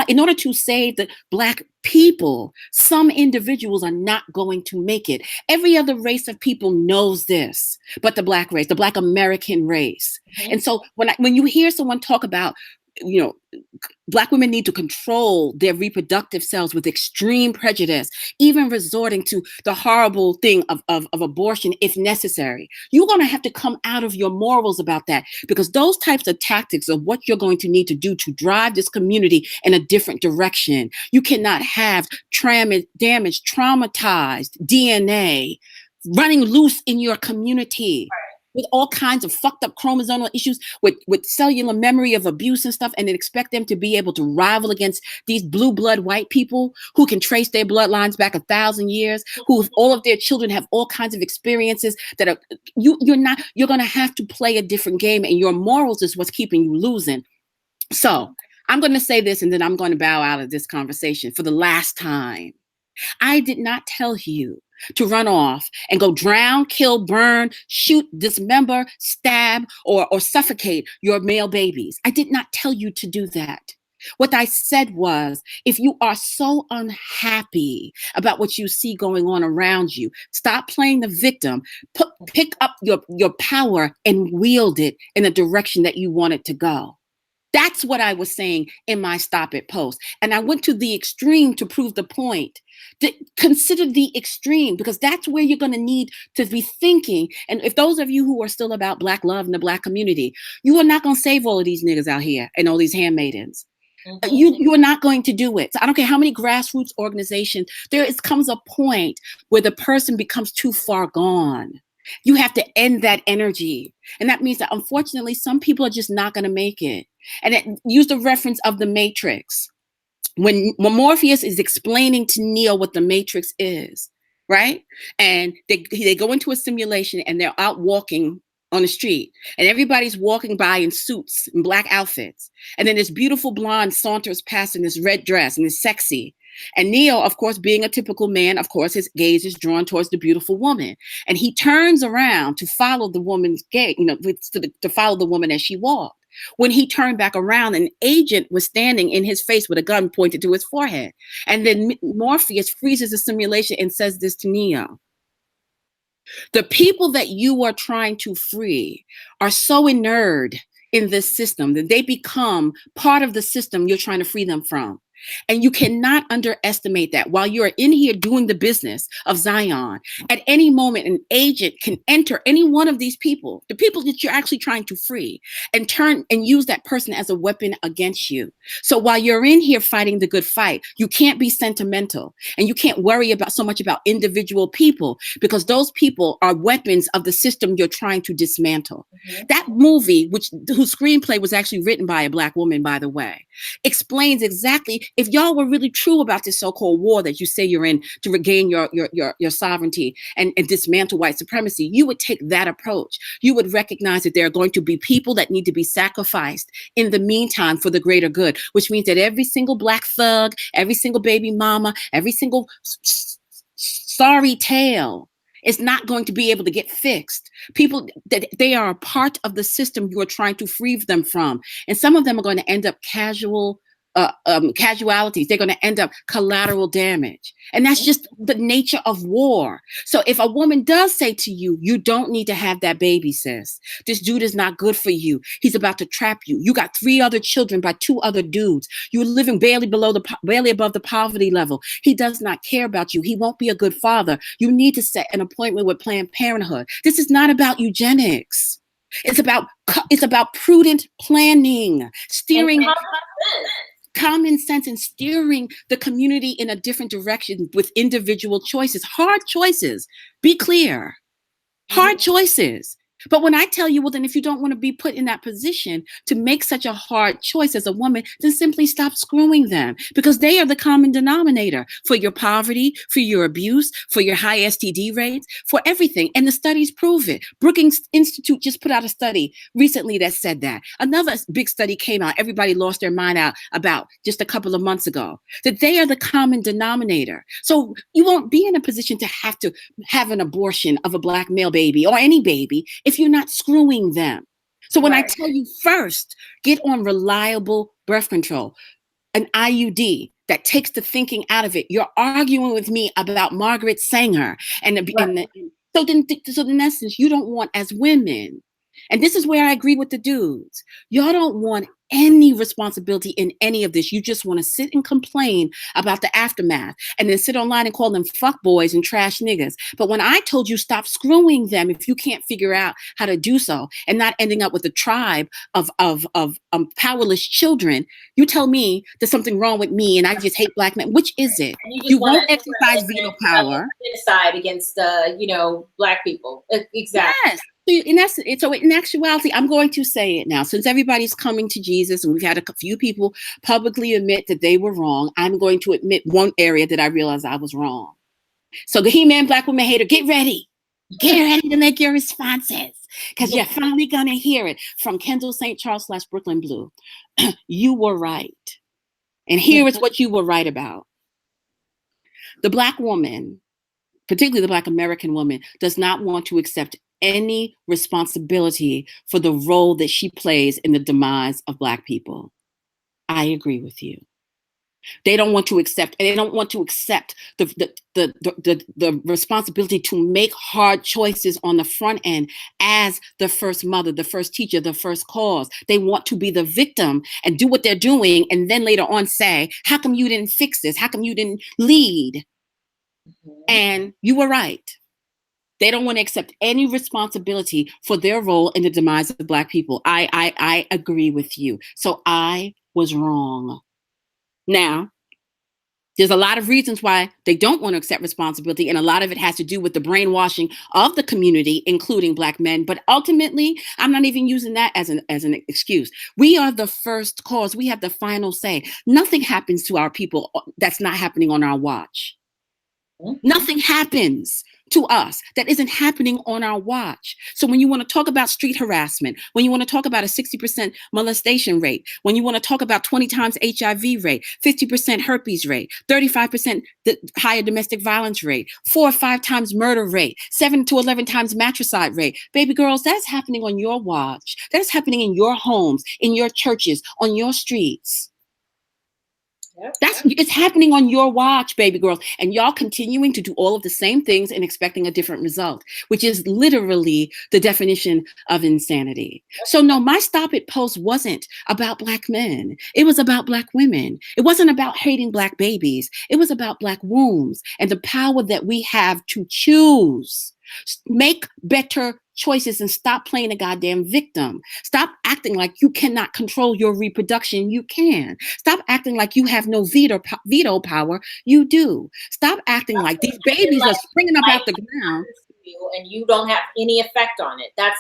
In order to save the Black people, some individuals are not going to make it. Every other race of people knows this, but the Black race, the Black American race. And so when you hear someone talk about, Black women need to control their reproductive cells with extreme prejudice, even resorting to the horrible thing of abortion if necessary. You're going to have to come out of your morals about that, because those types of tactics are what you're going to need to do to drive this community in a different direction. You cannot have damaged, traumatized DNA running loose in your community. With all kinds of fucked up chromosomal issues, with cellular memory of abuse and stuff, and then expect them to be able to rival against these blue blood white people who can trace their bloodlines back 1,000 years, who all of their children have all kinds of experiences that are, you're going to have to play a different game, and your morals is what's keeping you losing. So I'm going to say this, and then I'm going to bow out of this conversation for the last time. I did not tell you to run off and go drown, kill, burn, shoot, dismember, stab, or suffocate your male babies. I did not tell you to do that. What I said was, if you are so unhappy about what you see going on around you, stop playing the victim, pick up your power and wield it in the direction that you want it to go. That's what I was saying in my Stop It post. And I went to the extreme to prove the point. Consider the extreme, because that's where you're going to need to be thinking. And if those of you who are still about Black love in the Black community, you are not going to save all of these niggas out here and all these handmaidens. You are not going to do it. So I don't care how many grassroots organizations, comes a point where the person becomes too far gone. You have to end that energy. And that means that unfortunately, some people are just not going to make it. And use the reference of the Matrix. When Morpheus is explaining to Neo what the Matrix is, right? And they go into a simulation and they're out walking on the street, and everybody's walking by in suits and black outfits. And then this beautiful blonde saunters past in this red dress and is sexy. And Neo, of course, being a typical man, of course, his gaze is drawn towards the beautiful woman. And he turns around to follow the woman's gaze, to follow the woman as she walked. When he turned back around, an agent was standing in his face with a gun pointed to his forehead. And then Morpheus freezes the simulation and says this to Neo: the people that you are trying to free are so inured in this system that they become part of the system you're trying to free them from. And you cannot underestimate that. While you're in here doing the business of Zion, at any moment, an agent can enter any one of these people, the people that you're actually trying to free, and turn and use that person as a weapon against you. So while you're in here fighting the good fight, you can't be sentimental, and you can't worry about so much about individual people, because those people are weapons of the system you're trying to dismantle. Mm-hmm. That movie, whose screenplay was actually written by a Black woman, by the way, explains exactly, if y'all were really true about this so-called war that you say you're in to regain your sovereignty and dismantle white supremacy, you would take that approach. You would recognize that there are going to be people that need to be sacrificed in the meantime for the greater good, which means that every single Black thug, every single baby mama, every single sorry tale is not going to be able to get fixed. People, that they are a part of the system you are trying to free them from. And some of them are going to end up casual casualties. They're going to end up collateral damage. And that's just the nature of war. So if a woman does say to you, you don't need to have that baby, sis. This dude is not good for you. He's about to trap you. You got 3 other children by 2 other dudes. You're living barely above the poverty level. He does not care about you. He won't be a good father. You need to set an appointment with Planned Parenthood. This is not about eugenics. It's about prudent planning, steering common sense and steering the community in a different direction with individual choices, hard choices. Be clear, hard choices. But when I tell you, well, then if you don't want to be put in that position to make such a hard choice as a woman, then simply stop screwing them, because they are the common denominator for your poverty, for your abuse, for your high STD rates, for everything. And the studies prove it. Brookings Institute just put out a study recently that said that. Another big study came out. Everybody lost their mind out about just a couple of months ago, that they are the common denominator. So you won't be in a position to have an abortion of a Black male baby or any baby if you're not screwing them. So when I tell you, first, get on reliable birth control, an IUD that takes the thinking out of it. You're arguing with me about Margaret Sanger. So in essence, you don't want, as women, and this is where I agree with the dudes, y'all don't want any responsibility in any of this. You just want to sit and complain about the aftermath and then sit online and call them fuck boys and trash niggas. But when I told you stop screwing them if you can't figure out how to do so and not ending up with a tribe of powerless children, you tell me there's something wrong with me and I just hate Black men. Which is it? You won't exercise veto power. Genocide against Black people. Exactly. Yes. So in actuality, I'm going to say it now, since everybody's coming to Jesus and we've had a few people publicly admit that they were wrong. I'm going to admit one area that I realized I was wrong. So the He-Man Black woman hater, get ready. Get ready to make your responses, because you're finally going to hear it from Kendall St. Charles / Brooklyn Blue. You were right. And here is what you were right about. The Black woman, particularly the Black American woman, does not want to accept any responsibility for the role that she plays in the demise of Black people. I agree with you. They don't want to accept, and they don't want to accept the responsibility to make hard choices on the front end as the first mother, the first teacher, the first cause. They want to be the victim and do what they're doing, and then later on say, how come you didn't fix this? How come you didn't lead? And you were right. They don't want to accept any responsibility for their role in the demise of Black people. I agree with you. So I was wrong. Now, there's a lot of reasons why they don't want to accept responsibility, and a lot of it has to do with the brainwashing of the community, including Black men. But ultimately, I'm not even using that as an excuse. We are the first cause. We have the final say. Nothing happens to our people that's not happening on our watch. Nothing happens to us that isn't happening on our watch. So when you want to talk about street harassment, when you want to talk about a 60% molestation rate, when you want to talk about 20 times HIV rate, 50% herpes rate, 35% the higher domestic violence rate, 4 or 5 times murder rate, 7 to 11 times matricide rate, baby girls, that's happening on your watch. That's happening in your homes, in your churches, on your streets. It's happening on your watch, baby girls, and y'all continuing to do all of the same things and expecting a different result, which is literally the definition of insanity. So no, my Stop It post wasn't about Black men. It was about Black women. It wasn't about hating Black babies. It was about Black wombs and the power that we have to choose. Make better choices and stop playing a goddamn victim. Stop acting like you cannot control your reproduction. You can. Stop acting like you have no veto power. You do. Stop acting like these babies are springing up out the ground and you don't have any effect on it. That's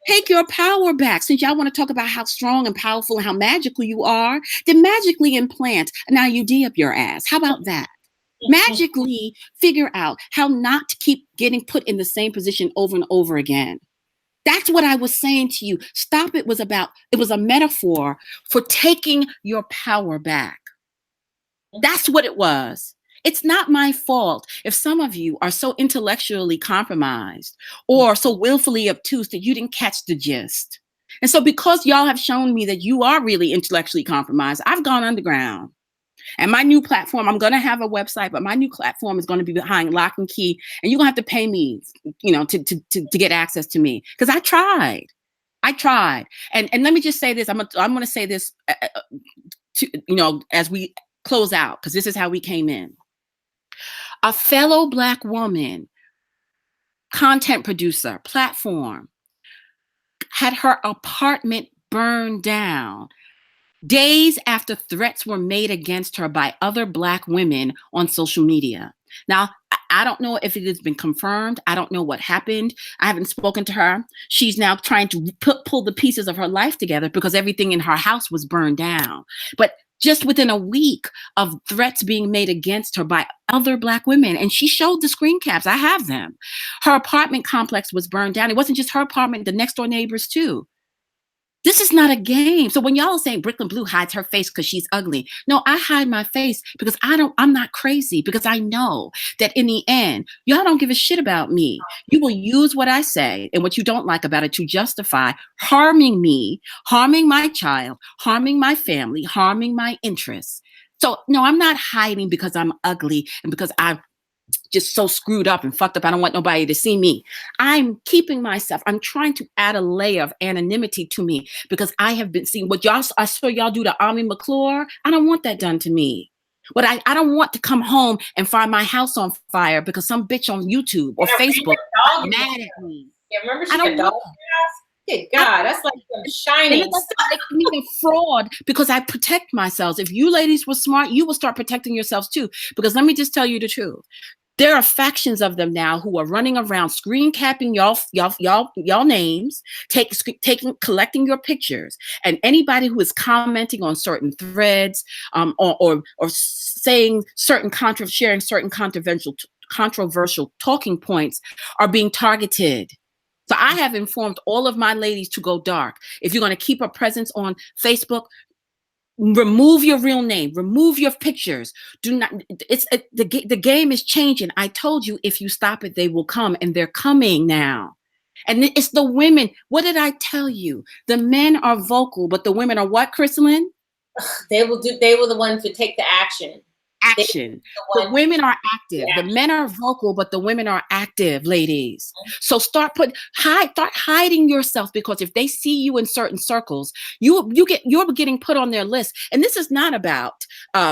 take your power back. Since y'all want to talk about how strong and powerful and how magical you are, then magically implant an IUD up your ass. How about that? Magically figure out how not to keep getting put in the same position over and over again. That's what I was saying to you. Stop It was a metaphor for taking your power back. That's what it was. It's not my fault if some of you are so intellectually compromised or so willfully obtuse that you didn't catch the gist. And so because y'all have shown me that you are really intellectually compromised, I've gone underground. And my new platform, I'm going to have a website, but my new platform is going to be behind lock and key. And you're going to have to pay me, to get access to me. Because I tried. And let me just say this. I'm going to say this, as we close out, because this is how we came in. A fellow Black woman, content producer, platform, had her apartment burned down days after threats were made against her by other Black women on social media. Now, I don't know if it has been confirmed. I don't know what happened. I haven't spoken to her. She's now trying to pull the pieces of her life together because everything in her house was burned down. But just within a week of threats being made against her by other Black women, and she showed the screen caps. I have them. Her apartment complex was burned down. It wasn't just her apartment, the next door neighbors too. This is not a game. So when y'all are saying Brooklyn Blue hides her face because she's ugly, no, I hide my face because I'm not crazy, because I know that in the end, y'all don't give a shit about me. You will use what I say and what you don't like about it to justify harming me, harming my child, harming my family, harming my interests. So no, I'm not hiding because I'm ugly and because I'm just so screwed up and fucked up. I don't want nobody to see me. I'm keeping myself. I'm trying to add a layer of anonymity to me because I have been seeing what I saw y'all do to Army McClure. I don't want that done to me. But I don't want to come home and find my house on fire because some bitch on YouTube or Facebook got mad at me. Yeah, remember she had dogs? Good God, that's like some shining stuff. Like me a fraud because I protect myself. If you ladies were smart, you will start protecting yourselves too. Because let me just tell you the truth. There are factions of them now who are running around screen capping y'all names, collecting your pictures, and anybody who is commenting on certain threads, or saying sharing certain controversial talking points are being targeted. So I have informed all of my ladies to go dark. If you're going to keep a presence on Facebook, remove your real name, remove your pictures. Do not, the game is changing. I told you, if you stop it, they will come, and they're coming now. And it's the women. What did I tell you? The men are vocal, but the women are what, Christelyn? They were the ones to take the action. The women are active. The men are vocal, but the women are active, ladies. So start hiding yourself, because if they see you in certain circles, you're getting put on their list. And this is not about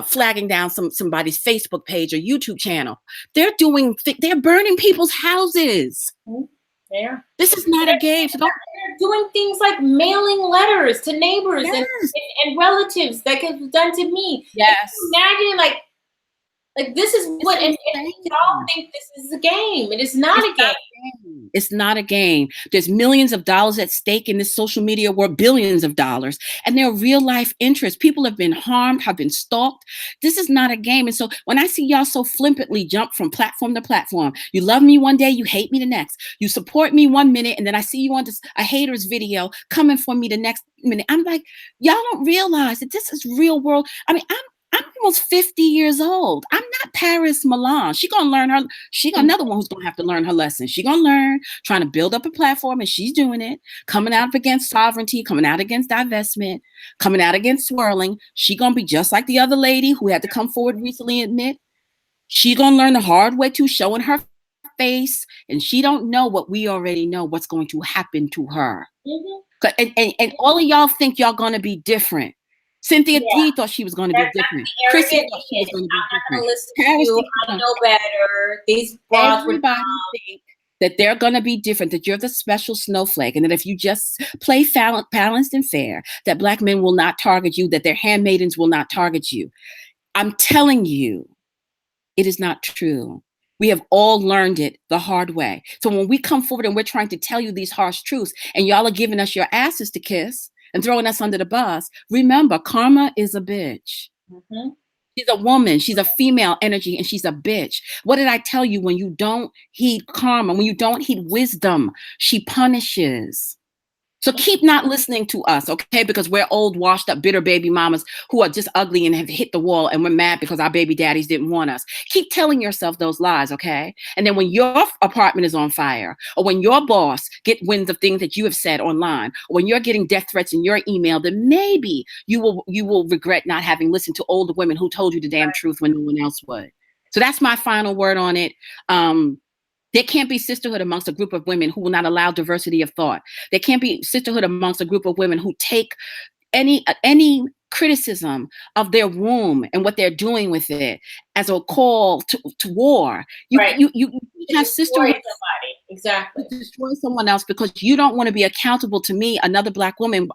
flagging down somebody's Facebook page or YouTube channel. They're burning people's houses. Yeah. This is not a game. So they're doing things like mailing letters to neighbors and relatives that get done to me. Yes. Imagine like this is what, and y'all think this is a game. It is not a game. It's not a game. There's millions of dollars at stake in this social media world, billions of dollars, and there are real life interests. People have been harmed, have been stalked. This is not a game. And so when I see y'all so flippantly jump from platform to platform, you love me one day, you hate me the next. You support me 1 minute, and then I see you on a haters video coming for me the next minute. I'm like, y'all don't realize that this is real world. I mean, I'm almost 50 years old. I'm not Paris Milan. She another one who's gonna have to learn her lesson. She gonna learn, trying to build up a platform, and she's doing it, coming out against sovereignty, coming out against divestment, coming out against swirling. She gonna be just like the other lady who had to come forward recently and admit she gonna learn the hard way too, showing her face, and she don't know what we already know, what's going to happen to her. And all of y'all think y'all gonna be different. Cynthia D thought she was going to be different. Chrissy thought she was going to be different. Listen to you. I know better. These everybody think that they're going to be different, that you're the special snowflake, and that if you just play balanced and fair, that Black men will not target you, that their handmaidens will not target you. I'm telling you, it is not true. We have all learned it the hard way. So when we come forward and we're trying to tell you these harsh truths, and y'all are giving us your asses to kiss and throwing us under the bus, remember, karma is a bitch. She's a woman. She's a female energy, and she's a bitch. What did I tell you? When you don't heed karma, when you don't heed wisdom, she punishes. So keep not listening to us, okay? Because we're old, washed up, bitter baby mamas who are just ugly and have hit the wall, and we're mad because our baby daddies didn't want us. Keep telling yourself those lies, okay? And then when your apartment is on fire, or when your boss get winds of things that you have said online, or when you're getting death threats in your email, then maybe you will regret not having listened to older women who told you the damn truth when no one else would. So that's my final word on it. There can't be sisterhood amongst a group of women who will not allow diversity of thought. There can't be sisterhood amongst a group of women who take any criticism of their womb and what they're doing with it as a call to war. You have sisterhood. Exactly. To destroy someone else because you don't want to be accountable to me, another Black woman,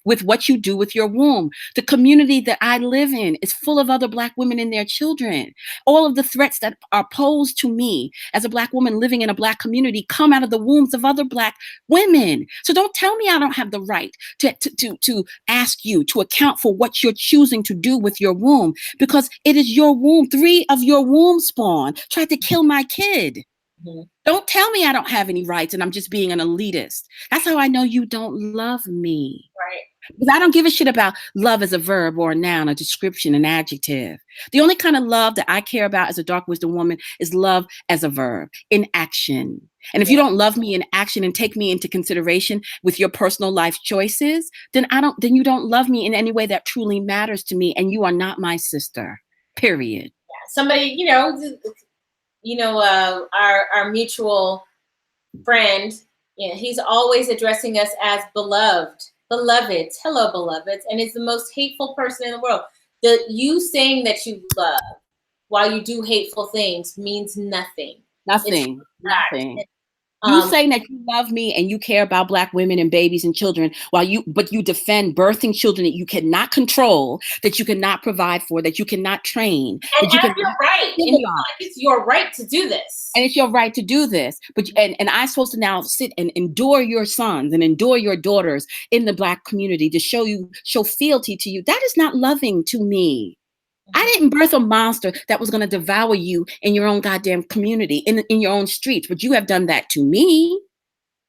with what you do with your womb. The community that I live in is full of other Black women and their children. All of the threats that are posed to me as a Black woman living in a Black community come out of the wombs of other Black women. So don't tell me I don't have the right to ask you to account for what you're choosing to do with your womb, because it is your womb. 3 of your womb spawn tried to kill my kid. Mm-hmm. Don't tell me I don't have any rights and I'm just being an elitist. That's how I know you don't love me. Right. Because I don't give a shit about love as a verb or a noun, a description, an adjective. The only kind of love that I care about as a dark wisdom woman is love as a verb, in action. And if you don't love me in action and take me into consideration with your personal life choices, then you don't love me in any way that truly matters to me, and you are not my sister. Period. Yeah. Somebody, our mutual friend, he's always addressing us as beloveds, hello beloveds, and is the most hateful person in the world. You saying that you love while you do hateful things means nothing. Nothing. You saying that you love me and you care about Black women and babies and children but you defend birthing children that you cannot control, that you cannot provide for, that you cannot train. And you're right. And it's your right to do this. And it's your right to do this. But and I'm supposed to now sit and endure your sons and endure your daughters in the Black community to show fealty to you. That is not loving to me. I didn't birth a monster that was going to devour you in your own goddamn community, in your own streets, but you have done that to me.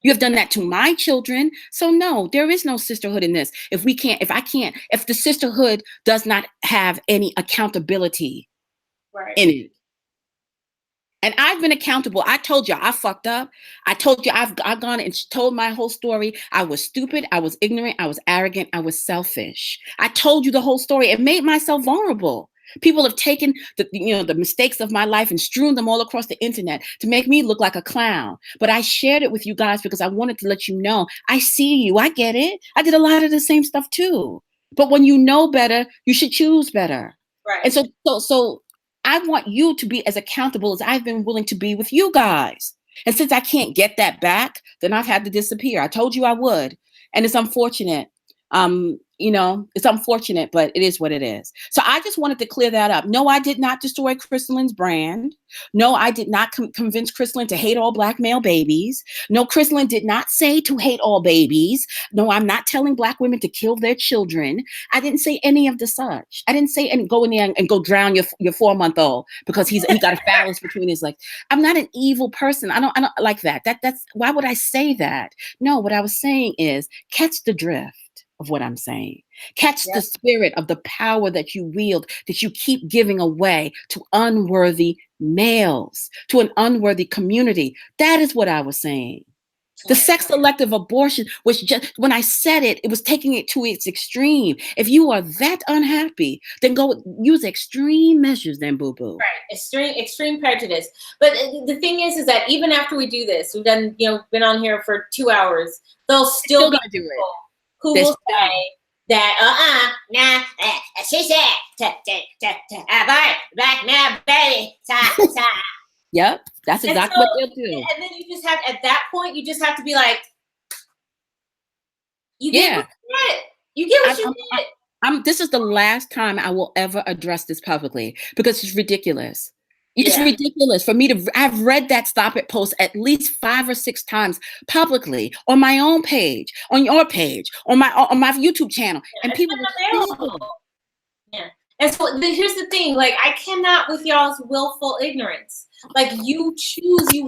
You have done that to my children. So no, there is no sisterhood in this. If the sisterhood does not have any accountability in it. And I've been accountable. I told you I fucked up. I told you I've gone and told my whole story. I was stupid. I was ignorant. I was arrogant. I was selfish. I told you the whole story and made myself vulnerable. People have taken the mistakes of my life and strewn them all across the internet to make me look like a clown. But I shared it with you guys because I wanted to let you know I see you. I get it. I did a lot of the same stuff too. But when you know better, you should choose better. Right. And so I want you to be as accountable as I've been willing to be with you guys. And since I can't get that back, then I've had to disappear. I told you I would. And it's unfortunate. It's unfortunate, but it is what it is. So I just wanted to clear that up. No, I did not destroy Christelyn's brand. No, I did not convince Christelyn to hate all Black male babies. No, Christelyn did not say to hate all babies. No, I'm not telling Black women to kill their children. I didn't say any of the such. I didn't say and go in there and go drown your 4-month-old because he got a phallus between his legs. I'm not an evil person. I don't like that. That's why would I say that? No, what I was saying is catch the drift of what I'm saying. Catch the spirit of the power that you wield, that you keep giving away to unworthy males, to an unworthy community. That is what I was saying. The sex-selective abortion was just, when I said it, it was taking it to its extreme. If you are that unhappy, then go use extreme measures then, boo-boo. Right, extreme prejudice. But the thing is that even after we do this, we've done, been on here for 2 hours, they'll still be do it. Who will say that, she said, Black man, baby, Yep, that's exactly what they'll do. And then you just have, at that point, you just have to be like, you get what you did. You get what you did. This is the last time I will ever address this publicly because it's ridiculous. It's ridiculous for me I've read that stop it post at least 5 or 6 times publicly on my own page, on your page, on my YouTube channel. And people are available. Yeah. And so here's the thing, like, I cannot with y'all's willful ignorance. Like, you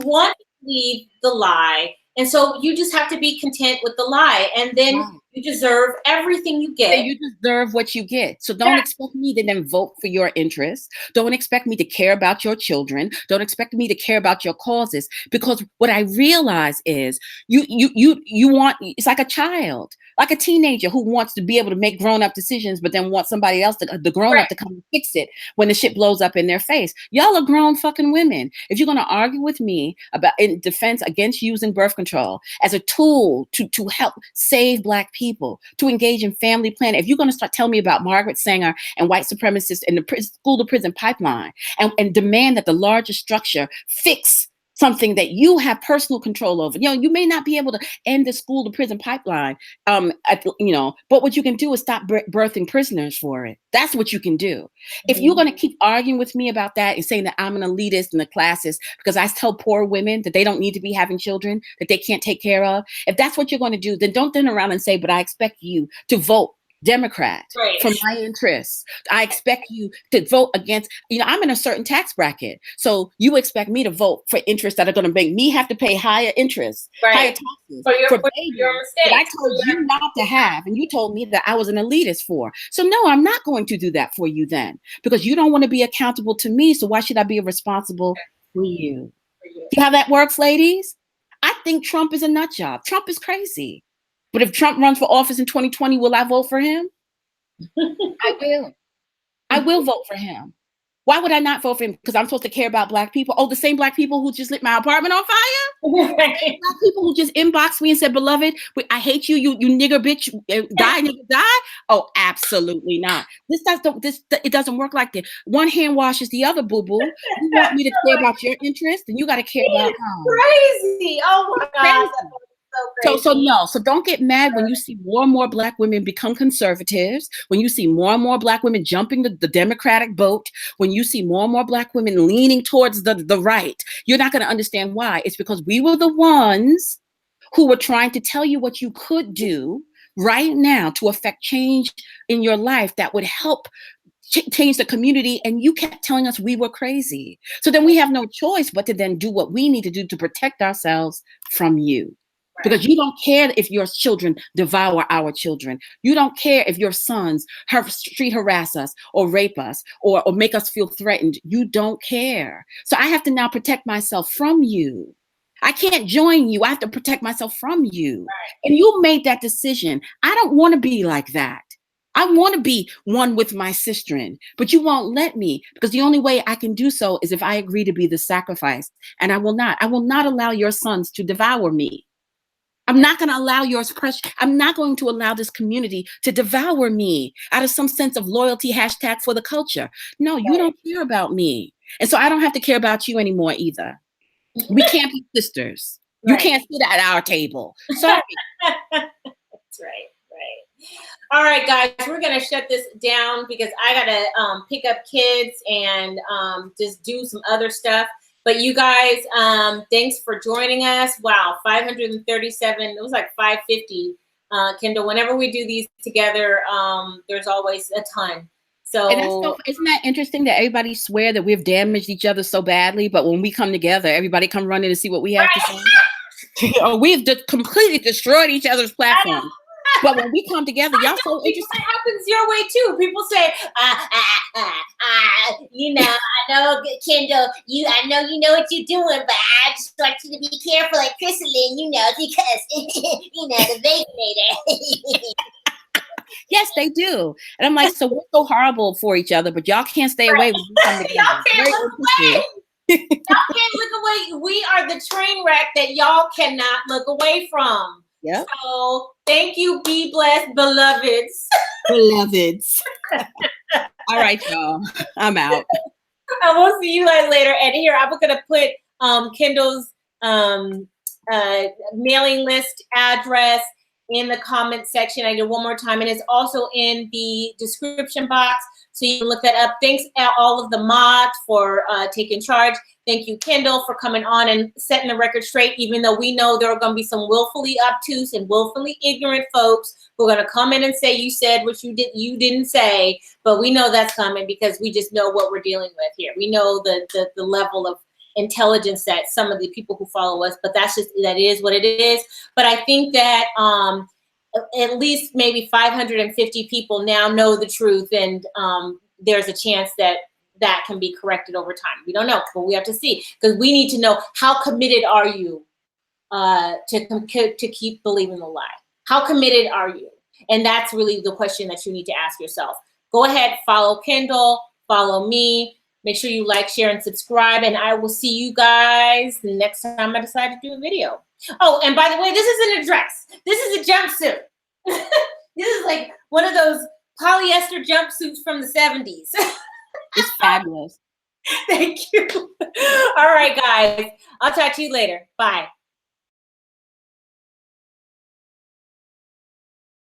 want to believe the lie And so you just have to be content with the lie. And then you deserve everything you get. And you deserve what you get. So don't expect me to then vote for your interests. Don't expect me to care about your children. Don't expect me to care about your causes. Because what I realize is you want, it's like a child, like a teenager who wants to be able to make grown-up decisions, but then wants somebody else, the grown-up, to come and fix it when the shit blows up in their face. Y'all are grown fucking women. If you're going to argue with me about in defense against using birth control as a tool to help save Black people, to engage in family planning, if you're going to start telling me about Margaret Sanger and white supremacists and the school to prison pipeline, and demand that the larger structure fix something that you have personal control over. You may not be able to end the school to prison pipeline, but what you can do is stop birthing prisoners for it. That's what you can do. If you're going to keep arguing with me about that and saying that I'm an elitist and a classist because I tell poor women that they don't need to be having children, that they can't take care of, if that's what you're going to do, then don't turn around and say, but I expect you to vote Democrat for my interests. I expect you to vote against, I'm in a certain tax bracket. So you expect me to vote for interests that are going to make me have to pay higher interest, higher taxes for your mistakes that I told you not to have. And you told me that I was an elitist for. So no, I'm not going to do that for you then, because you don't want to be accountable to me. So why should I be responsible for you? See how that works, ladies? I think Trump is a nut job. Trump is crazy. But if Trump runs for office in 2020, will I vote for him? I will. I will vote for him. Why would I not vote for him? Because I'm supposed to care about Black people. Oh, the same Black people who just lit my apartment on fire? Black people who just inboxed me and said, beloved, I hate you, you nigger bitch, die, nigga, die? Oh, absolutely not. It doesn't work like that. One hand washes the other, boo-boo. You want me to care about your interest, then you got to care about mine. Crazy. Oh my God. So don't get mad when you see more and more Black women become conservatives, when you see more and more Black women jumping the Democratic boat, when you see more and more Black women leaning towards the right. You're not going to understand why. It's because we were the ones who were trying to tell you what you could do right now to affect change in your life that would help change the community, and you kept telling us we were crazy. So then we have no choice but to then do what we need to do to protect ourselves from you. Because you don't care if your children devour our children. You don't care if your sons street harass us or rape us or make us feel threatened. You don't care. So I have to now protect myself from you. I can't join you. I have to protect myself from you. And you made that decision. I don't want to be like that. I want to be one with my sisterin, but you won't let me, because the only way I can do so is if I agree to be the sacrifice. And I will not allow your sons to devour me. I'm not going to allow I'm not going to allow this community to devour me out of some sense of loyalty, hashtag for the culture. No, you don't care about me. And so I don't have to care about you anymore either. We can't be sisters. You can't sit at our table. Sorry. That's right. All right, guys, we're going to shut this down because I got to pick up kids and just do some other stuff. But you guys, thanks for joining us. Wow, 537. It was like 550. Kendall, whenever we do these together, there's always a ton. So isn't that interesting that everybody swear that we've damaged each other so badly, but when we come together, everybody come running to see what we have to say? Or we've completely destroyed each other's platform. But when we come together, y'all so interesting. It happens your way too. People say, I know, Kendall, I know you know what you're doing, but I just want you to be careful, like Christelyn, because, the vaccinator. Yes, they do. And I'm like, so we're so horrible for each other, but y'all can't stay away when we come together. Y'all can't look away. Y'all can't look away. We are the train wreck that y'all cannot look away from. Yeah. So thank you. Be blessed, beloveds. All right, y'all. I'm out. I will see you guys later. And here, I'm going to put Kendall's mailing list address in the comment section. I did one more time, and it's also in the description box, so you can look that up. Thanks all of the mods for taking charge. Thank you, Kendall, for coming on and setting the record straight, even though we know there are going to be some willfully obtuse and willfully ignorant folks who are going to come in and say you said what you didn't say, but we know that's coming because we just know what we're dealing with here. We know the level of intelligence that some of the people who follow us, but that is what it is. But I think that at least maybe 550 people now know the truth, and there's a chance that that can be corrected over time. We don't know, but we have to see, because we need to know, how committed are you to keep believing the lie? How committed are you? And that's really the question that you need to ask yourself. Go ahead, follow Kendall, follow me. Make sure you like, share, and subscribe. And I will see you guys the next time I decide to do a video. Oh, and by the way, this isn't a dress. This is a jumpsuit. This is like one of those polyester jumpsuits from the 70s. It's fabulous. Thank you. All right, guys. I'll talk to you later. Bye.